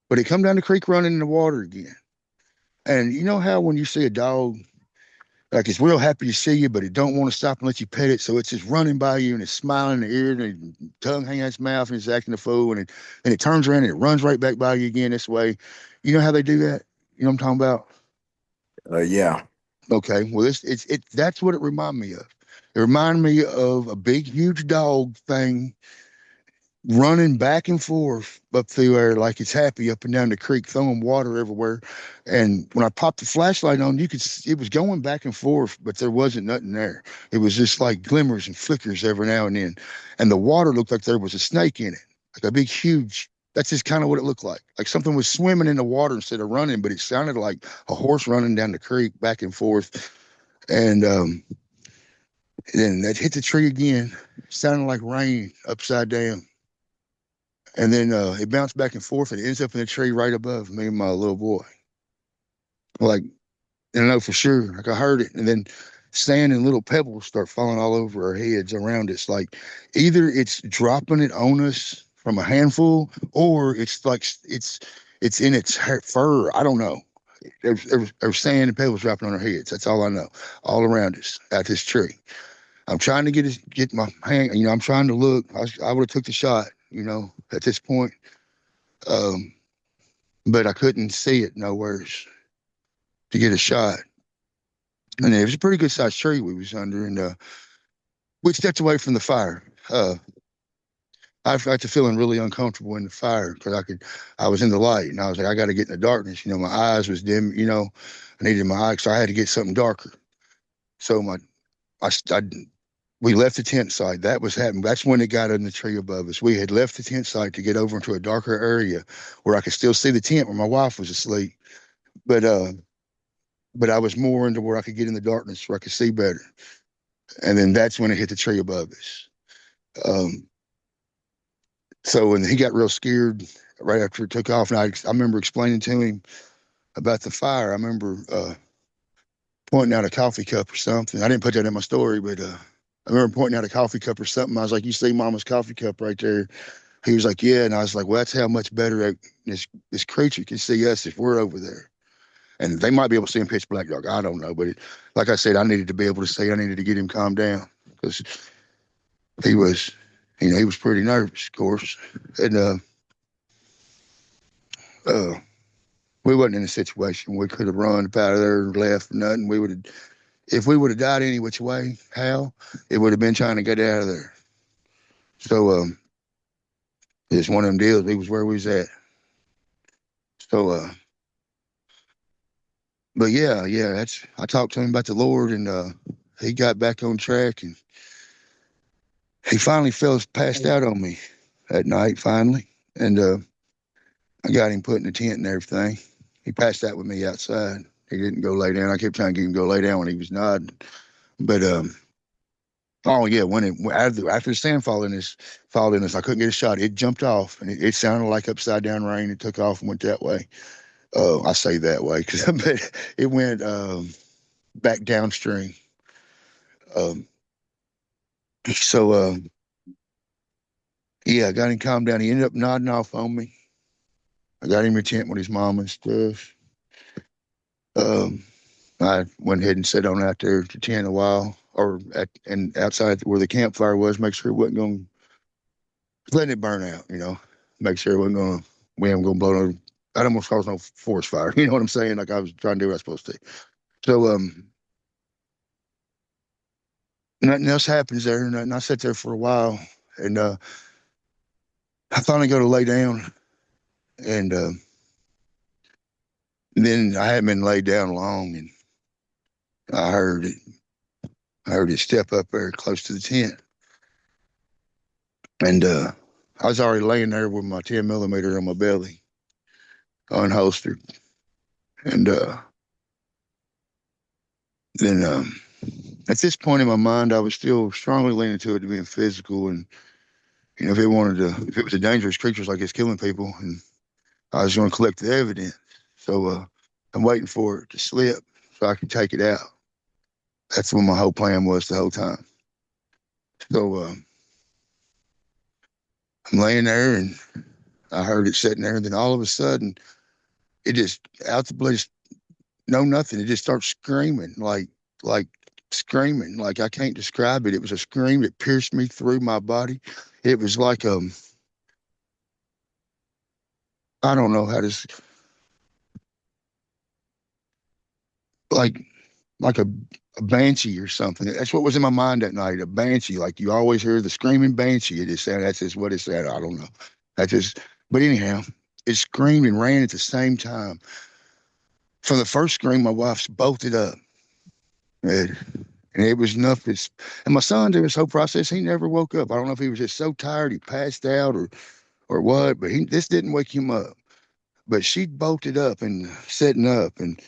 but it come down the creek running in the water again. And you know how when you see a dog, like it's real happy to see you, but it don't want to stop and let you pet it, so it's just running by you and it's smiling in the ear and its tongue hanging out its mouth and it's acting a fool, and it turns around and it runs right back by you again this way. You know how they do that? You know what I'm talking about? Yeah. Okay, well it's that's what it reminded me of. It reminded me of a big huge dog thing running back and forth up through there like it's happy up and down the creek, throwing water everywhere. And when I popped the flashlight on, it was going back and forth, but there wasn't nothing there. It was just like glimmers and flickers every now and then. And the water looked like there was a snake in it, like a big, huge. That's just kind of what it looked like. Like something was swimming in the water instead of running, but it sounded like a horse running down the creek back and forth. And then that hit the tree again, sounding like rain upside down. And then it bounced back and forth and it ends up in a tree right above me and my little boy. Like, I know for sure. Like I heard it. And then sand and little pebbles start falling all over our heads around us. Like either it's dropping it on us from a handful or it's like it's in its fur. I don't know. There's sand and pebbles dropping on our heads. That's all I know. All around us at this tree. I'm trying to get my hand, I'm trying to look. I would have took the shot, at this point. Um, but I couldn't see it nowhere to get a shot. And it was a pretty good sized tree we was under, and we stepped away from the fire. I got to feeling really uncomfortable in the fire because I was in the light, and I was like, I got to get in the darkness. My eyes was dim. I needed my eyes, so I had to get something darker. So I we left the tent site. That was happening. That's when it got in the tree above us. We had left the tent site to get over into a darker area where I could still see the tent where my wife was asleep. But but I was more into where I could get in the darkness where I could see better. And then that's when it hit the tree above us. Um, so when he got real scared right after it took off, and I remember explaining to him about the fire. I remember pointing out a coffee cup or something. I didn't put that in my story, but I remember pointing out a coffee cup or something. I was like, "You see Mama's coffee cup right there?" He was like, "Yeah," and I was like, "Well, that's how much better this creature can see us if we're over there." And they might be able to see him pitch black, dog. I don't know, but like I said, I needed to be able to say I needed to get him calmed down because he was, he was pretty nervous, of course, and uh, we wasn't in a situation we could have run up out of there and left or nothing. We would have, if we would have died any which way, how it would have been trying to get out of there. So it's one of them deals. He was where we was at. So but yeah, that's I talked to him about the Lord, and he got back on track, and he finally passed out on me at night finally, and I got him put in the tent and everything. He passed out with me outside. He didn't go lay down. I kept trying to get him to go lay down when he was nodding, but oh yeah, when it after the sand falling in us, I couldn't get a shot. It jumped off, and it sounded like upside down rain. It took off and went that way. I say that way because but it went back downstream. Um, so yeah, I got him calmed down. He ended up nodding off on me. I got him in tent with his mom and stuff. Um, I went ahead and sat on out there to tent a while, and outside where the campfire was, make sure it wasn't going to letting it burn out, make sure it wasn't gonna we ain't gonna blow no. I don't almost cause no forest fire. You know what I'm saying? Like I was trying to do what I was supposed to. So nothing else happens there, and I sat there for a while, and I finally go to lay down, and then I hadn't been laid down long, and I heard it. I heard it step up there close to the tent, and I was already laying there with my 10 millimeter on my belly, unholstered, and then at this point in my mind, I was still strongly leaning to it to being physical, and if if it was a dangerous creature like it's killing people, and I was going to collect the evidence. So I'm waiting for it to slip so I can take it out. That's what my whole plan was the whole time. So I'm laying there and I heard it sitting there, and then all of a sudden, it just out the blue, no nothing. It just starts screaming like screaming like I can't describe it. It was a scream that pierced me through my body. It was like I don't know how to like a banshee or something. That's what was in my mind that night. A banshee, like you always hear the screaming banshee. It just said that's just what it said. I don't know. That just. But anyhow, it screamed and ran at the same time. From the first scream, my wife's bolted up, and, and it was enough. And my son, through his whole process, he never woke up. I don't know if he was just so tired he passed out or what, but this didn't wake him up. But she bolted up and sitting up, and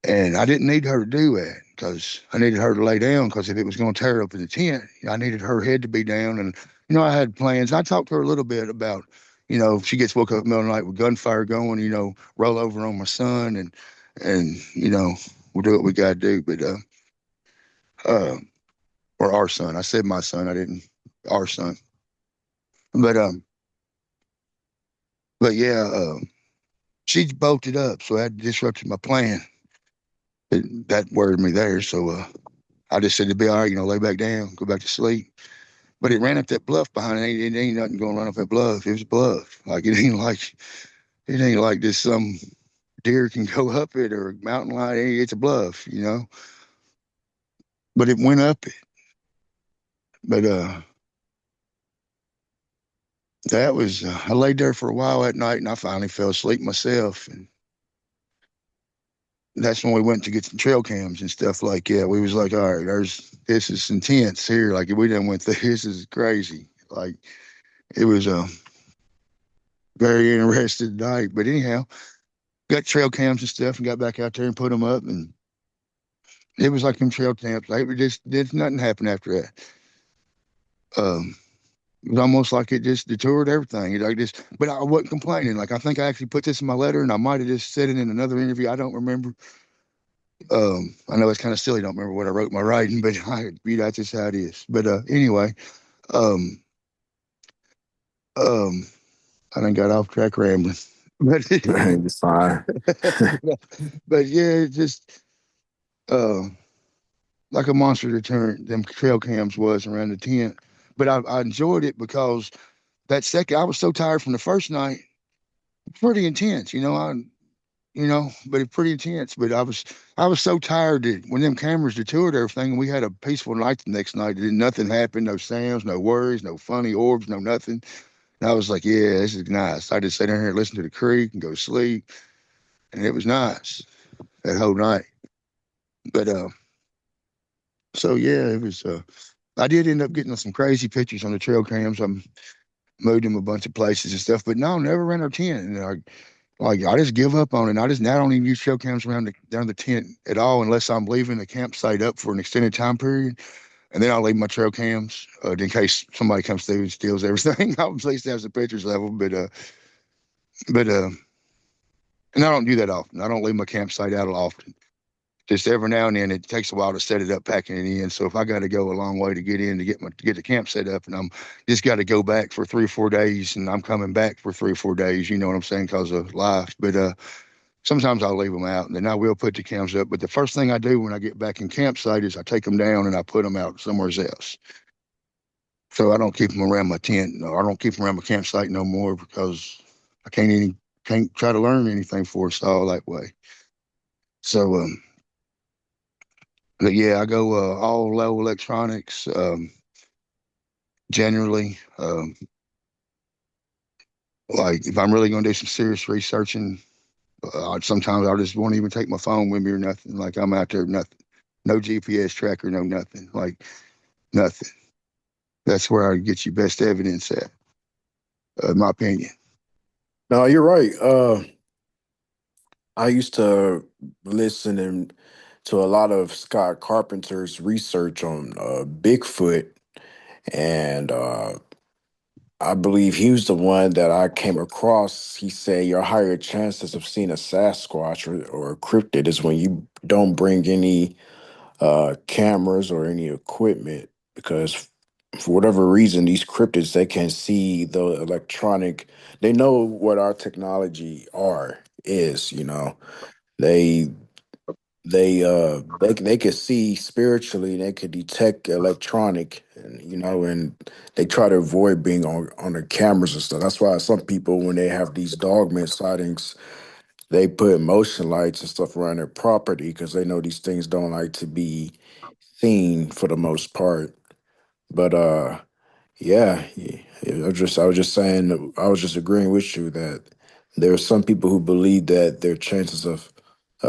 I didn't need her to do that because I needed her to lay down because if it was going to tear up in the tent, I needed her head to be down. And, I had plans. I talked to her a little bit about, if she gets woke up in the middle of the night with gunfire going, roll over on my son and, we'll do what we got to do. But, uh, or our son. I said my son. I didn't, our son. But, yeah, she bolted up. So that disrupted my plan. That worried me there. So, I just said to be all right, lay back down, go back to sleep. But it ran up that bluff behind it. It ain't nothing going to run up that bluff. It was a bluff. Like it ain't like this some deer can go up it or a mountain lion. It's a bluff. But it went up it. But that was I laid there for a while that night and I finally fell asleep myself. And that's when we went to get some trail cams and stuff like that. We was like, all right, this is intense here. Like we done went through this is crazy. Like it was a very interesting night. But anyhow, got trail cams and stuff and got back out there and put them up. And it was like them trail cams. Like it just did nothing happen after that. Um, it was almost like it just detoured everything. It like just, but I wasn't complaining. Like I think I actually put this in my letter, and I might have just said it in another interview. I don't remember. I know it's kind of silly. I don't remember what I wrote in my writing, but that's just how it is. But anyway, um, um, I done got off track rambling. But It's fine. but yeah, it just uh, like a monster deterrent. Them trail cams was around the tent, but I enjoyed it because that second I was so tired from the first night. Pretty intense, but it's pretty intense. But I was so tired that when them cameras detoured everything, and we had a peaceful night the next night. Nothing happened, no sounds, no worries, no funny orbs, no nothing. And I was like, yeah, this is nice. I just sat down here and listened to the creek and go to sleep, and it was nice that whole night. But so yeah, it was. I did end up getting some crazy pictures on the trail cams. I moved them a bunch of places and stuff, but no, never ran our tent. And I just give up on it. I don't even use trail cams around down the tent at all unless I'm leaving the campsite up for an extended time period. And then I'll leave my trail cams in case somebody comes through and steals everything. I'll at least have some pictures of them. But and I don't do that often. I don't leave my campsite out often. Just every now and then, it takes a while to set it up, packing it in. So if I got to go a long way to get in to get the camp set up, and I'm just got to go back for 3 or 4 days, and I'm coming back for 3 or 4 days, you know what I'm saying, because of life. But sometimes I'll leave them out, and then I will put the cams up. But the first thing I do when I get back in campsite is I take them down and I put them out somewhere else. So I don't keep them around my tent, or I don't keep them around my campsite no more because I can't try to learn anything for us all that way. So but yeah, I go all low electronics generally. Like if I'm really going to do some serious researching, sometimes I just won't even take my phone with me or nothing. Like I'm out there, nothing, no GPS tracker, no nothing, like nothing. That's where I get you best evidence at, in my opinion. No, you're right. I used to listen to a lot of Scott Carpenter's research on Bigfoot, and I believe he was the one that I came across. He said your higher chances of seeing a Sasquatch or a cryptid is when you don't bring any cameras or any equipment, because for whatever reason these cryptids they can see the electronic. They know what our technology are is. They they could see spiritually, they could detect electronic, and and they try to avoid being on the cameras and stuff. That's why some people, when they have these dogman sightings, they put motion lights and stuff around their property because they know these things don't like to be seen for the most part. But yeah, I was just saying that I was just agreeing with you that there are some people who believe that their chances of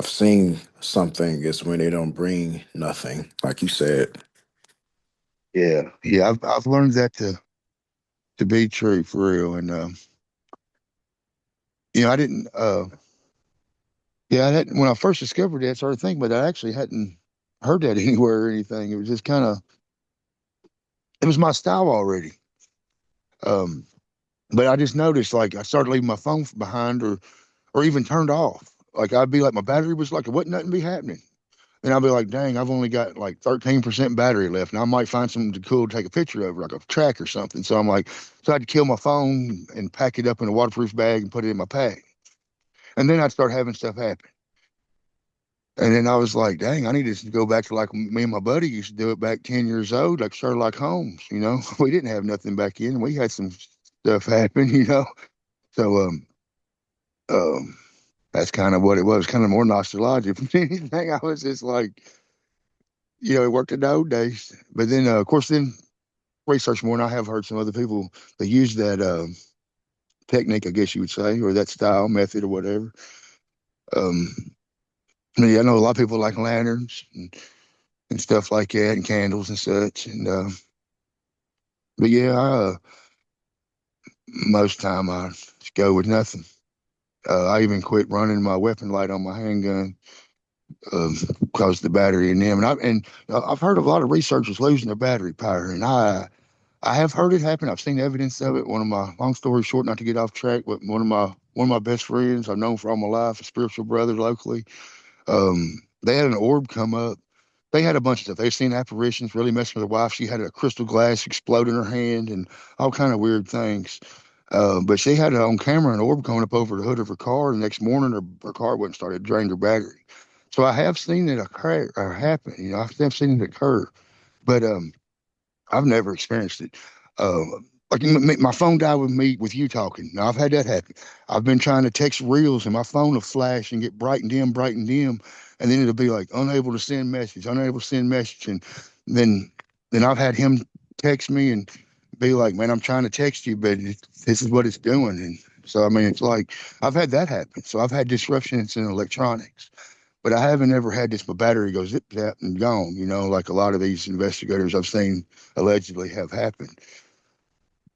seeing something is when they don't bring nothing, like you said. Yeah, yeah, I've learned that to be true for real. And I didn't. Yeah, I hadn't, when I first discovered that, I started thinking, but I actually hadn't heard that anywhere or anything. It was just kind of, it was my style already. Um, but I just noticed, like, I started leaving my phone behind, or even turned off. Like I'd be like, my battery was like, it wouldn't nothing be happening. And I'll be like, dang, I've only got like 13% battery left. And I might find something cool to take a picture of, like a track or something. So I'm like, so I had to kill my phone and pack it up in a waterproof bag and put it in my pack. And then I'd start having stuff happen. And then I was like, dang, I need to go back to like me and my buddy used to do it back 10 years old, like Sherlock Holmes, you know? We didn't have nothing back then. We had some stuff happen, you know? So, um, that's kind of what it was, kind of more nostalgic than anything. I was just like, it worked in the old days. But then, of course, then research more, and I have heard some other people that use that technique, I guess you would say, or that style, method, or whatever. Um, yeah, I know a lot of people like lanterns and stuff like that, and candles and such. And but yeah, most time I just go with nothing. I even quit running my weapon light on my handgun because the battery in them. And I've heard of a lot of researchers losing their battery power, and I have heard it happen. I've seen evidence of it. One of my long story short, not to get off track, but one of my best friends I've known for all my life, a spiritual brother locally. They had an orb come up. They had a bunch of stuff. They've seen apparitions, really messing with their wife. She had a crystal glass explode in her hand and all kind of weird things. But she had it on camera, an orb coming up over the hood of her car. The next morning, her car wouldn't start. It drained her battery. So I have seen it occur or happen. I've seen it occur, but I've never experienced it. Uh, like my phone died with me with you talking. Now I've had that happen. I've been trying to text reels and my phone will flash and get bright and dim, and then it'll be like unable to send message, unable to send message, and then then I've had him text me and be like, "Man, I'm trying to text you, but this is what it's doing." And so I mean, it's like I've had that happen. So I've had disruptions in electronics. But I haven't ever had this. My battery goes zip zap and gone. Like a lot of these investigators I've seen allegedly have happened.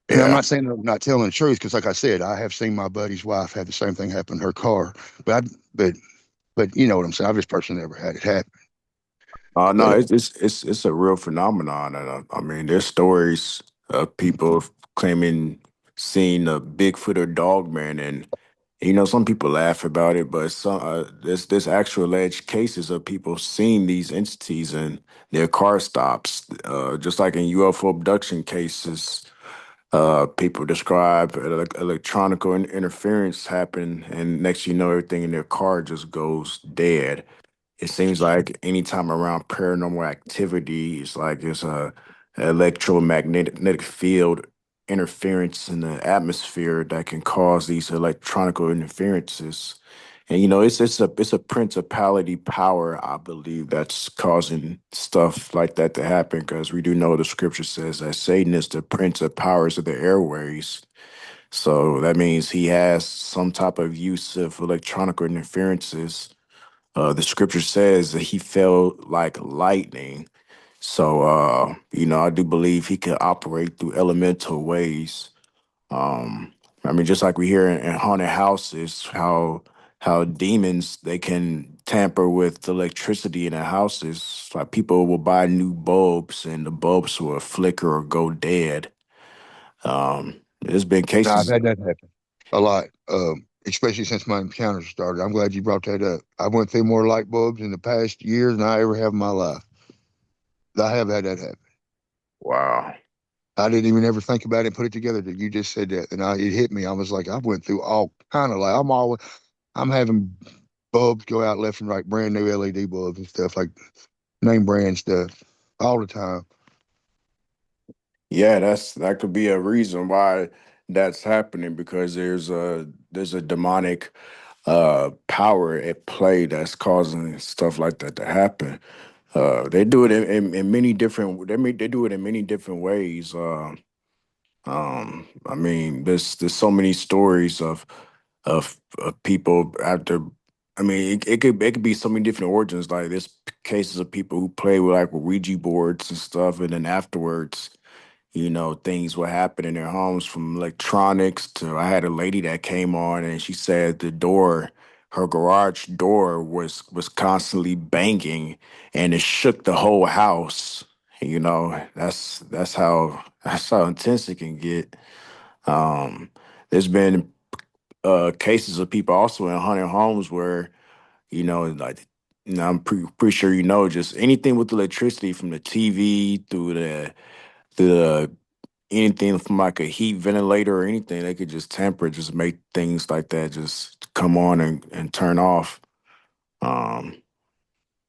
And I'm Yeah. not saying I'm not telling the truth because, like I said, I have seen my buddy's wife have the same thing happen in her car. But but you know what I'm saying. I've just personally never had it happen. No, But it's a real phenomenon, and I mean, there's stories of people claiming seeing a Bigfoot or Dogman, and some people laugh about it, but there's actual alleged cases of people seeing these entities and their car stops, just like in UFO abduction cases. People describe electronic interference happen, and next you know, everything in their car just goes dead. It seems like anytime around paranormal activity, it's like it's a electromagnetic field interference in the atmosphere that can cause these electronical interferences. And it's a principality power, I believe, that's causing stuff like that to happen, because we do know the scripture says that Satan is the prince of powers of the airways. So that means he has some type of use of electronic interferences. The scripture says that he fell like lightning. So, I do believe he could operate through elemental ways. I mean, just like we hear in haunted houses, how demons they can tamper with electricity in the houses. Like people will buy new bulbs and the bulbs will flicker or go dead. There's been No, I've cases. had that happen a lot, especially since my encounter started. I'm glad you brought that up. I went through more light bulbs in the past year than I ever have in my life. I have had that happen. Wow. I didn't even ever think about it and put it together that you just said that. And it hit me. I was like, I went through all kind of like, I'm having bulbs go out left and right, brand new LED bulbs and stuff like name brand stuff all the time. Yeah, that could be a reason why that's happening, because there's a demonic power at play that's causing stuff like that to happen. They do it in many different. They do it in many different ways. I mean, there's so many stories of people after. I mean, it could be so many different origins. Like there's cases of people who play with like Ouija boards and stuff, and then afterwards, things will happen in their homes, from electronics to, I had a lady that came on and she said her garage door was constantly banging and it shook the whole house. That's how intense it can get. Um, there's been cases of people also in haunted homes where, like, I'm pretty sure, just anything with electricity, from the TV through the anything from like a heat ventilator or anything, they could just tamper it, just make things like that just come on and turn off. Um,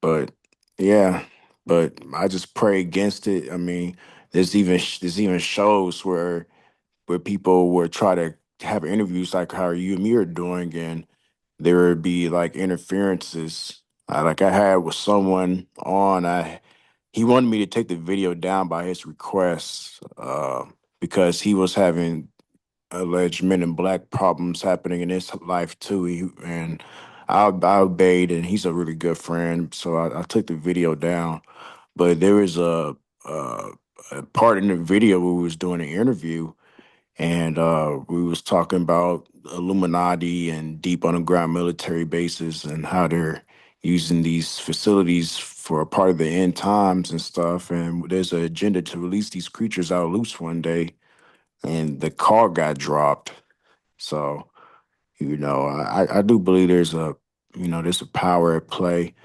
but yeah, but I just pray against it. I mean, there's even shows where people would try to have interviews like how you and me are doing, and there would be like interferences. Like I had with someone on, he wanted me to take the video down by his request, because he was having alleged Men in Black problems happening in his life too. And I obeyed, and he's a really good friend, so I took the video down. But there was a, a part in the video where we was doing an interview, and we was talking about Illuminati and deep underground military bases and how they're using these facilities for a part of the end times and stuff. And there's an agenda to release these creatures out loose one day, and the car got dropped. So I do believe there's a power at play.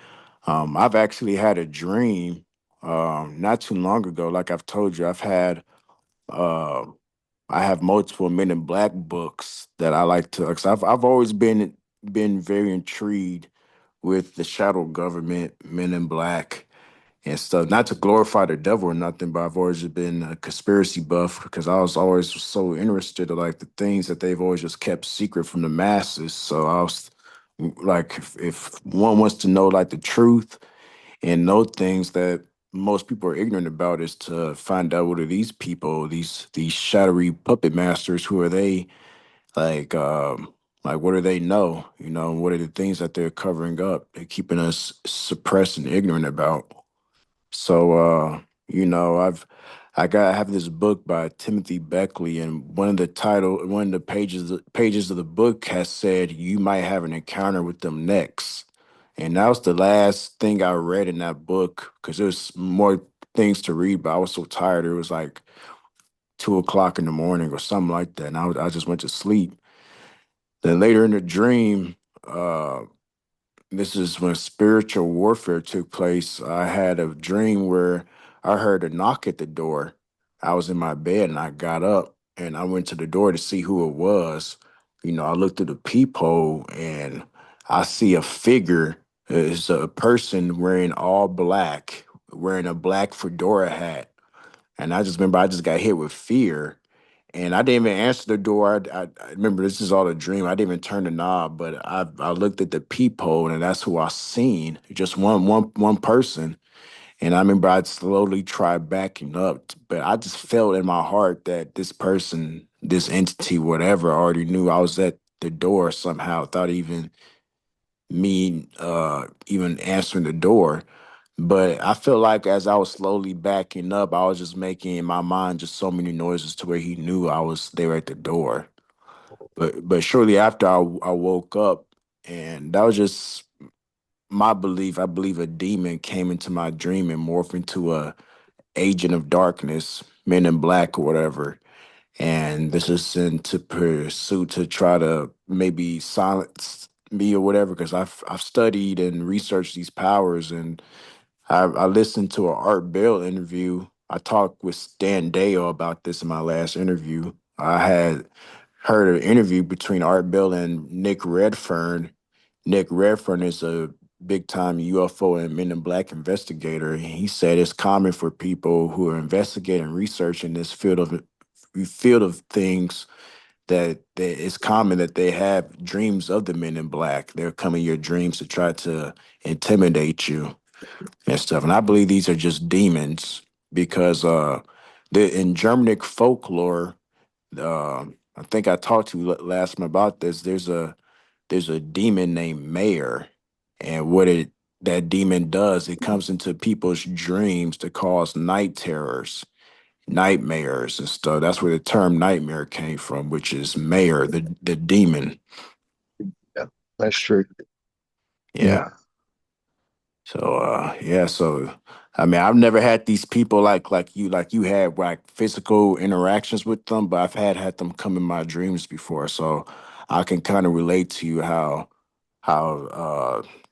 I've actually had a dream not too long ago. Like I've told you, uh, I have multiple Men in Black books that I like to. Cause I've always been very intrigued with the shadow government, Men in Black, and stuff. Not to glorify the devil or nothing, but I've always been a conspiracy buff, because I was always so interested in like the things that they've always just kept secret from the masses. So I was like, if one wants to know like the truth and know things that most people are ignorant about, is to find out what are these people, these shadowy puppet masters, who are they, like like what do they know, what are the things that they're covering up, they're keeping us suppressed and ignorant about. So I have this book by Timothy Beckley, and one of the pages of the book has said you might have an encounter with them next. And that was the last thing I read in that book, because there's more things to read, but I was so tired. It was like 2 o'clock in the morning or something like that, and I just went to sleep. Then later in the dream, uh, this is when spiritual warfare took place. I had a dream where I heard a knock at the door. I was in my bed and I got up and I went to the door to see who it was. I looked through the peephole and I see a figure. It's a person wearing all black, wearing a black fedora hat. And I just remember I just got hit with fear. And I didn't even answer the door. I remember this is all a dream. I didn't even turn the knob, but I looked at the peephole, and that's who I seen. Just one person. And I remember I'd slowly try backing up, but I just felt in my heart that this person, this entity, whatever, already knew I was at the door somehow, without even me even answering the door. But I feel like as I was slowly backing up, I was just making in my mind just so many noises to where he knew I was there at the door. But shortly after I woke up, and that was just my belief. I believe a demon came into my dream and morphed into a agent of darkness, men in black or whatever. And this is into pursuit to try to maybe silence me or whatever, because I've studied and researched these powers, and I listened to an Art Bell interview. I talked with Stan Dale about this in my last interview. I had heard an interview between Art Bell and Nick Redfern. Nick Redfern is a big time UFO and Men in Black investigator. And he said it's common for people who are investigating research in this field of things that it's common that they have dreams of the Men in Black. They're coming your dreams to try to intimidate you and stuff. And I believe these are just demons because in Germanic folklore, I think I talked to you last time about this. There's a demon named Mayor, and what it that demon does, it comes into people's dreams to cause night terrors, nightmares and stuff. That's where the term nightmare came from, which is Mayor, the demon. Yeah, that's true. Yeah. Yeah. So yeah, so I mean I've never had these people like you had like physical interactions with them, but I've had them come in my dreams before. So I can kind of relate to you how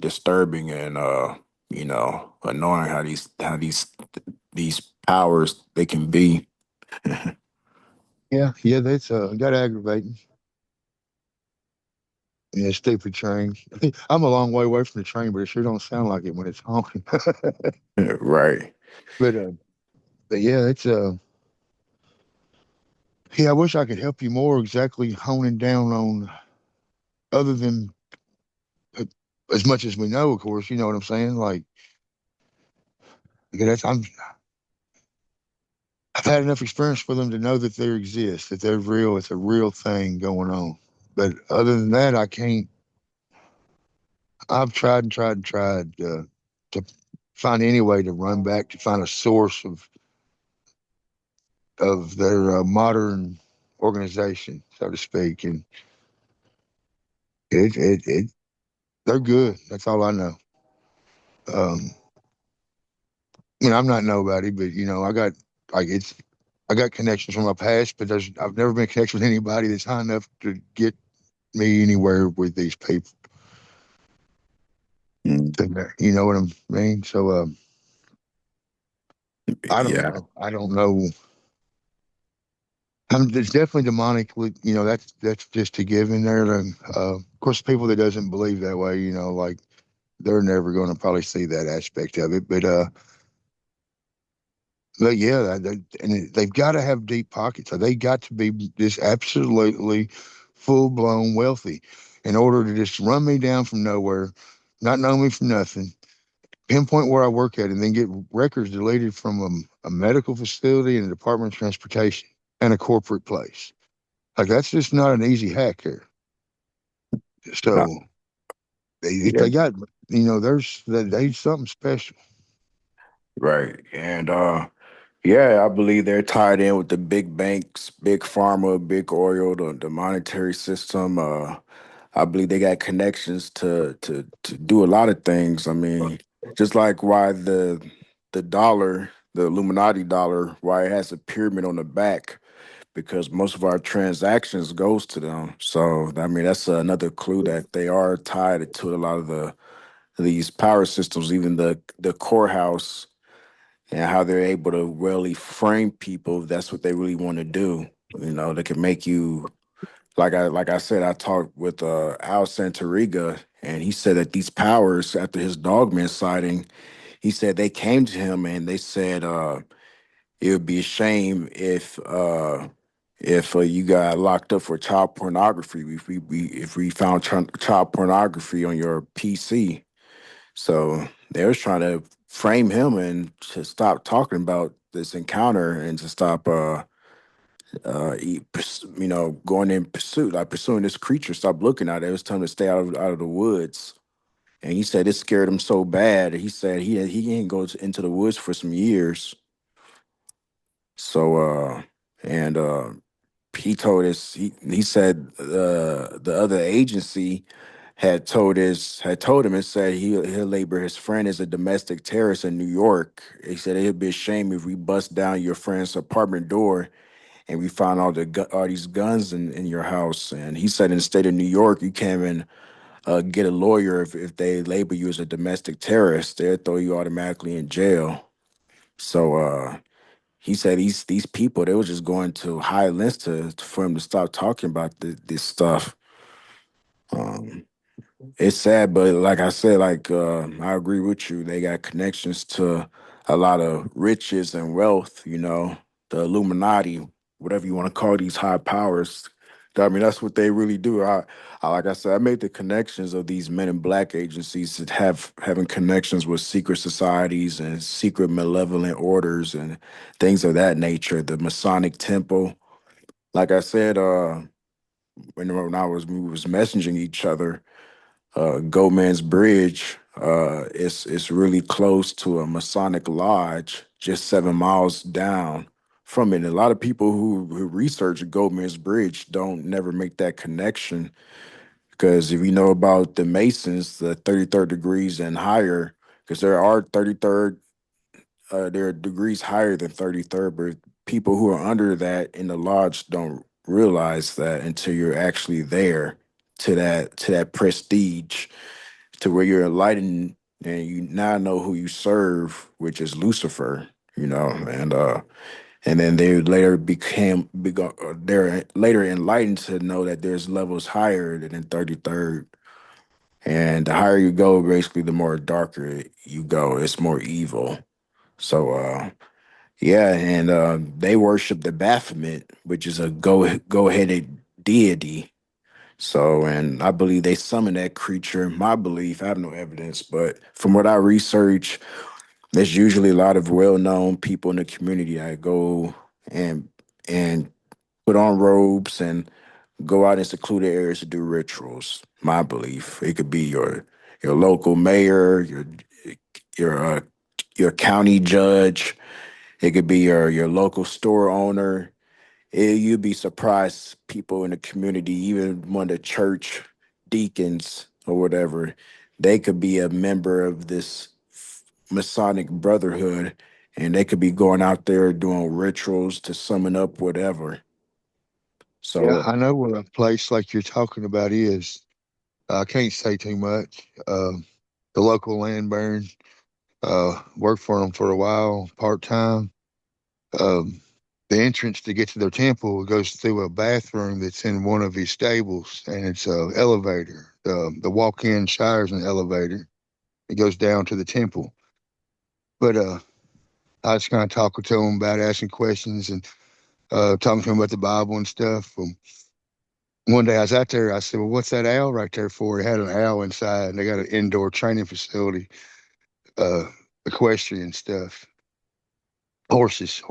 disturbing and annoying how these powers they can be. Yeah, yeah, that's got aggravating. Yeah, stupid train. I'm a long way away from the train, but it sure don't sound like it when it's honking. Right. but uh, but yeah, it's yeah. I wish I could help you more exactly honing down on other than uh, as much as we know, of course. You know what I'm saying? Like, because I've had enough experience with them to know that they exist, that they're real. It's a real thing going on. But other than that, I can't. I've tried and tried and tried to find any way to run back to find a source of their modern organization, so to speak, and it they're good. That's all I know. Um, I mean, I'm not nobody, but I got like I got connections from my past, but I've never been connected with anybody that's high enough to get me anywhere with these people. Mm. You know what I mean? So I don't Yeah. know. I don't know. There's definitely demonically, that's just a given there. Of course, people that doesn't believe that way, like they're never going to probably see that aspect of it. But yeah, and they've got to have deep pockets. So they got to be just absolutely full blown wealthy in order to just run me down from nowhere, not know me from nothing, pinpoint where I work at, and then get records deleted from a medical facility and a Department of Transportation and a corporate place. Like that's just not an easy hack here. Uh, So if yeah. they got, they something special. Right. And yeah, I believe they're tied in with the big banks, big pharma, big oil, the monetary system. I believe they got connections to do a lot of things. I mean, just like why the dollar, the Illuminati dollar, why it has a pyramid on the back, because most of our transactions goes to them. So I mean, that's another clue that they are tied to a lot of these power systems, even the courthouse, and how they're able to really frame people if that's what they really want to do. They can make you like I said, I talked with Al Santoriga, and he said that these powers, after his Dogman sighting, he said they came to him and they said, it would be a shame if you got locked up for child pornography. If we found child pornography on your PC, so they was trying to frame him and to stop talking about this encounter and to stop going in pursuit, like pursuing this creature. Stop looking at it. It was telling him to stay out of the woods. And he said it scared him so bad. He said he didn't go into the woods for some years. So and he told us he said the other agency had told him and said he'll label his friend as a domestic terrorist in New York. He said it'd be a shame if we bust down your friend's apartment door and we found all these guns in your house. And he said in the state of New York, you can't even get a lawyer if they label you as a domestic terrorist. They'll throw you automatically in jail. So he said these people they were just going to high lengths for him to stop talking about this stuff. Um, it's sad, but like I said, I agree with you. They got connections to a lot of riches and wealth. You know, the Illuminati, whatever you want to call these high powers. I mean, that's what they really do. Like I said, I made the connections of these Men in Black agencies that having connections with secret societies and secret malevolent orders and things of that nature. The Masonic Temple. Like I said, when we was messaging each other, Goatman's Bridge is really close to a Masonic lodge, just 7 miles down from it. And a lot of people who research Goatman's Bridge don't never make that connection because if you know about the Masons, the 33rd degrees and higher, because there are degrees higher than 33rd, but people who are under that in the lodge don't realize that until you're actually there to that prestige to where you're enlightened and you now know who you serve, which is Lucifer, you know, and then they later they're later enlightened to know that there's levels higher than in 33rd. And the higher you go, basically the more darker you go. It's more evil. So yeah, and they worship the Baphomet, which is a go-headed deity. So, and I believe they summon that creature. My belief, I have no evidence, but from what I research, there's usually a lot of well-known people in the community that go and and put on robes and go out in secluded areas to do rituals. My belief, it could be your local mayor, your uh, your county judge. It could be your local store owner. You'd be surprised people in the community, even one of the church deacons or whatever, they could be a member of this Masonic brotherhood and they could be going out there doing rituals to summon up whatever. Yeah, So I know where a place like you're talking about is. I can't say too much. The local land baron, worked for them for a while, part time. Um, the entrance to get to their temple goes through a bathroom that's in one of his stables, and it's a elevator. The walk-in showers an elevator. It goes down to the temple. But I was kind of talking to him about asking questions and talking to him about the Bible and stuff. One day I was out there. I said, "Well, what's that owl right there for?" It had an owl inside, and they got an indoor training facility, uh, equestrian stuff, horses.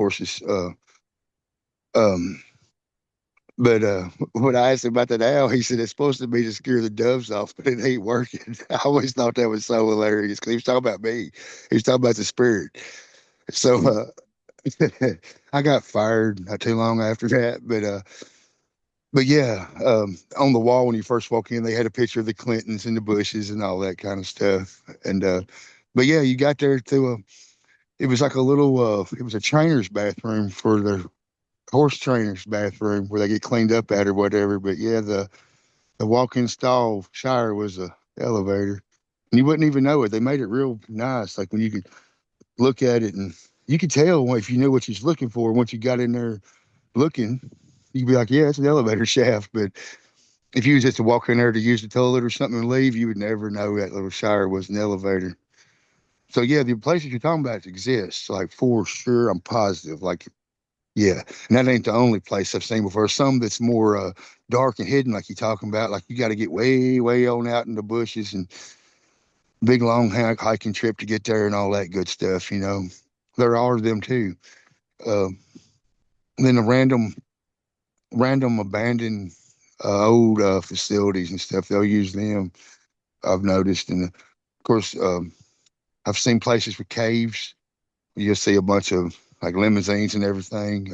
Um, but when I asked him about that owl, he said it's supposed to be to scare the doves off, but it ain't working. I always thought that was so hilarious because he was talking about me. He was talking about the spirit. So I got fired not too long after that. But yeah, on the wall when you first walk in, they had a picture of the Clintons and the Bushes and all that kind of stuff. And but yeah, you got there to a. It was like a little. It was a trainer's bathroom for the horse trainer's bathroom where they get cleaned up at or whatever. But yeah, the walk-in stall shower was a elevator, and you wouldn't even know it. They made it real nice, like when you could look at it and you could tell if you knew what you was looking for. Once you got in there looking, you'd be like, yeah, it's an elevator shaft. But if you was just to walk in there to use the toilet or something and leave, you would never know that little shower was an elevator. So yeah, the places you're talking about exist, like for sure. I'm positive. Like yeah, and that ain't the only place I've seen before. Some that's more dark and hidden, like you're talking about. Like you got to get way, way on out in the bushes and big long hiking trip to get there and all that good stuff. You know, there are them too. Uh, then the random abandoned old facilities and stuff. They'll use them. I've noticed, and of course, I've seen places with caves. You'll see a bunch of like limousines and everything,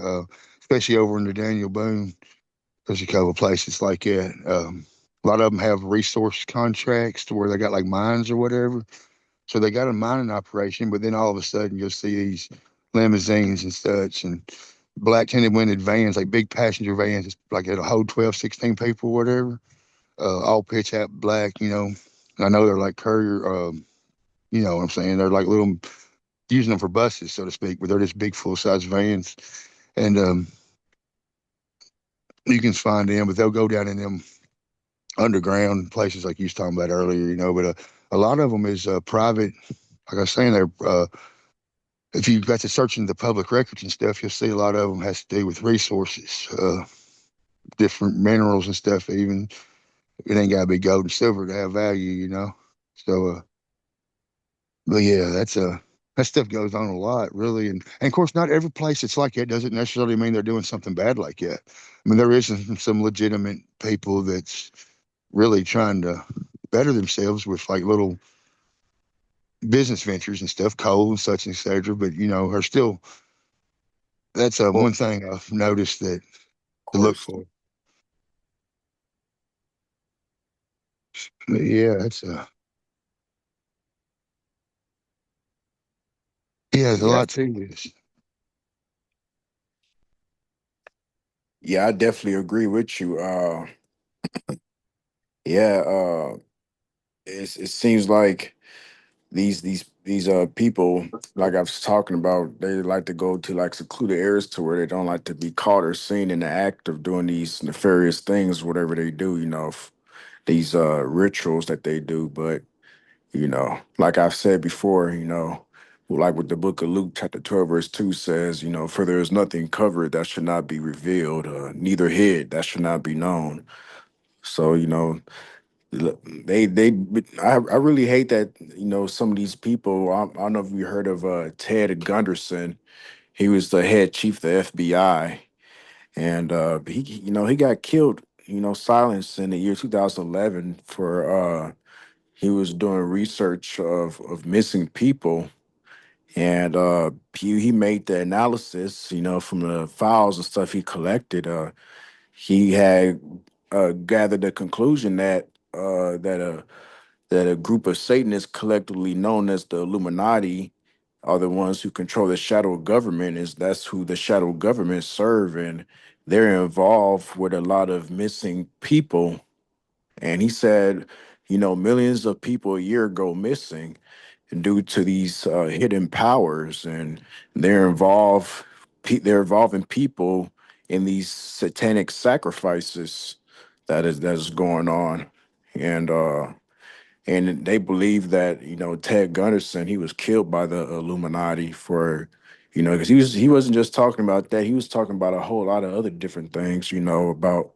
especially over in the Daniel Boone. There's a couple of places like that. A lot of them have resource contracts to where they got like mines or whatever. So they got a mining operation, but then all of a sudden you'll see these limousines and such and black tinted window vans, like big passenger vans, like it'll hold 12, 16 people, whatever, all pitch out black, you know. I know they're like courier, you know what I'm saying? They're like little, using them for buses, so to speak, but they're just big full size vans. And you can find them, but they'll go down in them underground places like you was talking about earlier, you know. But a lot of them is private. Like I was saying, they're if you got to search in the public records and stuff, you'll see a lot of them has to do with resources, different minerals and stuff. Even it ain't got to be gold and silver to have value, you know. So, but yeah, that stuff goes on a lot, really. And of course, not every place it's like that doesn't necessarily mean they're doing something bad like that. I mean, there is some legitimate people that's really trying to better themselves with like little business ventures and stuff, coal and such and etc. But you know, are still that's Well, one thing I've noticed that of to look course. for. But yeah, yeah, there's a Yeah. lot to this. Yeah, I definitely agree with you. Yeah, it seems like these people, like I was talking about, they like to go to like secluded areas to where they don't like to be caught or seen in the act of doing these nefarious things, whatever they do, these rituals that they do. But like I've said before, like what the book of Luke chapter 12 verse 2 says, for there is nothing covered that should not be revealed, neither hid that should not be known. So I really hate that, some of these people. I don't know if you heard of Ted Gunderson. He was the head chief of the FBI, and he got killed, silenced in the year 2011 for he was doing research of missing people, and he made the analysis, from the files and stuff he collected. He had gathered the conclusion that a group of Satanists collectively known as the Illuminati are the ones who control the shadow government. Is That's who the shadow government serve, and they're involved with a lot of missing people. And he said, millions of people a year go missing due to these hidden powers, and they're involved. They're involving people in these satanic sacrifices that is going on, and they believe that Ted Gunderson, he was killed by the Illuminati for because he wasn't just talking about that. He was talking about a whole lot of other different things, about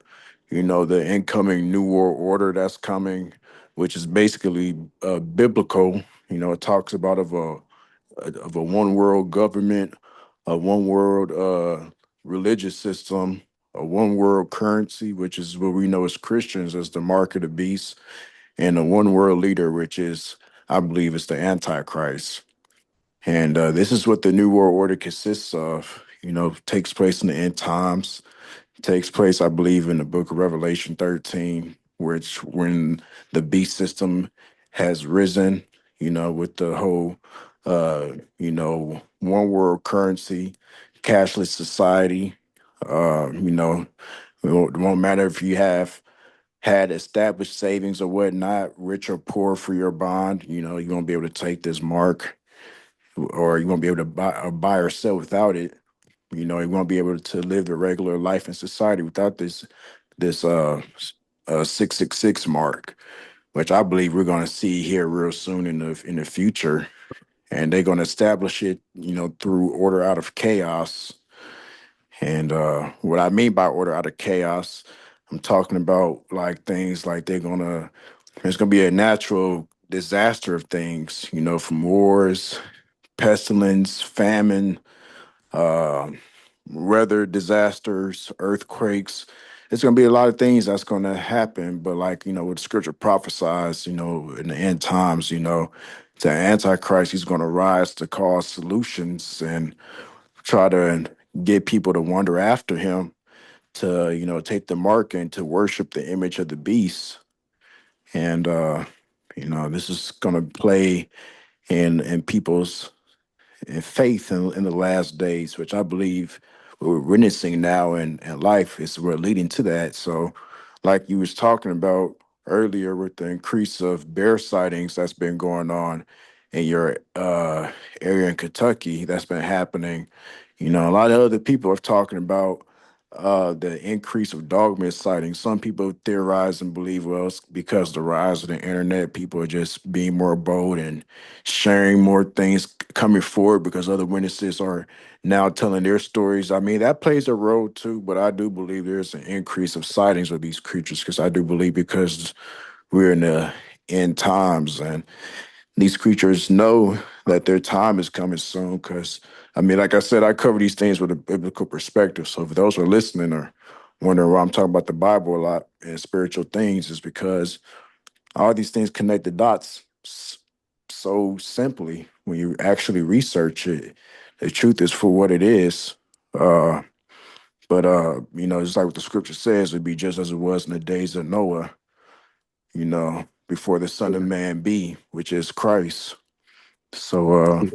the incoming new world order that's coming, which is basically biblical. It talks about of a one world government, a one world religious system, a one world currency, which is what we know as Christians as the mark of the beast, and a one world leader, which is, I believe, is the Antichrist. And this is what the New World Order consists of. Takes place in the end times. Takes place, I believe, in the Book of Revelation 13, which when the beast system has risen. With the whole, one world currency, cashless society. It won't matter if you have had established savings or whatnot, rich or poor for your bond, you're gonna be able to take this mark, or you won't be able to buy or sell without it. You won't be able to live the regular life in society without this 666 mark, which I believe we're gonna see here real soon in the future. and they're going to establish it, through order out of chaos. And what I mean by order out of chaos, I'm talking about like things like there's gonna be a natural disaster of things, from wars, pestilence, famine, uh, weather disasters, earthquakes. It's going to be a lot of things that's going to happen. But like, what the scripture prophesies, in the end times, the Antichrist, he's going to rise to cause solutions and try to get people to wander after him, to, take the mark and to worship the image of the beast. And, this is going to play in people's and faith in the last days, which I believe we're witnessing now in life is we're leading to that. So, like you was talking about earlier with the increase of bear sightings that's been going on in your area in Kentucky, that's been happening. A lot of other people are talking about the increase of dogman sightings. Some people theorize and believe, well, it's because of the rise of the internet. People are just being more bold and sharing more things coming forward because other witnesses are now telling their stories. I mean, that plays a role too, but I do believe there's an increase of sightings of these creatures because I do believe because we're in the end times and these creatures know that their time is coming soon. Because, I mean, like I said, I cover these things with a biblical perspective. So, for those who are listening or wondering why I'm talking about the Bible a lot and spiritual things, is because all these things connect the dots so simply when you actually research it. The truth is for what it is. Uh, but just like what the scripture says, it'd be just as it was in the days of Noah, before the Son of Man be, which is Christ. So,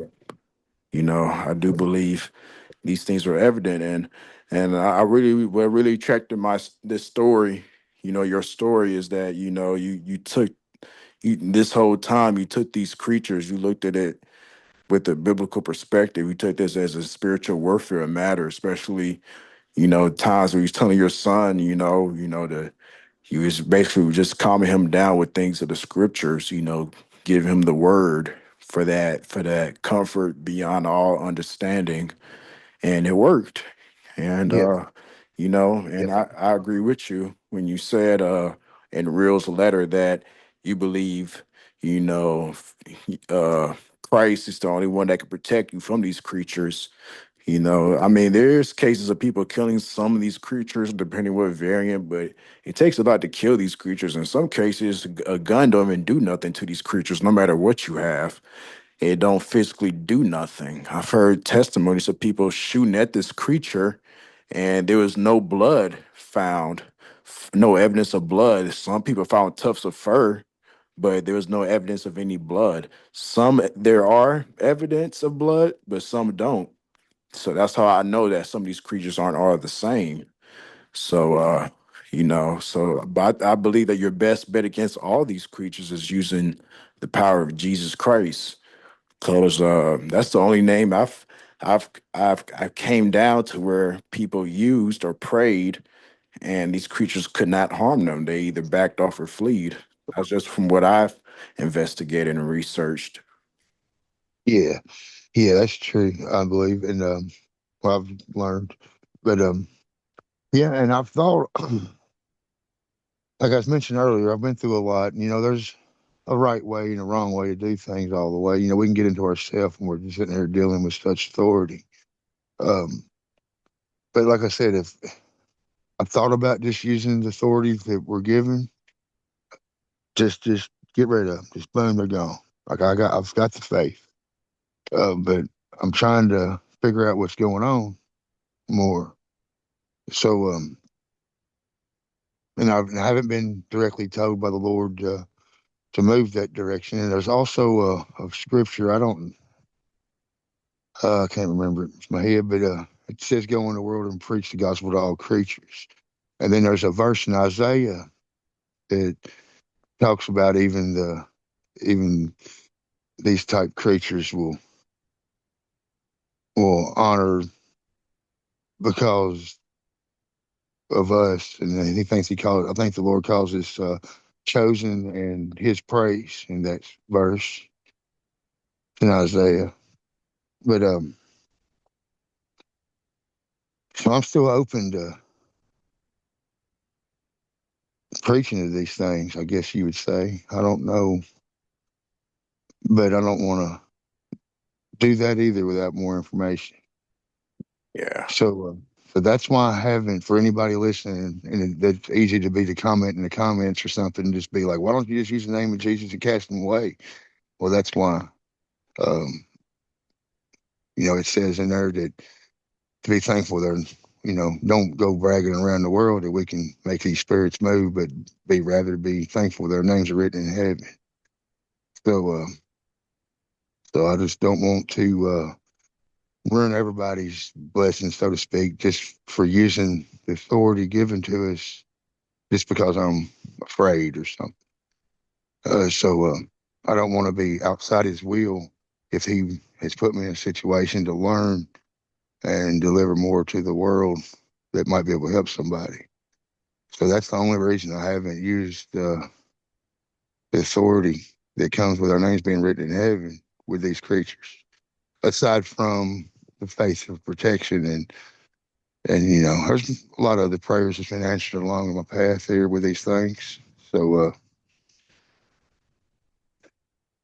I do believe these things are evident, and I really, what really attracted this story, your story is that you took this whole time you took these creatures, you looked at it with a biblical perspective. You took this as a spiritual warfare matter, especially times where he's telling your son, the he was basically just calming him down with things of the scriptures, give him the word for that comfort beyond all understanding, and it worked. And Yeah, and I agree with you when you said in Real's letter that you believe, you know, uh Christ is the only one that can protect you from these creatures. I mean, there's cases of people killing some of these creatures, depending what variant, but it takes a lot to kill these creatures. In some cases, a gun don't even do nothing to these creatures, no matter what you have. It don't physically do nothing. I've heard testimonies of people shooting at this creature, and there was no blood found, no evidence of blood. Some people found tufts of fur, but there was no evidence of any blood. Some there are evidence of blood, but some don't. So that's how I know that some of these creatures aren't all the same. So, but I believe that your best bet against all these creatures is using the power of Jesus Christ, because that's the only name I came down to where people used or prayed, and these creatures could not harm them. They either backed off or fled. That's just from what I've investigated and researched. yeah, yeah. That's true. I believe, and what I've learned, but yeah, and I've thought, like I was mentioned earlier, I've been through a lot. There's a right way and a wrong way to do things all the way. We can get into ourselves and we're just sitting there dealing with such authority. Um, but like I said, if I've thought about just using the authorities that we're given, just get rid of them. Just boom, they're gone. I've got the faith. But I'm trying to figure out what's going on more. So, and I haven't been directly told by the Lord to move that direction. And there's also a scripture. I can't remember it. It's my head, but it says, "Go in the world and preach the gospel to all creatures." And then there's a verse in Isaiah that talks about even these type creatures will honor because of us, and he thinks I think the Lord calls us chosen and His praise in that verse. in Isaiah. But so I'm still open to preaching of these things, I guess you would say. I don't know, but I don't want to do that either without more information. Yeah. So that's why I haven't, for anybody listening, and that's easy to be to comment in the comments or something, just be like, why don't you just use the name of Jesus and cast them away? Well, that's why, um, it says in there that to be thankful there, don't go bragging around the world that we can make these spirits move, but be rather be thankful their names are written in heaven. So, so I just don't want to ruin everybody's blessing, so to speak, just for using the authority given to us just because I'm afraid or something. So I don't want to be outside his will if he has put me in a situation to learn and deliver more to the world that might be able to help somebody. So that's the only reason I haven't used the authority that comes with our names being written in heaven with these creatures, aside from the faith of protection and there's a lot of other prayers that's been answered along my path here with these things. So,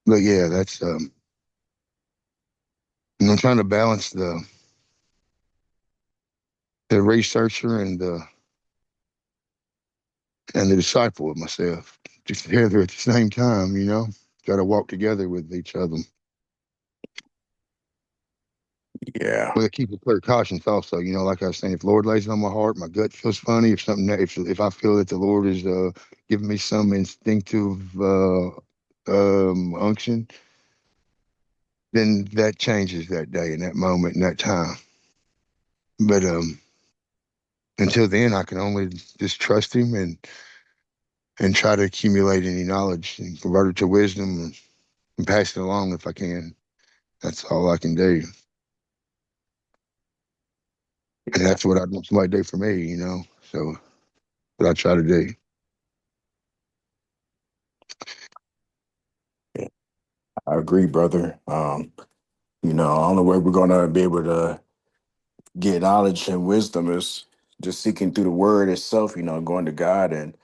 but yeah, that's I'm trying to balance the researcher and the disciple of myself just together at the same time. Got to walk together with each other. Yeah. But keep a clear conscience also. Like I was saying, if the Lord lays it on my heart, my gut feels funny, if something, if I feel that the Lord is giving me some instinctive unction, then that changes that day and that moment and that time. But until then, I can only just trust Him and try to accumulate any knowledge and convert it to wisdom and pass it along if I can. That's all I can do, and Yeah. that's what I want somebody to do for me. So what I try to do. Yeah. I agree, brother. Only way we're gonna be able to get knowledge and wisdom is just seeking through the word itself, going to God and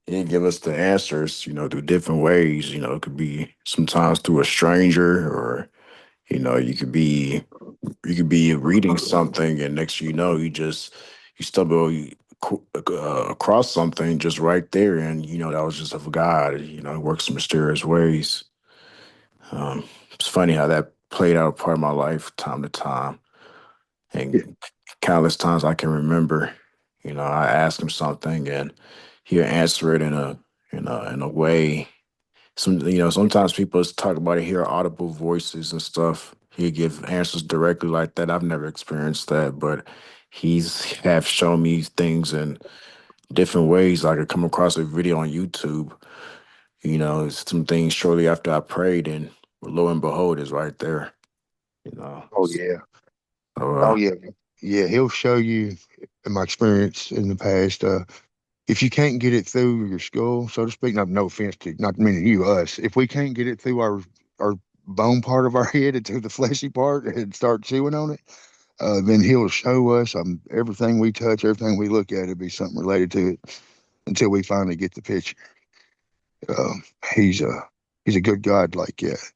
He give us the answers, through different ways. It could be sometimes through a stranger or, you could be reading something and next thing you know, you stumble across something just right there and that was just of God. It works in mysterious ways. It's funny how that played out a part of my life time to time. Yeah. And countless times I can remember, I ask him something and he'll answer it in a way. Sometimes people talk about it, hear audible voices and stuff. He'll give answers directly like that. I've never experienced that, but he's have shown me things in different ways. Like I could come across a video on YouTube, some things shortly after I prayed, and lo and behold, is right there. You know, Oh yeah. so Oh yeah. Yeah. He'll show you, in my experience in the past, if you can't get it through your skull, so to speak, not no offense to not meaning you, us, if we can't get it through our bone part of our head into the fleshy part and start chewing on it, then he'll show us everything we touch, everything we look at, it'll be something related to it until we finally get the picture. Um, he's a good God like that.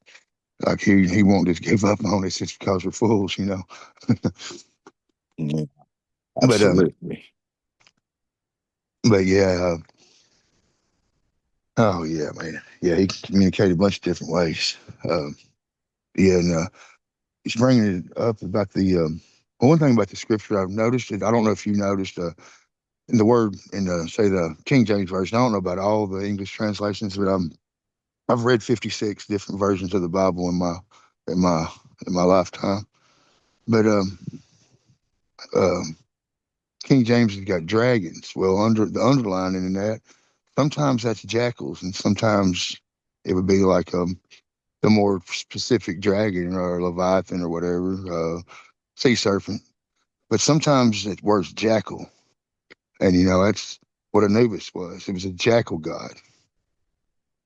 Like he won't just give up on us just because we're fools. yeah, But absolutely. but yeah, oh yeah, man, yeah, he communicated a bunch of different ways. Um, yeah, and he's bringing it up about the one thing about the scripture I've noticed. I don't know if you noticed in the word in say the King James version. I don't know about all the English translations, but I've read 56 different versions of the Bible in my in my lifetime. But um, King James has got dragons. Well, under the underlining in that, sometimes that's jackals, and sometimes it would be like the more specific dragon or leviathan or whatever, sea serpent. But sometimes it works jackal, and that's what Anubis was. It was a jackal god.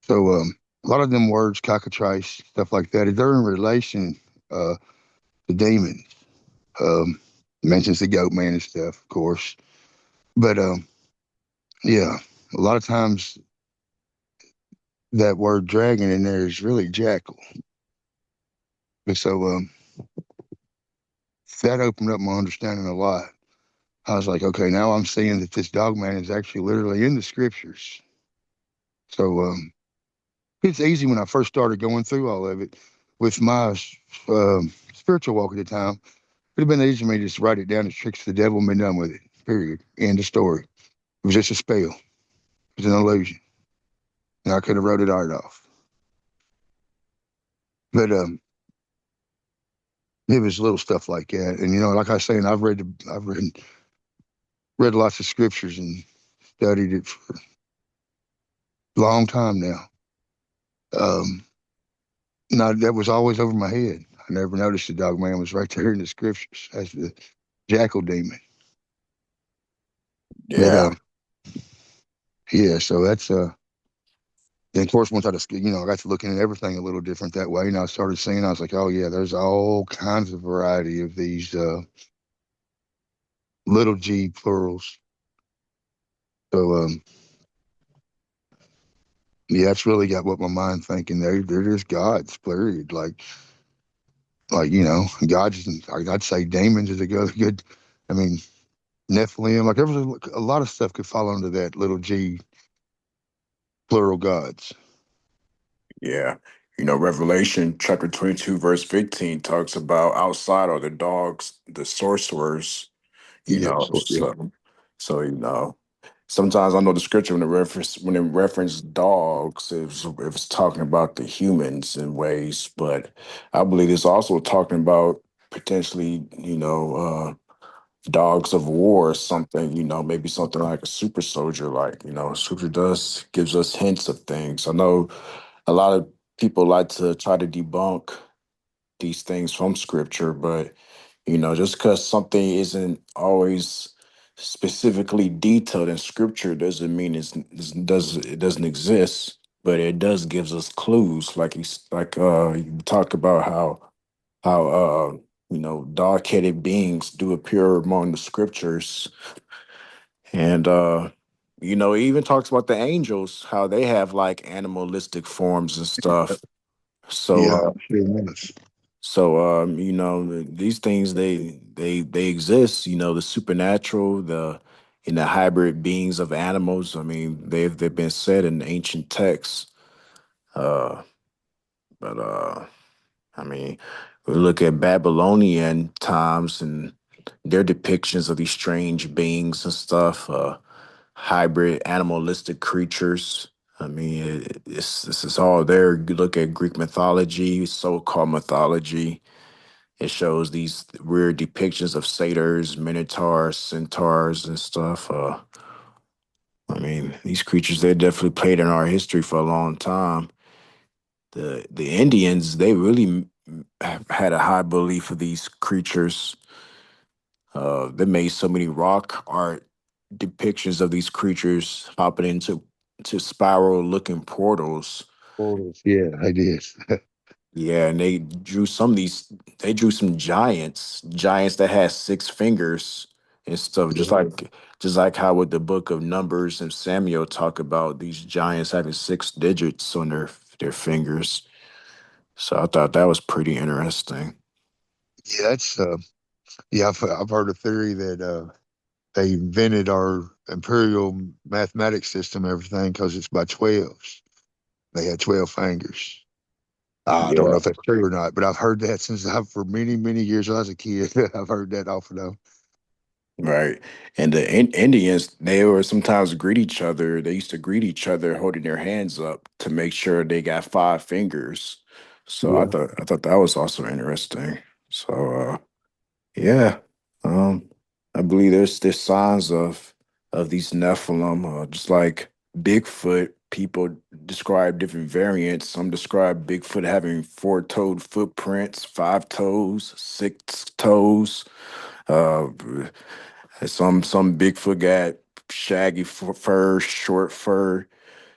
So a lot of them words, cockatrice, stuff like that, they're in relation uh, to demons. Um, mentions the goat man and stuff, of course. But yeah, a lot of times that word dragon in there is really jackal. And so that opened up my understanding a lot. I was like, okay, now I'm seeing that this dog man is actually literally in the scriptures. So it's easy when I first started going through all of it with my spiritual walk at the time. It'd have been easy for me to just write it down as tricks of the devil and been done with it. Period. End of story. It was just a spell. It was an illusion. And I could have wrote it right off. But it was little stuff like that. And like I was saying, I've read lots of scriptures and studied it for a long time now. Um, no, that was always over my head. I never noticed the dog man was right there in the scriptures as the jackal demon. But Yeah, yeah, so that's and of course once I got to looking at everything a little different that way, and I started seeing, I was like, oh yeah, there's all kinds of variety of these little g plurals. So yeah, that's really got what my mind thinking. They're just gods, period. Like gods. I'd say demons is a good. I mean, Nephilim. Like there was a lot of stuff could fall under that little g plural gods. yeah. Revelation chapter 22, verse 15 talks about outside are the dogs, the sorcerers, you Yeah, know. so yeah, So sometimes I know the scripture when it referenced dogs, it was talking about the humans in ways, but I believe it's also talking about potentially, dogs of war or something, maybe something like a super soldier, like, scripture does gives us hints of things. I know a lot of people like to try to debunk these things from scripture, but just because something isn't always specifically detailed in scripture doesn't mean it doesn't exist, but it does gives us clues. You talk about how dark-headed beings do appear among the scriptures, and it even talks about the angels, how they have like animalistic forms and stuff. So yeah, uh, sure was. these things they exist. The supernatural, the hybrid beings of animals. I mean, they've been said in ancient texts. Uh, but I mean, we look at Babylonian times and their depictions of these strange beings and stuff. Hybrid animalistic creatures. I mean, this is all there. You look at Greek mythology, so-called mythology. It shows these weird depictions of satyrs, minotaurs, centaurs, and stuff. I mean, these creatures they definitely played in our history for a long time. The Indians they really had a high belief of these creatures. They made so many rock art depictions of these creatures hopping into spiral looking portals. Portals. Yeah, I did. Yeah, and they drew some of these. They drew some giants that had 6 fingers and stuff, just Yeah, like how with the book of Numbers and Samuel talk about these giants having 6 digits on their fingers. So I thought that was pretty interesting. yeah, that's yeah. I've heard a theory that they invented our imperial mathematics system, everything, because it's by 12s. They had 12 fingers. I don't know Yeah. if that's true or not, but I've heard that for many, many years when I was a kid. I've heard that off and on. Right. And the Indians, they were sometimes greet each other. They used to greet each other holding their hands up to make sure they got 5 fingers. So I Yeah. thought that was also interesting. So yeah. Um I believe there's signs of these Nephilim, just like Bigfoot. People describe different variants. Some describe Bigfoot having 4-toed footprints, 5 toes, 6 toes. Uh, some Bigfoot got shaggy fur, short fur.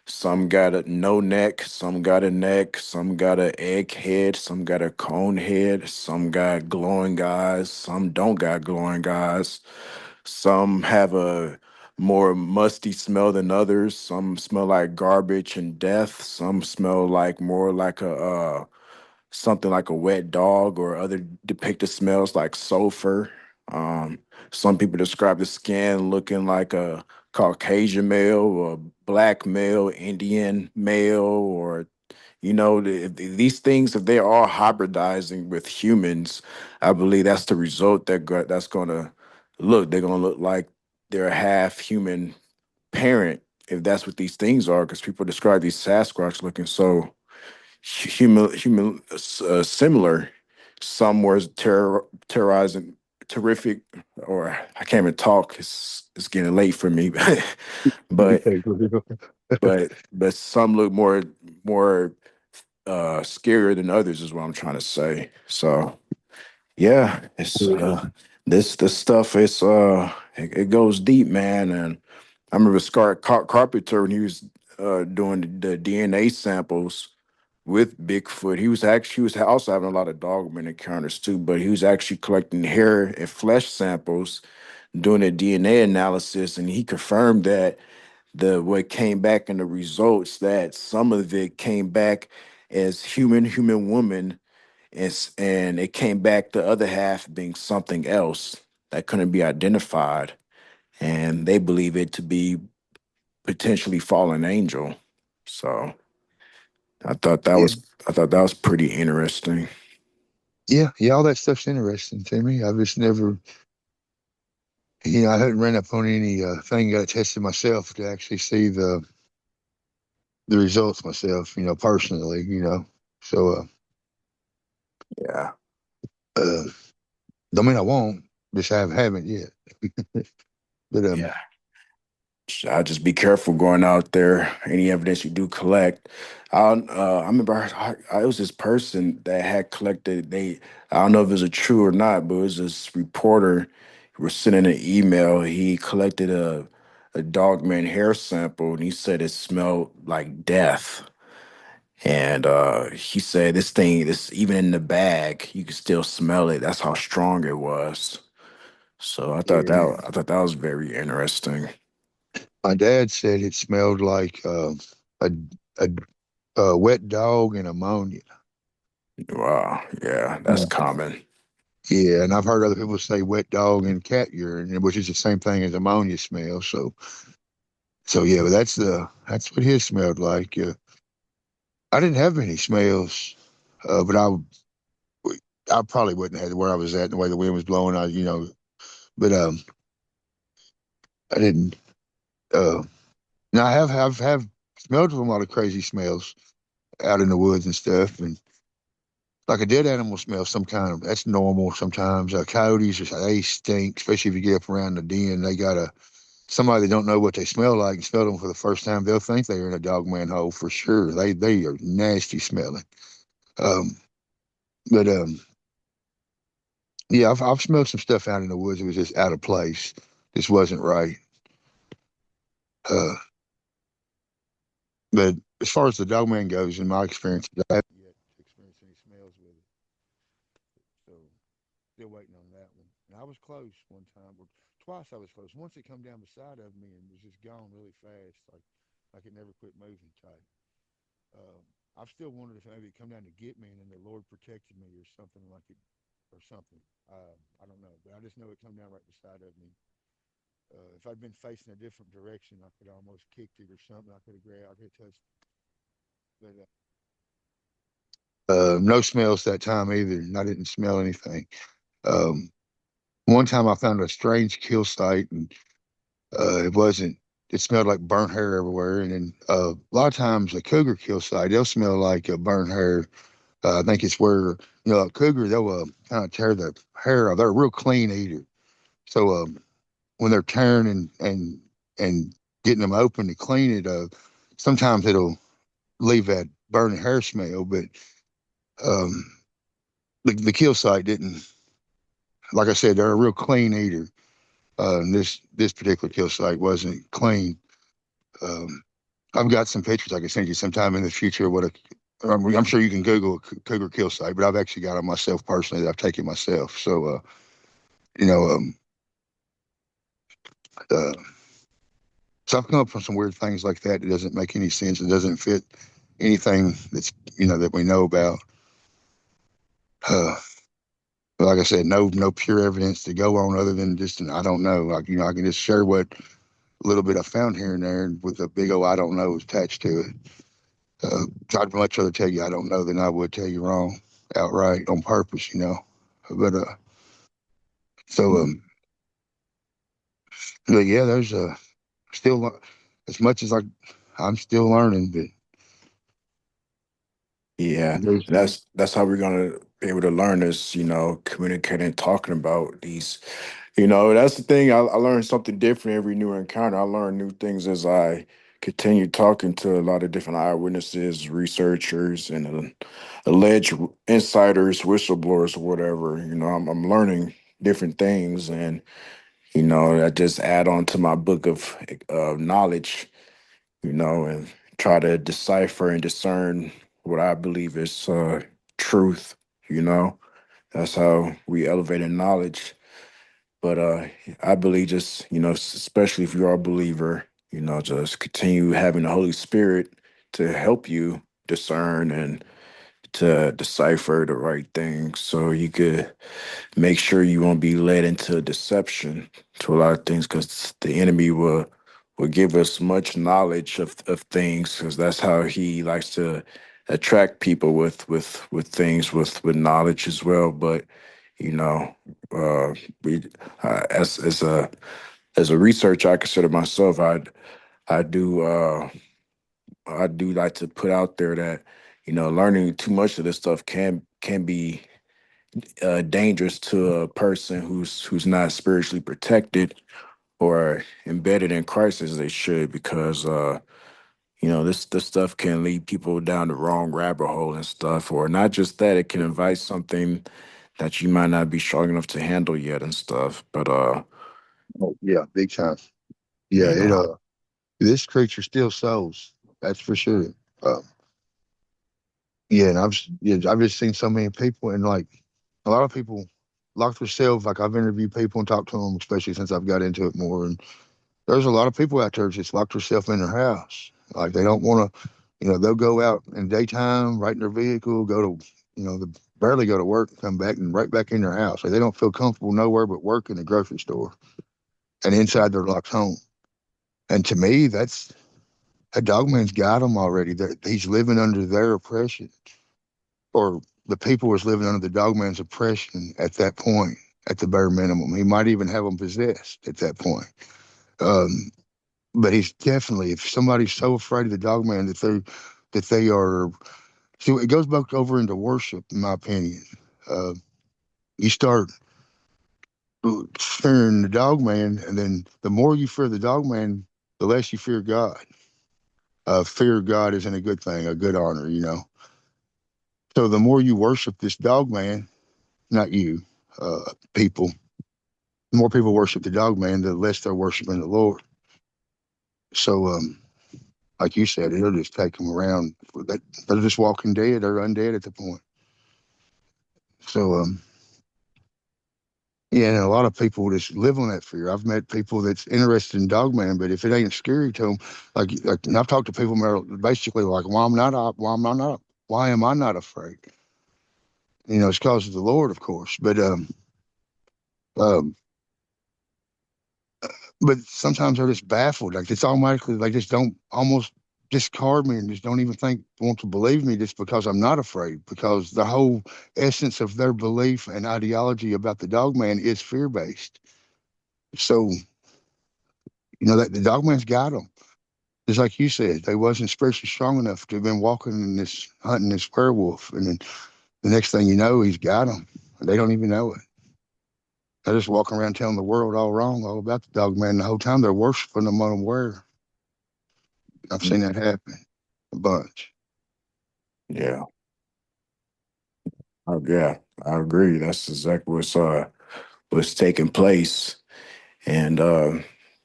Some got a no neck, some got a neck, some got a egg head, some got a cone head, some got glowing eyes, some don't got glowing eyes. Some have a more musty smell than others. Some smell like garbage and death. Some smell like more like a something like a wet dog, or other depicted smells like sulfur. Um, some people describe the skin looking like a Caucasian male, or black male, Indian male, or these things, if they're all hybridizing with humans, I believe that's the result that's gonna look. They're gonna look like they're a half human parent, if that's what these things are, because people describe these Sasquatch looking so similar. Some were terrorizing, terrific, or I can't even talk. It's getting late for me, but Okay, for real. but some look more scarier than others, is what I'm trying to say. So yeah, it's this stuff. It goes deep, man. And I remember Carpenter, when he was doing the DNA samples with Bigfoot. He was also having a lot of dogman encounters too, but he was actually collecting hair and flesh samples, doing a DNA analysis, and he confirmed that the what came back in the results, that some of it came back as human woman, and it came back the other half being something else that couldn't be identified, and they believe it to be potentially fallen angel. So I thought that Yeah, was I thought that was pretty interesting. yeah, yeah. All that stuff's interesting to me. I've just never, I haven't ran up on any thing got it tested myself to actually see the results myself. Personally. So uh, don't mean I won't. Just haven't yet. But Yeah. I just be careful going out there. Any evidence you do collect. I remember it was this person that had collected. I don't know if it was a true or not, but it was this reporter who was sending an email. He collected a dogman hair sample, and he said it smelled like death. And he said this even in the bag, you could still smell it. That's how strong it was. So yeah, I thought that was very interesting. my dad said it smelled like a, a wet dog and ammonia. Wow. Yeah, that's Yeah. common. Yeah, and I've heard other people say wet dog and cat urine, which is the same thing as ammonia smell. So yeah, but that's what his smelled like. I didn't have any smells, but I probably wouldn't have had where I was at, the way the wind was blowing. But I didn't. Uh, now I have smelled a lot of crazy smells out in the woods and stuff, and like a dead animal smell, some kind of that's normal sometimes. Coyotes, they stink, especially if you get up around the den. They got somebody that don't know what they smell like and smell them for the first time. They'll think they're in a dog manhole for sure. They are nasty smelling. Um, but yeah, I've smelled some stuff out in the woods. It was just out of place. This wasn't right. Uh, but as far as the dogman goes, in my experience, I haven't yet experienced any smells with it. So still waiting on that one. And I was close one time, or twice I was close. Once it come down beside of me and was just gone really fast, like it never quit moving type. Um, I've still wondered if maybe it come down to get me and then the Lord protected me or something like it, or something. I don't know, but I just know it come down right beside of me. If I'd been facing a different direction, I could almost kicked it or something. I could have grabbed, I could have touched it. But no smells that time either. And I didn't smell anything. Um, One time I found a strange kill site, and it wasn't. It smelled like burnt hair everywhere. And then a lot of times a cougar kill site, they'll smell like burnt hair. I think it's where a cougar they'll kind of tear the hair off. They're a real clean eater. So when they're tearing and getting them open to clean it, sometimes it'll leave that burning hair smell. But um, the kill site didn't. Like I said, they're a real clean eater. And this particular kill site wasn't clean. Um, I've got some pictures I can send you sometime in the future. I'm sure you can Google a cougar kill site, but I've actually got them myself personally that I've taken myself. So, you know, uh, so I've come up with some weird things like that. It doesn't make any sense. It doesn't fit anything that's, that we know about. Uh, but like I said, no pure evidence to go on other than just I don't know. Like, I can just share what little bit I found here and there with a big old I don't know attached to it. I'd much rather tell you I don't know than I would tell you wrong outright on purpose. But so but yeah, there's still as much as I'm still learning, but Yeah, there's that's how we're gonna be able to learn this, communicating, talking about these. That's the thing. I learn something different every new encounter. I learn new things as I continue talking to a lot of different eyewitnesses, researchers, and alleged insiders, whistleblowers, or whatever. I'm learning different things, and I just add on to my book of knowledge, and try to decipher and discern what I believe is truth. You know, that's how we elevate in knowledge. But I believe just, especially if you are a believer, just continue having the Holy Spirit to help you discern and to decipher the right things so you could make sure you won't be led into deception to a lot of things because the enemy will give us much knowledge of things because that's how he likes to attract people with things with knowledge as well. But you know, we as a researcher, I consider myself. I do I do like to put out there that learning too much of this stuff can be dangerous to a person who's not spiritually protected or embedded in Christ as they should, because this stuff can lead people down the wrong rabbit hole and stuff, or not just that, it can invite something that you might not be strong enough to handle yet and stuff. But oh, yeah, big time. Yeah, you it know, this creature still souls. That's for sure. Uh, yeah, and I've just seen so many people and like a lot of people lock themselves. Like I've interviewed people and talked to them, especially since I've got into it more. And there's a lot of people out there just locked themselves in their house. Like they don't want to, they'll go out in daytime, right in their vehicle, barely go to work, come back and right back in their house. Like they don't feel comfortable nowhere but work in the grocery store and inside their locked home. And to me, that's a dogman's got them already. He's living under their oppression, or the people was living under the dogman's oppression at that point, at the bare minimum. He might even have them possessed at that point. Um, but he's definitely, if somebody's so afraid of the dogman that they are, see, it goes back over into worship, in my opinion. Uh, you start fearing the dogman, and then the more you fear the dogman, the less you fear God. Fear of God isn't a good thing, a good honor. So the more you worship this dogman, not you, people, the more people worship the dogman, the less they're worshiping the Lord. So, like you said, it'll just take them around. They're just walking dead. They're undead at the point. So, yeah, and a lot of people just live on that fear. I've met people that's interested in dogman, but if it ain't scary to them, and I've talked to people that are basically like, why am I not afraid? It's because of the Lord, of course. Um, but sometimes they're just baffled. Like it's automatically they just don't almost discard me and just don't even want to believe me just because I'm not afraid. Because the whole essence of their belief and ideology about the dog man is fear based. So that the dog man's got them. Just like you said, they wasn't spiritually strong enough to have been walking in this hunting this werewolf, and then the next thing you know, he's got them. They don't even know it. They're just walking around telling the world all wrong, all about the dog man. The whole time they're worshiping them unaware. I've seen that happen a bunch. yeah, yeah, I agree. That's exactly what's taking place, and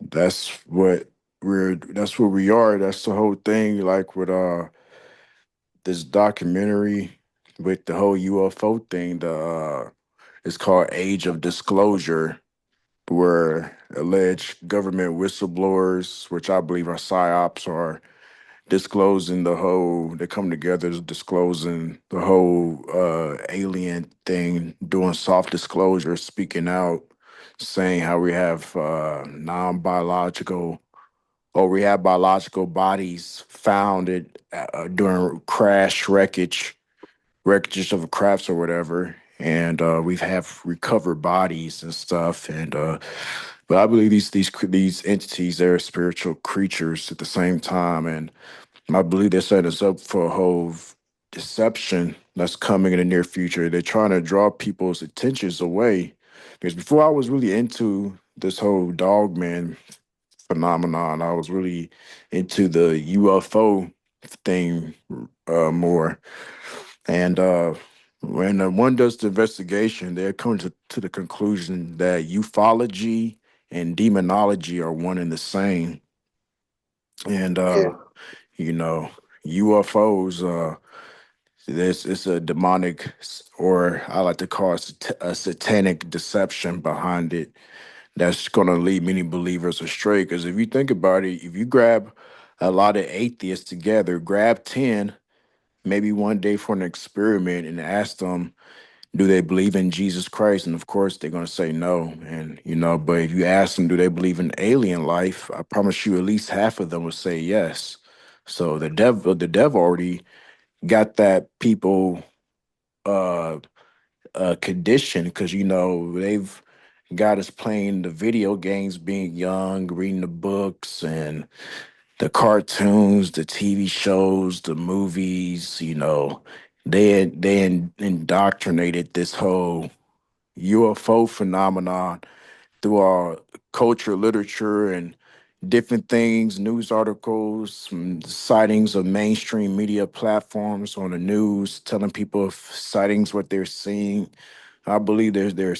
that's what. that's where we are. That's the whole thing. Like with this documentary with the whole UFO thing. It's called Age of Disclosure, where alleged government whistleblowers, which I believe are psyops, are disclosing the whole. They come together disclosing the whole alien thing, doing soft disclosure, speaking out, saying how we have non-biological or we have biological bodies found during crash wreckage of crafts or whatever, and we have recovered bodies and stuff. And but I believe these entities, they're spiritual creatures at the same time, and I believe they're setting us up for a whole deception that's coming in the near future. They're trying to draw people's attentions away, because before I was really into this whole dogman phenomenon, I was really into the UFO thing more. And when one does the investigation, they're coming to the conclusion that ufology and demonology are one and the same. And Yeah. you know, UFOs, this is a demonic, or I like to call it a satanic deception behind it. That's going to lead many believers astray. Because if you think about it, if you grab a lot of atheists together, grab 10, maybe one day for an experiment, and ask them, do they believe in Jesus Christ? And of course, they're going to say no. And, but if you ask them, do they believe in alien life? I promise you, at least half of them will say yes. So the devil already got that people uh, conditioned, because, they've got us playing the video games, being young, reading the books and the cartoons, the TV shows, the movies. They indoctrinated this whole UFO phenomenon through our culture, literature, and different things, news articles, some sightings of mainstream media platforms on the news, telling people of sightings, what they're seeing. I believe they're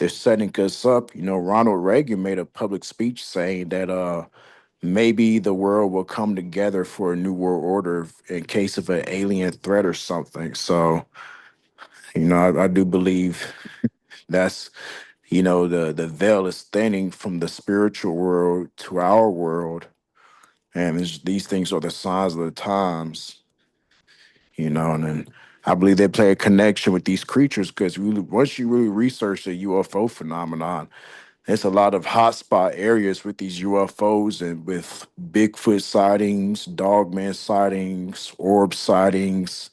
setting us up. Ronald Reagan made a public speech saying that maybe the world will come together for a new world order in case of an alien threat or something. So, I do believe that's, the veil is thinning from the spiritual world to our world, and these things are the signs of the times. And then I believe they play a connection with these creatures, because really, once you really research the UFO phenomenon, there's a lot of hotspot areas with these UFOs, and with Bigfoot sightings, Dogman sightings, orb sightings,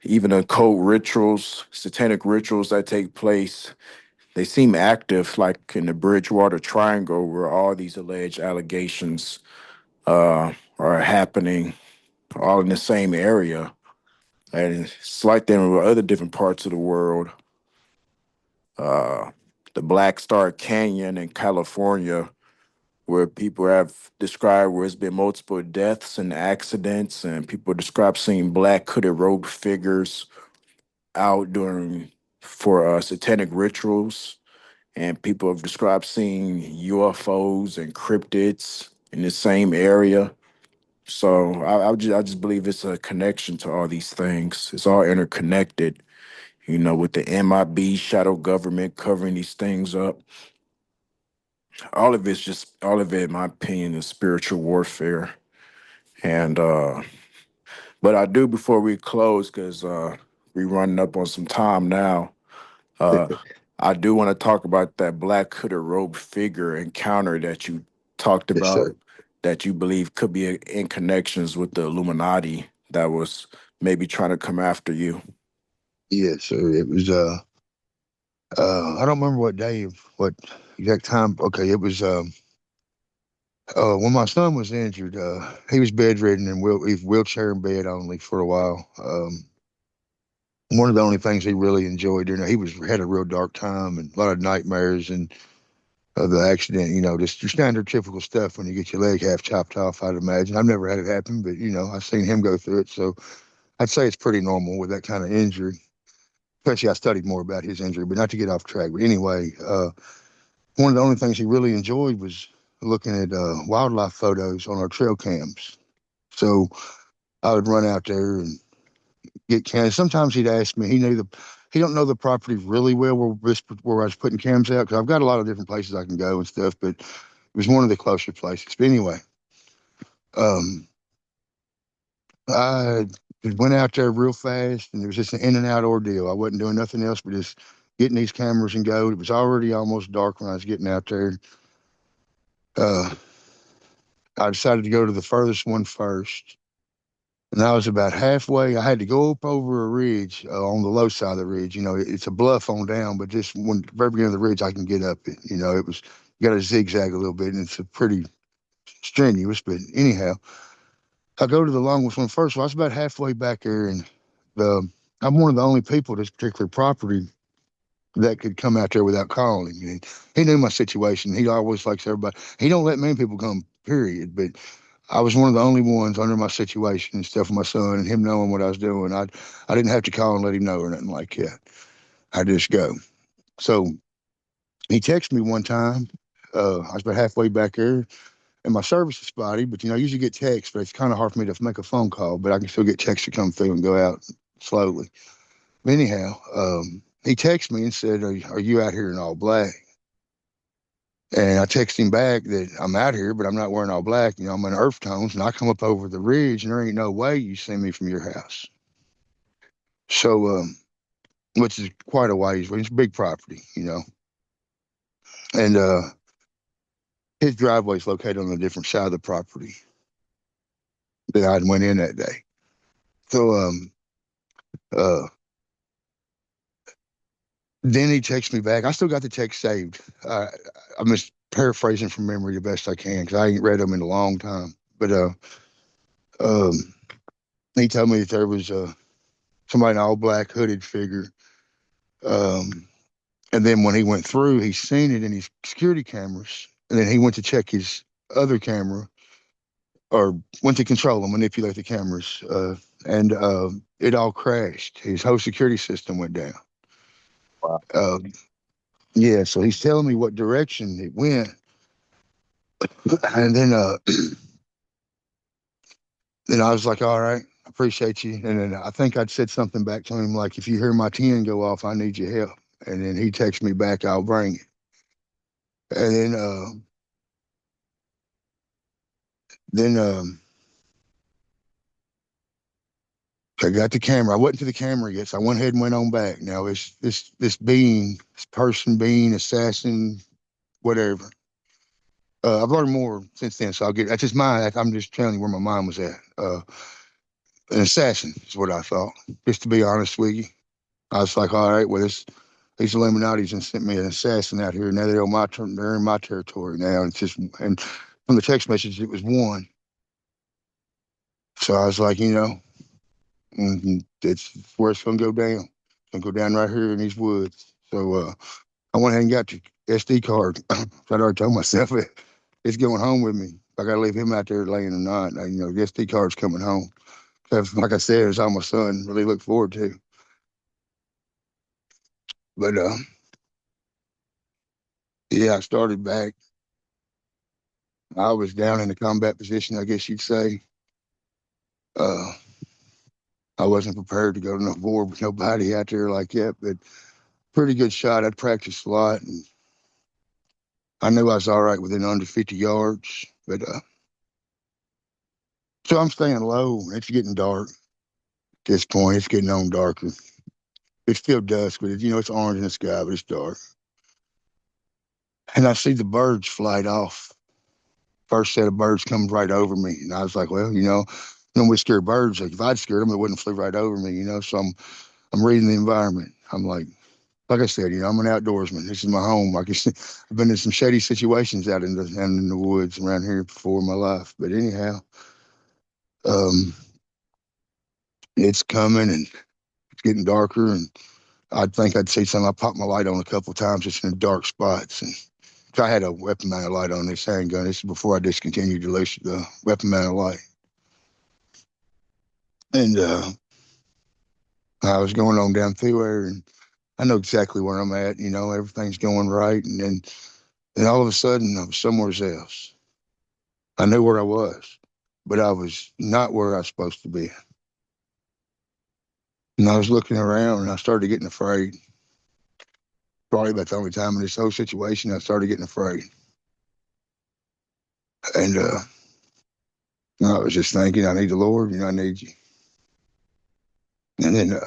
even occult rituals, satanic rituals that take place. They seem active, like in the Bridgewater Triangle, where all these alleged allegations are happening, all in the same area. And it's like that in other different parts of the world. The Black Star Canyon in California, where people have described where it's been multiple deaths and accidents, and people describe seeing black hooded robe figures out during for satanic rituals, and people have described seeing UFOs and cryptids in the same area. So I just believe it's a connection to all these things. It's all interconnected. With the MIB shadow government covering these things up, all of it, in my opinion, is spiritual warfare. And but I do, before we close, because we running up on some time now. Uh, I do want to talk about that black hooded robe figure encounter that you talked Yes, about, sir. that you believe could be in connections with the Illuminati that was maybe trying to come after you. Yeah, so it was I don't remember what day, what exact time. Okay, it was when my son was injured, he was bedridden and he was wheelchair in bed only for a while. One of the only things he really enjoyed during he was had a real dark time and a lot of nightmares and the accident, just your standard typical stuff when you get your leg half chopped off, I'd imagine. I've never had it happen, but I've seen him go through it. So I'd say it's pretty normal with that kind of injury. Especially I studied more about his injury, but not to get off track. But anyway, one of the only things he really enjoyed was looking at wildlife photos on our trail cams. So I would run out there and get cams. Sometimes he'd ask me. He don't know the property really well where I was putting cams out because I've got a lot of different places I can go and stuff. But it was one of the closer places. But anyway, um, I went out there real fast, and it was just an in and out ordeal. I wasn't doing nothing else but just getting these cameras and go. It was already almost dark when I was getting out there. Uh, I decided to go to the furthest one first. And I was about halfway. I had to go up over a ridge on the low side of the ridge. You know, it's a bluff on down, but just when very beginning of the ridge, I can get up it. You know, it was you got to zigzag a little bit, and it's a pretty strenuous. But anyhow, I go to the longest one first. Well, I was about halfway back there, and the I'm one of the only people at this particular property that could come out there without calling him. And he knew my situation. He always likes everybody. He don't let many people come, period. But I was one of the only ones under my situation and stuff with my son and him knowing what I was doing. I didn't have to call and let him know or nothing like that. I just go. So he texted me one time. I was about halfway back there and my service is spotty, but I usually get texts, but it's kind of hard for me to make a phone call, but I can still get texts to come through and go out slowly. But anyhow, he texted me and said, are you out here in all black? And I texted him back that I'm out here, but I'm not wearing all black. I'm in earth tones, and I come up over the ridge, and there ain't no way you see me from your house. So, which is quite a ways, but it's a big property. And his driveway is located on a different side of the property that I went in that day. So, uh, then he texts me back. I still got the text saved. I'm just paraphrasing from memory the best I can because I ain't read them in a long time. But um, he told me that there was somebody in all black hooded figure. Um, and then when he went through, he seen it in his security cameras. And then he went to check his other camera or went to control and manipulate the cameras. And it all crashed. His whole security system went down. Wow. Um, yeah, so he's telling me what direction it went. And then I was like, all right, I appreciate you. And then I think I'd said something back to him like, if you hear my 10 go off, I need your help. And then he texted me back, I'll bring it. And then I got the camera. I wasn't to the camera yet, so I went ahead and went on back. Now it's this being, this person, being, assassin, whatever. I've learned more since then, so I'll get. That's just mine. I'm just telling you where my mind was at. An assassin is what I thought. Just to be honest with you, I was like, all right, well, these Illuminati's and sent me an assassin out here. Now they're on my turn. They're in my territory now. It's just and from the text message, it was one. So I was like, it's where it's gonna go down. It's gonna go down right here in these woods. So I went ahead and got the SD card. I'd already told myself it's going home with me. I got to leave him out there laying or not. The SD card's coming home. Like I said, it's all my son really look forward to. But yeah, I started back. I was down in the combat position, I guess you'd say. Uh, I wasn't prepared to go to no war with nobody out there like that, but pretty good shot. I'd practiced a lot, and I knew I was all right within under 50 yards. But so I'm staying low. It's getting dark at this point. It's getting on darker. It's still dusk, but it's orange in the sky, but it's dark. And I see the birds flight off. First set of birds comes right over me, and I was like, well, we scare birds. Like if I'd scared them, it wouldn't flew right over me. So I'm reading the environment. I'm like I said, I'm an outdoorsman. This is my home. I've been in some shady situations out in the woods around here before in my life. But anyhow, um, it's coming and it's getting darker, and I think I'd see something. I popped my light on a couple of times just in the dark spots. And I had a weapon mounted light on this handgun. This is before I discontinued the weapon mounted light. And I was going on down through there, and I know exactly where I'm at. Everything's going right. And then And all of a sudden, I was somewhere else. I knew where I was, but I was not where I was supposed to be. And I was looking around and I started getting afraid. Probably about the only time in this whole situation I started getting afraid. And I was just thinking, I need the Lord, I need you. And then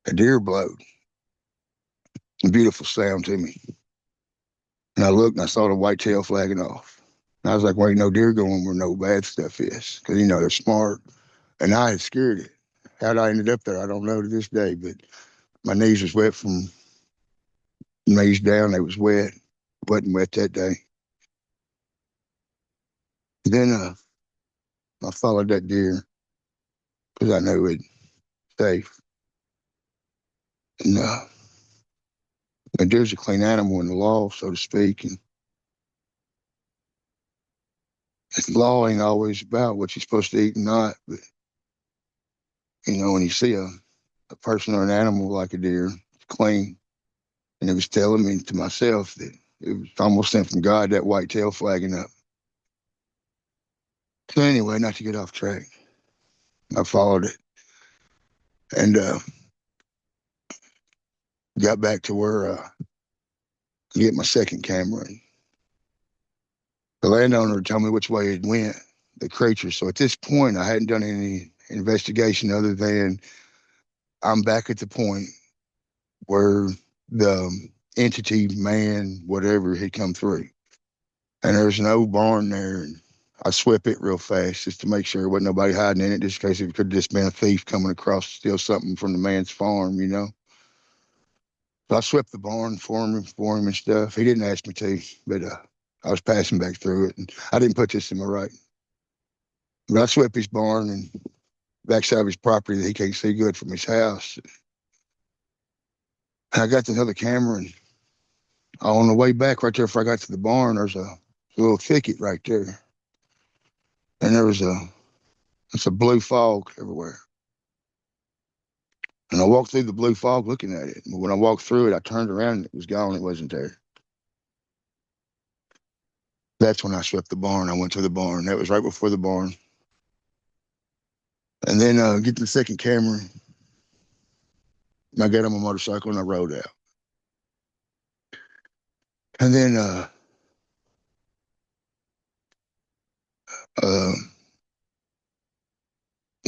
a deer blowed, a beautiful sound to me. And I looked and I saw the white tail flagging off. And I was like, well, ain't no deer going where no bad stuff is. Because, they're smart. And I had scared it. How'd I ended up there, I don't know to this day. But my knees was wet from knees down. They was wet. Wasn't wet that day. Then I followed that deer because I knew it safe. And a deer's a clean animal in the law, so to speak. And the law ain't always about what you're supposed to eat and not. But, when you see a person or an animal like a deer, it's clean. And it was telling me to myself that it was almost sent from God, that white tail flagging up. So anyway, not to get off track, I followed it and got back to where I get my second camera. And the landowner told me which way it went, the creature. So at this point, I hadn't done any investigation other than I'm back at the point where the entity, man, whatever, had come through. And there's no barn there. And I swept it real fast just to make sure there wasn't nobody hiding in it, just in case it could have just been a thief coming across to steal something from the man's farm. So I swept the barn for him and stuff. He didn't ask me to, but I was passing back through it. And I didn't put this in my writing. But I swept his barn and backside of his property that he can't see good from his house. And I got the other camera, and on the way back right there before I got to the barn, there's a little thicket right there. And there was it's a blue fog everywhere. And I walked through the blue fog looking at it. But when I walked through it, I turned around and it was gone. It wasn't there. That's when I swept the barn. I went to the barn. That was right before the barn. And then get the second camera. I got on my motorcycle and I rode out. And then uh,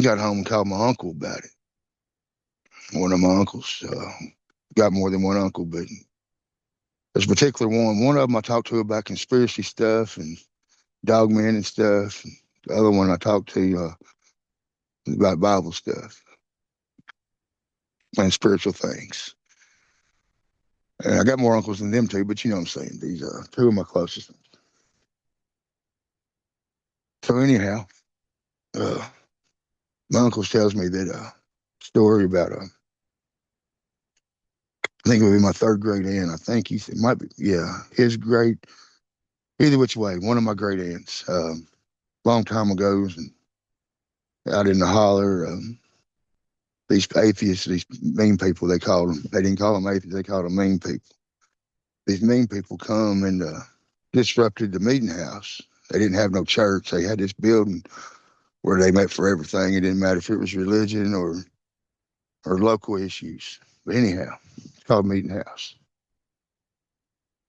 got home and called my uncle about it. One of my uncles. Got more than one uncle, but there's a particular one. One of them I talked to about conspiracy stuff and dogmen and stuff. And the other one I talked to about Bible stuff and spiritual things. And I got more uncles than them two, but you know what I'm saying. These are two of my closest. So anyhow, uh, my uncle tells me that story about I think it would be my third great aunt. I think he said might be yeah, his great either which way, one of my great aunts, long time ago, and out in the holler. These atheists, these mean people, they called them. They didn't call them atheists; they called them mean people. These mean people come and disrupted the meeting house. They didn't have no church. They had this building where they met for everything. It didn't matter if it was religion or local issues. But anyhow, it's called meeting house.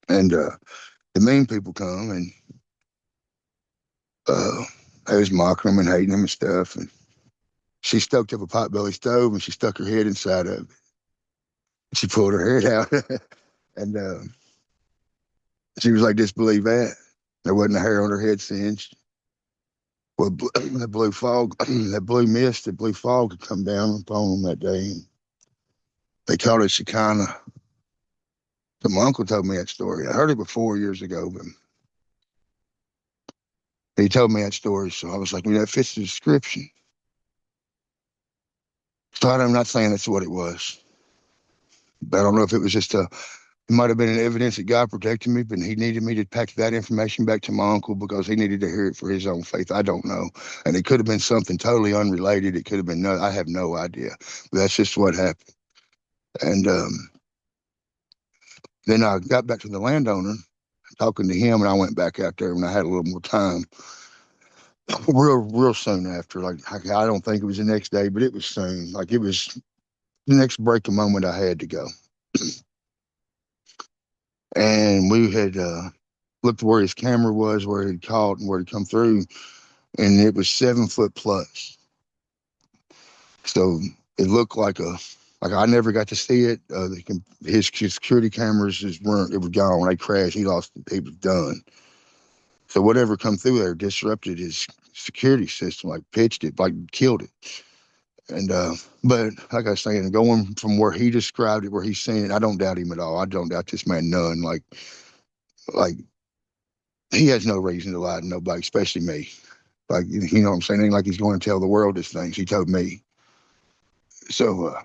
And the mean people come and they was mocking them and hating them and stuff. And she stoked up a potbelly stove and she stuck her head inside of it. She pulled her head out and she was like, disbelieve that. There wasn't a hair on her head singed. Well, that blue fog, that blue mist, that blue fog had come down upon them that day. And they called it Shekinah. So my uncle told me that story. I heard it before years ago, but he told me that story. So I was like, well, that fits the description. So I'm not saying that's what it was. But I don't know if it was just it might have been an evidence that God protected me, but he needed me to pack that information back to my uncle because he needed to hear it for his own faith. I don't know. And it could have been something totally unrelated. It could have been I have no idea. But that's just what happened. And Then I got back to the landowner, talking to him, and I went back out there when I had a little more time. Real soon after, like I don't think it was the next day, but it was soon. Like it was the next breaking moment I had to go, and we had looked where his camera was, where it caught, and where it come through, and it was 7 foot plus. So it looked like I never got to see it. His security cameras just weren't. It was gone. They crashed. He lost. He was done. So whatever come through there disrupted his security system, like pitched it, like killed it. And but like I was saying, going from where he described it, where he's saying it, I don't doubt him at all. I don't doubt this man none. Like he has no reason to lie to nobody, especially me. Like you know what I'm saying? Ain't like he's going to tell the world these things. He told me. So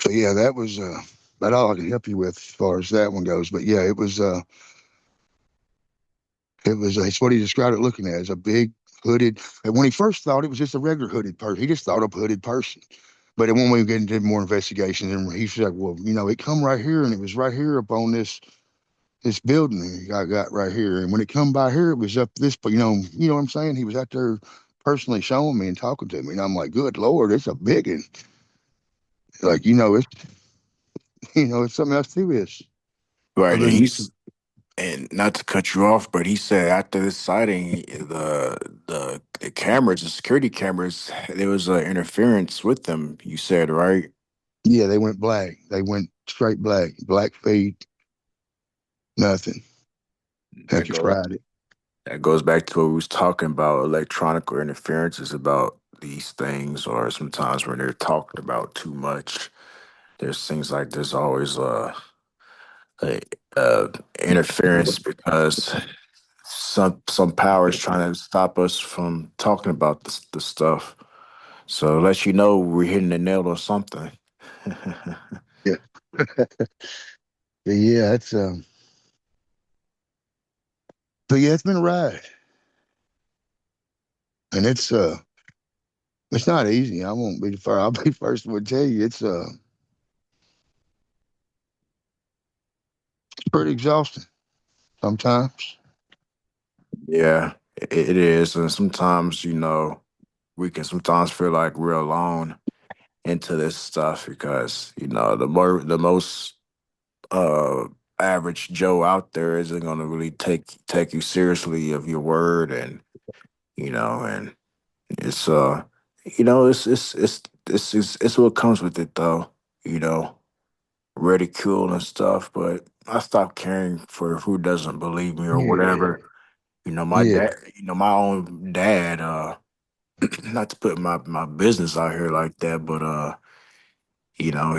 so yeah, that was about all I can help you with as far as that one goes. But yeah, it was it's what he described it looking at as a big hooded. And when he first thought it was just a regular hooded person, he just thought a hooded person. But then when we get into more investigation, and he said, "Well, you know, it come right here, and it was right here up on this building I got right here. And when it come by here, it was up this. But you know what I'm saying? He was out there personally showing me and talking to me, and I'm like, good Lord, it's a big one. Like it's it's something else to this. Right, Other and than and not to cut you off, but he said after this sighting, the cameras, the security cameras, there was interference with them. You said right. yeah, they went black. They went straight black. Black feet, nothing. That After goes Friday. that goes back to what we was talking about. Electronic interferences about these things, or sometimes when they're talking about too much. There's things like there's always a, uh interference because some power is trying to stop us from talking about the stuff. So let you know we're hitting the nail on something. Yeah. But yeah, it's but yeah, it's been a ride. And it's not easy. I won't be the first. I'll be the first one to tell you it's pretty exhausting sometimes. Yeah, it is. And sometimes, we can sometimes feel like we're alone into this stuff because, the most uh average Joe out there isn't gonna really take you seriously of your word and it's it's what comes with it though, you know, ridicule and stuff, but I stopped caring for who doesn't believe me or Yeah. whatever. My Yeah. dad, my own dad, not to put my business out here like that, but you know,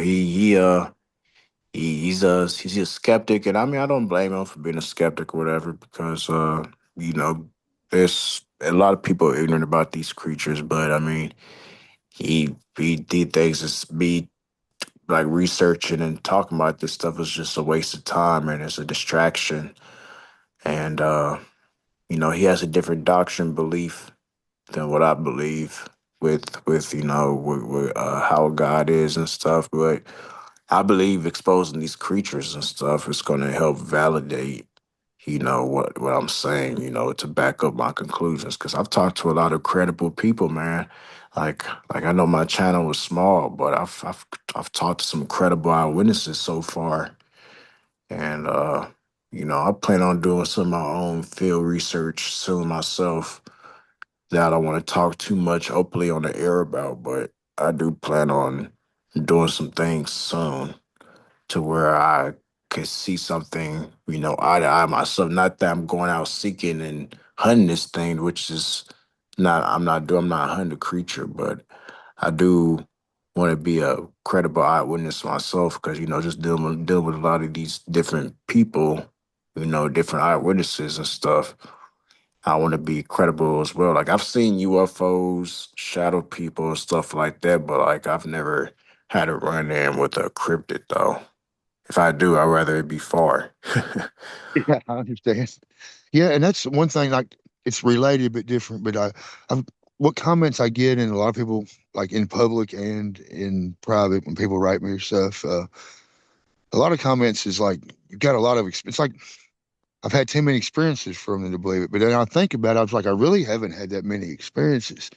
he's a skeptic, and I mean I don't blame him for being a skeptic or whatever because you know there's a lot of people ignorant about these creatures, but I mean he thinks it's me like researching and talking about this stuff is just a waste of time and it's a distraction, and he has a different doctrine belief than what I believe with how God is and stuff. But I believe exposing these creatures and stuff is going to help validate, what I'm saying, to back up my conclusions. Because I've talked to a lot of credible people, man. Like I know my channel was small, but I've talked to some credible eyewitnesses so far, and I plan on doing some of my own field research soon myself that I don't want to talk too much openly on the air about, but I do plan on doing some things soon to where I could see something, eye to eye myself. Not that I'm going out seeking and hunting this thing, which is not, I'm not hunting the creature, but I do want to be a credible eyewitness myself because, just dealing with a lot of these different people, different eyewitnesses and stuff. I want to be credible as well. Like I've seen UFOs, shadow people, and stuff like that, but like I've never had a run in with a cryptid though. If I do, I'd rather it be far. Yeah, I understand. Yeah, and that's one thing. Like it's related but different. But I've what comments I get, and a lot of people like in public and in private when people write me or stuff. A lot of comments is like you've got a lot of. It's like I've had too many experiences for them to believe it. But then I think about it, I was like, I really haven't had that many experiences.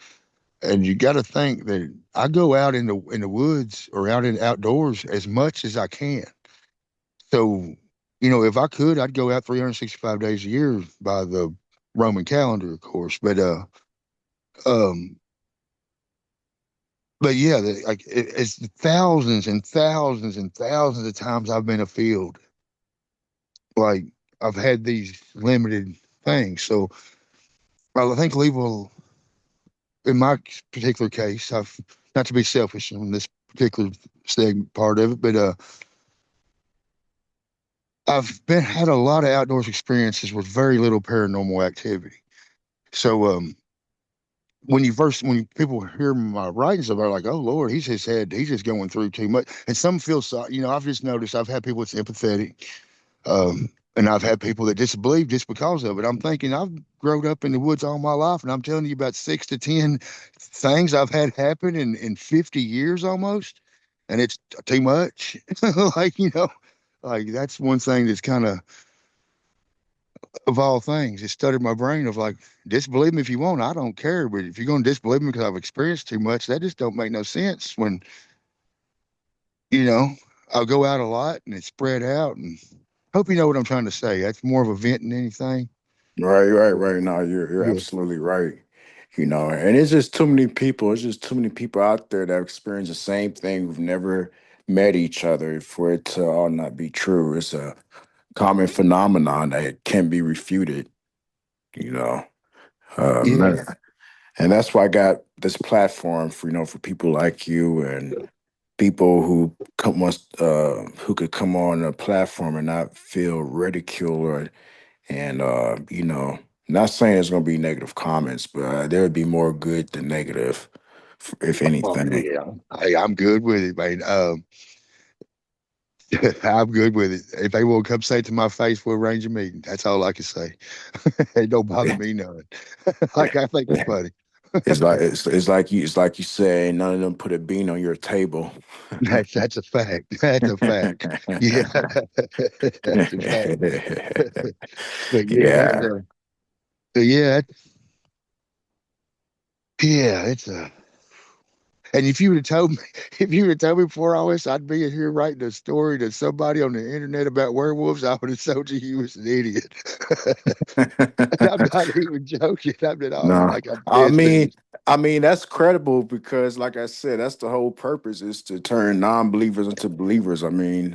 And you got to think that I go out in the woods or out in outdoors as much as I can. So, if I could, I'd go out 365 days a year by the Roman calendar, of course. Um, but yeah, it's thousands and thousands and thousands of times I've been afield. Like I've had these limited things. So I think legal, in my particular case, I've not to be selfish in this particular segment part of it, but I've been had a lot of outdoors experiences with very little paranormal activity. So when people hear my writings, they're like, "Oh Lord, he's just going through too much." And some feel sorry. I've just noticed I've had people that's empathetic, and I've had people that disbelieve just because of it. I'm thinking I've grown up in the woods all my life, and I'm telling you about 6 to 10 things I've had happen in 50 years almost, and it's too much. like like that's one thing that's kind of all things, it stuttered my brain of like, disbelieve me if you want, I don't care. But if you're going to disbelieve me because I've experienced too much, that just don't make no sense when, you know, I'll go out a lot and it's spread out. And hope you know what I'm trying to say. That's more of a vent than anything. Right, right, right. Now you're Yeah. absolutely right. And it's just too many people. It's just too many people out there that experience the same thing. Who've never met each other for it to all not be true. It's a common phenomenon that can't be refuted. You know, Yeah. man. And that's why I got this platform for for people like you and people who who could come on a platform and not feel ridiculed or and not saying there's going to be negative comments, but there would be more good than negative, if Oh, anything. yeah. Hey, I'm good with it, man. I'm good with it. If they will come say it to my face, we'll arrange a meeting. That's all I can say. It don't bother me none. Like I think it's funny. It's like you say, none of them put a bean on your table. That's a fact. That's a fact. Yeah, that's a fact. But yeah, Yeah. yeah, yeah, it's a. And if you would have told me, if you would have told me before all this, I'd be in here writing a story to somebody on the internet about werewolves, I would have told you you was an idiot. And I'm not even joking. I'm not all No, like I'm I dead mean, serious. that's credible because, like I said, that's the whole purpose is to turn non-believers into believers. And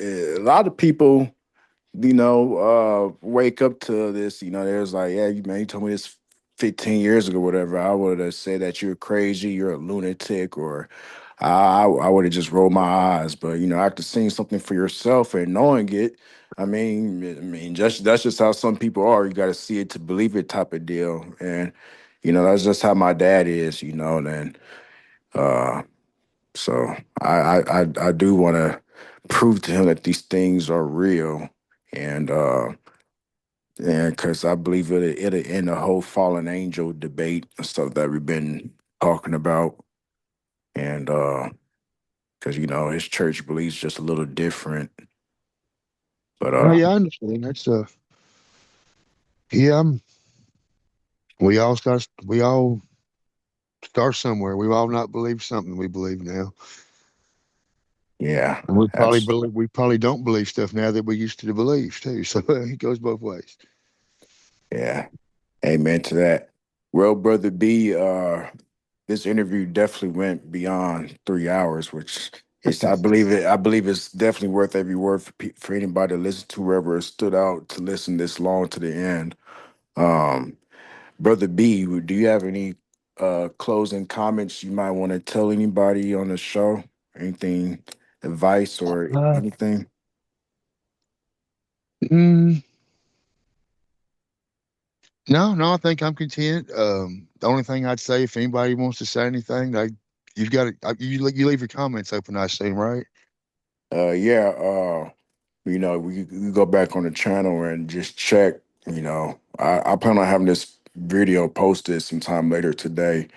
a lot of people, wake up to this. There's like, yeah, you told me this 15 years ago, whatever. I would have said that you're crazy, you're a lunatic, or I would have just rolled my eyes. But after seeing something for yourself and knowing it, just that's just how some people are. You got to see it to believe it, type of deal. And that's just how my dad is. And uh, so I do want to prove to him that these things are real, and because I believe it'll end the whole fallen angel debate and stuff that we've been talking about, and because his church believes just a little different, but Oh yeah, I understand. Yeah, we all start somewhere. We all not believe something we believe now. yeah, And abs- we probably don't believe stuff now that we used to believe too. So it goes both ways. yeah, amen to that. Well, brother B, this interview definitely went beyond 3 hours, which is I believe it's definitely worth every word for anybody to listen to, whoever it stood out to listen this long to the end. Um, Brother B, do you have any closing comments you might want to tell anybody on the show? Anything, advice or Uh, anything? mm, no, no, I think I'm content. The only thing I'd say, if anybody wants to say anything, you've got to you leave your comments open. I assume, right? Yeah, we go back on the channel and just check. I plan on having this video posted sometime later today.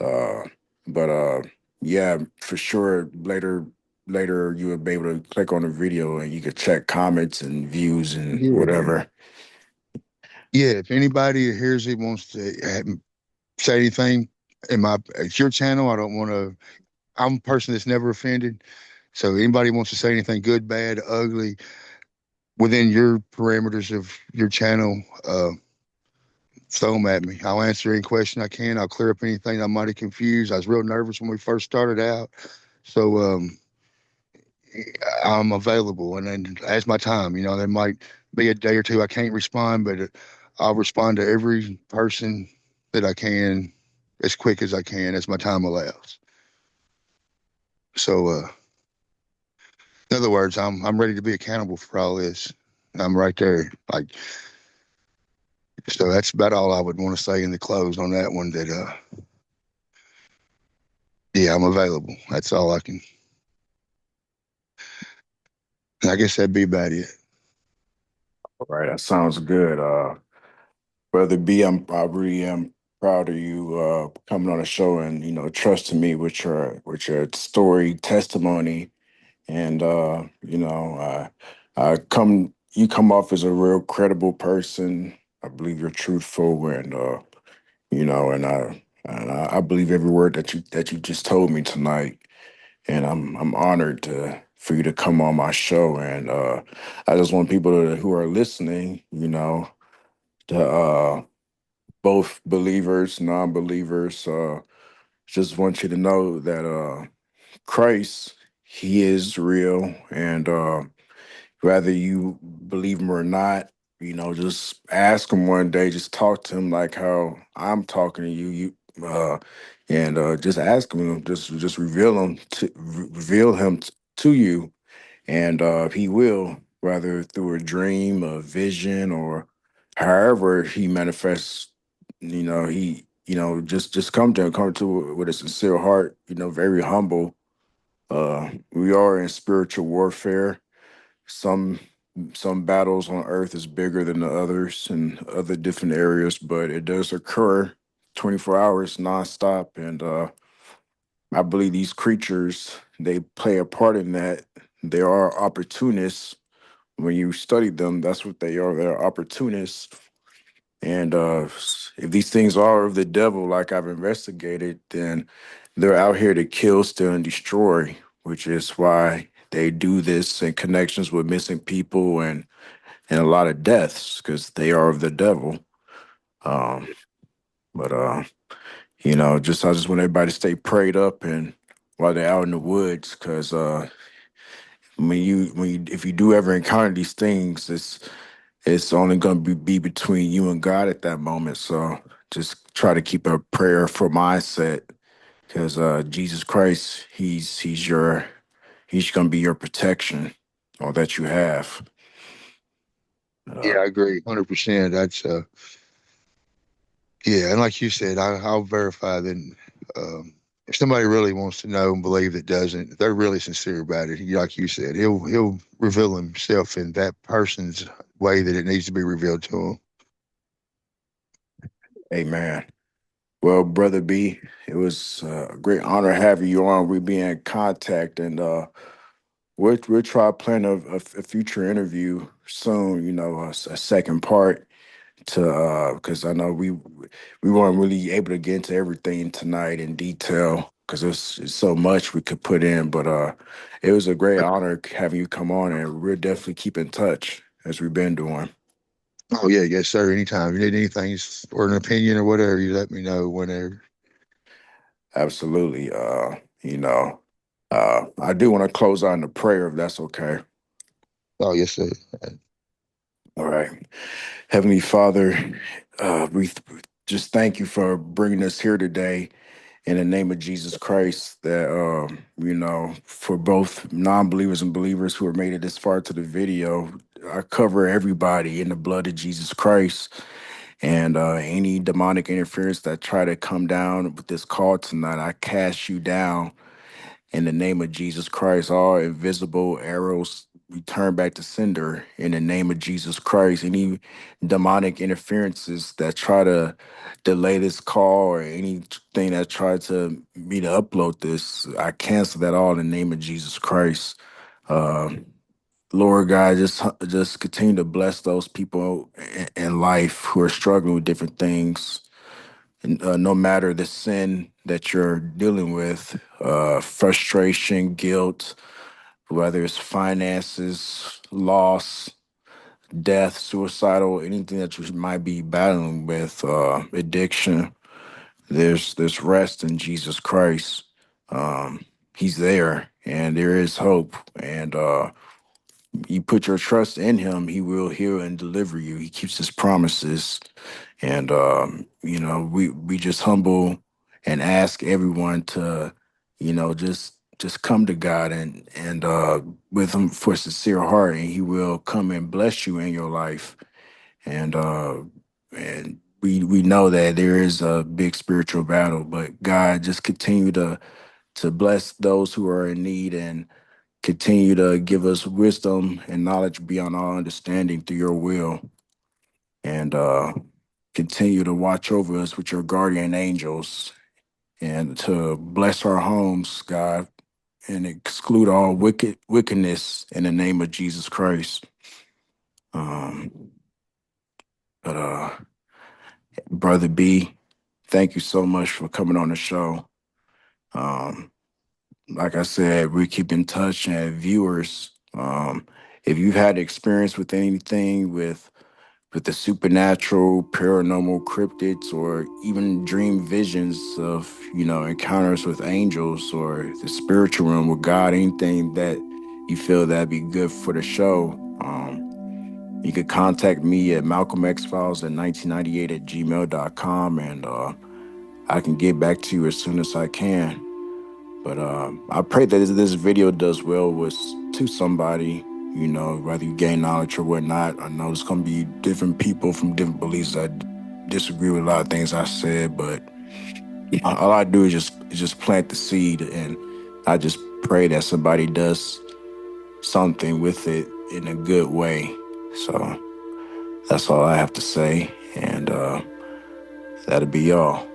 Uh, but yeah, for sure. Later, you would be able to click on the video and you could check comments and views and Yeah. whatever. Yeah, if anybody hears it wants to say anything in my, it's your channel. I don't want to. I'm a person that's never offended. So anybody wants to say anything good, bad, ugly within your parameters of your channel, throw them at me. I'll answer any question I can. I'll clear up anything I might have confused. I was real nervous when we first started out, so I'm available. And then as my time, there might be a day or two I can't respond, but I'll respond to every person that I can as quick as I can as my time allows. So, in other words, I'm ready to be accountable for all this. I'm right there. Like, so that's about all I would want to say in the close on that one. That yeah, I'm available. That's all I can. I guess that'd be about it. All right, that sounds good. Brother B, I really am proud of you coming on the show and trusting me with your story testimony. And I come you come off as a real credible person. I believe you're truthful, and I believe every word that you just told me tonight. And I'm honored for you to come on my show. And I just want people who are listening, to both believers, non-believers, just want you to know that Christ, he is real, and whether you believe him or not, just ask him one day, just talk to him like how I'm talking to and just ask him, just reveal him to you, and he will, whether through a dream, a vision, or however he manifests. Just come to it with a sincere heart. Very humble. We are in spiritual warfare. Some some battles on earth is bigger than the others in other different areas, but it does occur 24 hours nonstop. And I believe these creatures, they play a part in that. They are opportunists. When you study them, that's what they are. They're opportunists. And if these things are of the devil, like I've investigated, then they're out here to kill, steal, and destroy, which is why they do this in connections with missing people and a lot of deaths, because they are of the devil. Um, but I just want everybody to stay prayed up and while they're out in the woods, because if you do ever encounter these things, it's only going to be between you and God at that moment. So just try to keep a prayer for mindset, because Jesus Christ, he's going to be your protection, all that you have. Yeah, Uh, I agree, 100%. That's yeah, and like you said, I'll verify that. If somebody really wants to know and believe that doesn't, they're really sincere about it. Like you said, he'll reveal himself in that person's way that it needs to be revealed to him. Amen. Well, brother B, it was a great honor having you on. We be in contact, and we'll try to plan a future interview soon. A second part to because I know we weren't really able to get into everything tonight in detail because it's so much we could put in. But it was a great honor having you come on, and we'll definitely keep in touch as we've been doing. Oh yeah, yes sir. Anytime you need anything or an opinion or whatever, you let me know whenever. Absolutely. I do want to close on the prayer if that's okay. Oh yes sir. All right. Heavenly Father, we just thank you for bringing us here today in the name of Jesus Christ. That, for both non believers and believers who are made it this far to the video, I cover everybody in the blood of Jesus Christ. And any demonic interference that try to come down with this call tonight, I cast you down in the name of Jesus Christ. All invisible arrows return back to sender in the name of Jesus Christ. Any demonic interferences that try to delay this call or anything that tried to me to upload this, I cancel that all in the name of Jesus Christ. Lord God, just continue to bless those people in life who are struggling with different things. And, no matter the sin that you're dealing with, frustration, guilt, whether it's finances, loss, death, suicidal, anything that you might be battling with, addiction, there's rest in Jesus Christ. He's there, and there is hope. And you put your trust in him, he will heal and deliver you. He keeps his promises. And we just humble and ask everyone to, just come to God and with him for sincere heart, and he will come and bless you in your life. And we know that there is a big spiritual battle, but God, just continue to bless those who are in need, and continue to give us wisdom and knowledge beyond all understanding through your will. And continue to watch over us with your guardian angels, and to bless our homes, God, and exclude all wickedness in the name of Jesus Christ. Um, but Brother B, thank you so much for coming on the show. Um, like I said, we keep in touch, and viewers, if you've had experience with anything with the supernatural, paranormal, cryptids, or even dream visions of, encounters with angels or the spiritual realm with God, anything that you feel that'd be good for the show, you could contact me at malcolmxfiles at 1998 at gmail.com, and I can get back to you as soon as I can. But I pray that this video does well to somebody, whether you gain knowledge or whatnot. I know there's going to be different people from different beliefs that disagree with a lot of things I said, but all I do is just plant the seed, and I just pray that somebody does something with it in a good way. So that's all I have to say, and that'll be all.